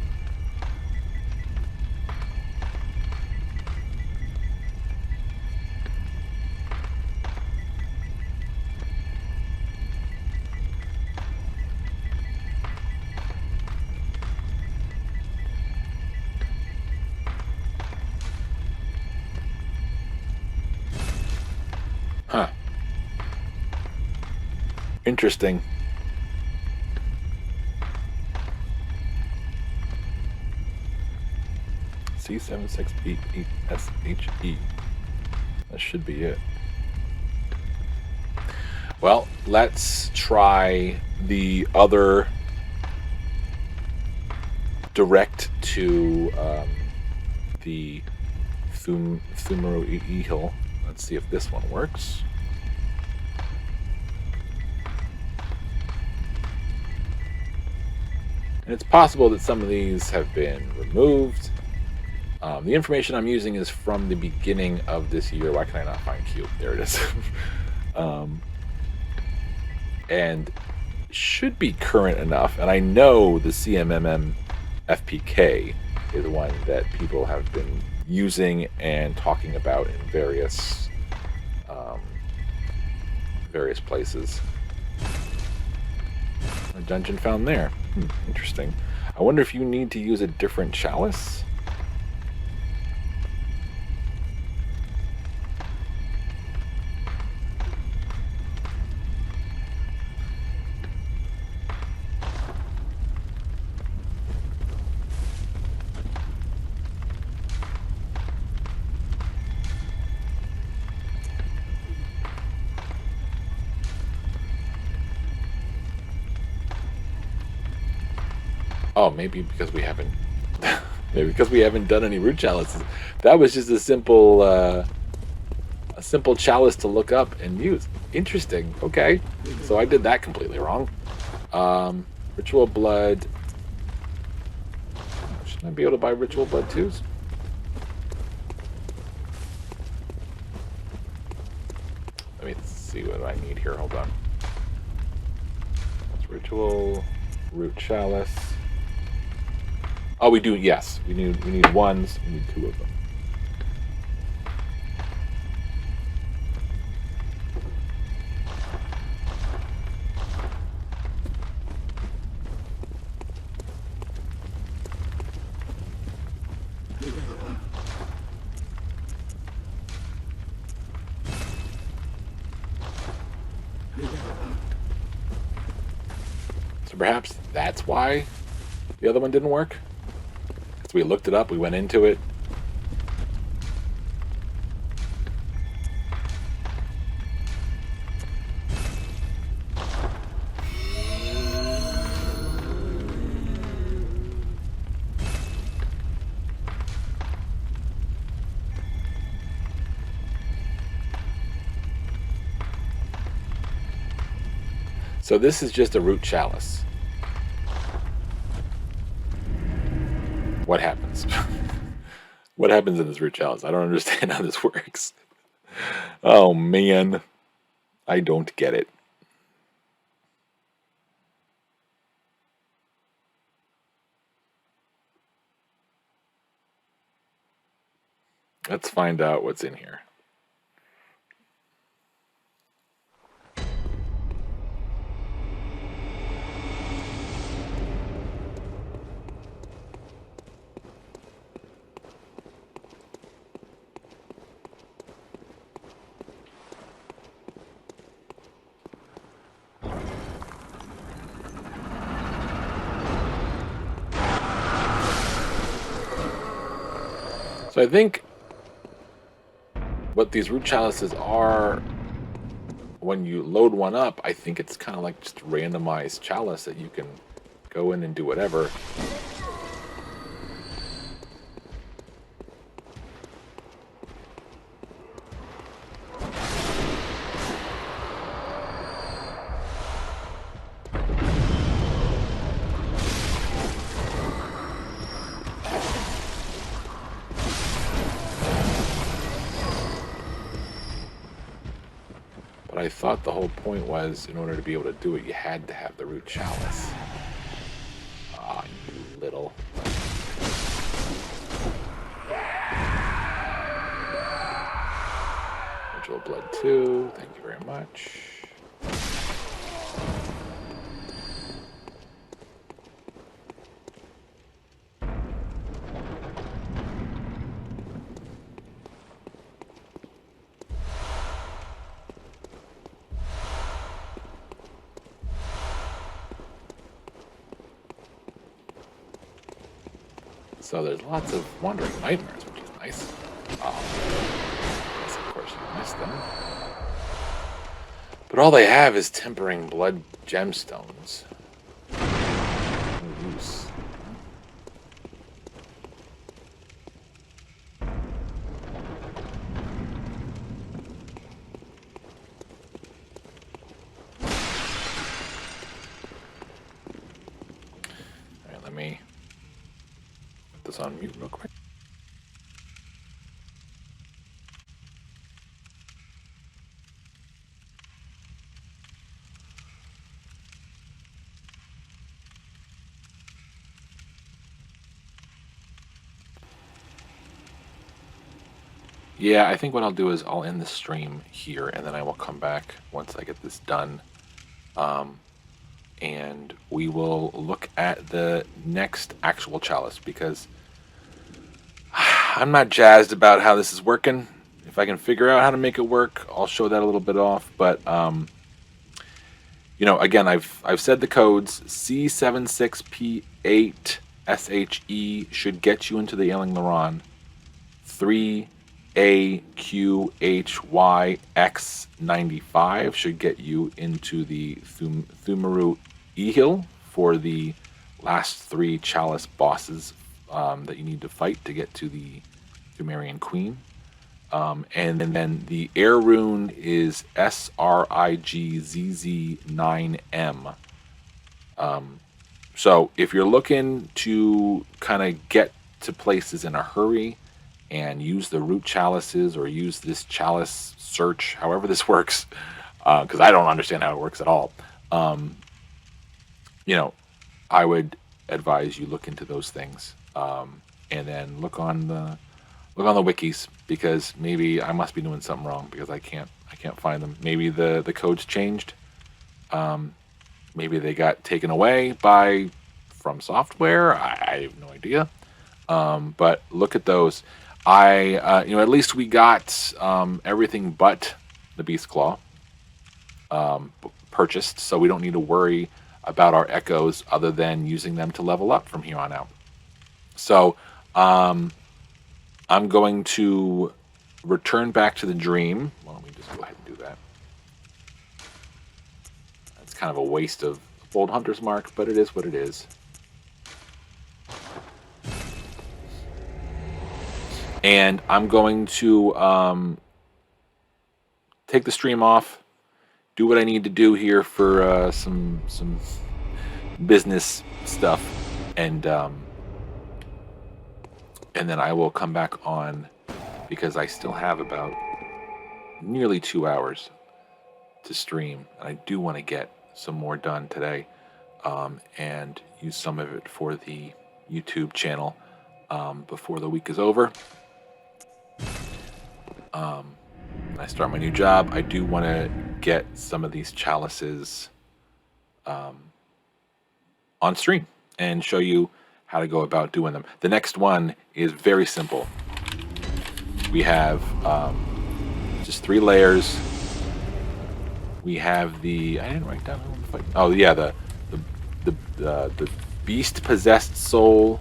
Huh. Interesting. C76B8SHE. That should be it. Well, let's try the other direct to the Thumerian. Let's see if this one works. And it's possible that some of these have been removed. The information I'm using is from the beginning of this year. Why can I not find Cube? There it is. And should be current enough. And I know the CMMM FPK is one that people have been using and talking about in various places. A dungeon found there. Interesting. I wonder if you need to use a different chalice. Oh, maybe because we haven't done any root chalices. That was just a simple chalice to look up and use. Interesting. Okay, so I did that completely wrong. Ritual blood. Shouldn't I be able to buy ritual blood twos? Let me see what I need here. Hold on. That's ritual, root chalice. Oh, we do. Yes, we need ones. We need two of them. So perhaps that's why the other one didn't work. We looked it up, we went into it. So this is just a root chalice. What happens? What happens in this root chalice? I don't understand how this works. Oh man. I don't get it. Let's find out what's in here. So I think what these Root Chalices are, when you load one up, I think it's kind of like just randomized chalice that you can go in and do whatever. But I thought the whole point was, in order to be able to do it, you had to have the Root Chalice. Ah, you little... Ritual Blood 2, thank you very much. So there's lots of wandering nightmares, which is nice. Yes, of course you missed them. But all they have is tempering blood gemstones. No use. Alright, let me put this on mute real quick. Yeah, I think what I'll do is I'll end the stream here, and then I will come back once I get this done. And we will look at the next actual chalice, because I'm not jazzed about how this is working. If I can figure out how to make it work, I'll show that a little bit off. But you know, again, I've said the codes. C76P8SHE should get you into the Ailing Laron. 3AQHYX95 should get you into the Thumerian Ehil for the last 3 chalice bosses that you need to fight to get to the Pthumerian Queen. And then the Air Rune is SRIGZZ9M. So if you're looking to kind of get to places in a hurry and use the Root Chalices or use this chalice search, however this works, because I don't understand how it works at all, you know, I would advise you look into those things, and then look on the wikis, because maybe I must be doing something wrong because I can't find them. Maybe the code's changed. Maybe they got taken away from software. I have no idea. But look at those. You know, at least we got everything but the Beast Claw purchased, so we don't need to worry about our echoes other than using them to level up from here on out. So I'm going to return back to the dream. Well, let me just go ahead and do that. That's kind of a waste of Bold Hunter's Mark, but it is what it is. And I'm going to take the stream off, do what I need to do here for some business stuff, and then I will come back on, because I still have about nearly 2 hours to stream, and I do want to get some more done today, and use some of it for the YouTube channel before the week is over. When I start my new job, I do want to get some of these chalices on stream and show you how to go about doing them. The next one is very simple. We have just 3 layers. We have the, I didn't write down who I'm fighting. Oh yeah, the beast possessed soul,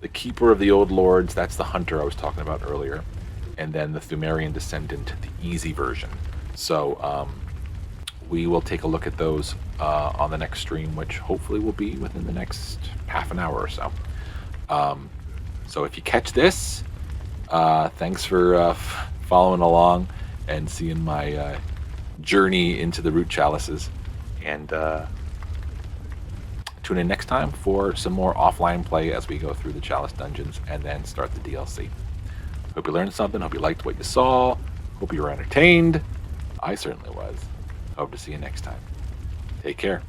the keeper of the old lords. That's the hunter I was talking about earlier, and then the Thumerian descendant, the easy version. So we will take a look at those on the next stream, which hopefully will be within the next half an hour or so. So if you catch this, thanks for following along and seeing my journey into the Root Chalices. And tune in next time for some more offline play as we go through the Chalice Dungeons and then start the DLC. Hope you learned something. Hope you liked what you saw. Hope you were entertained. I certainly was. Hope to see you next time. Take care.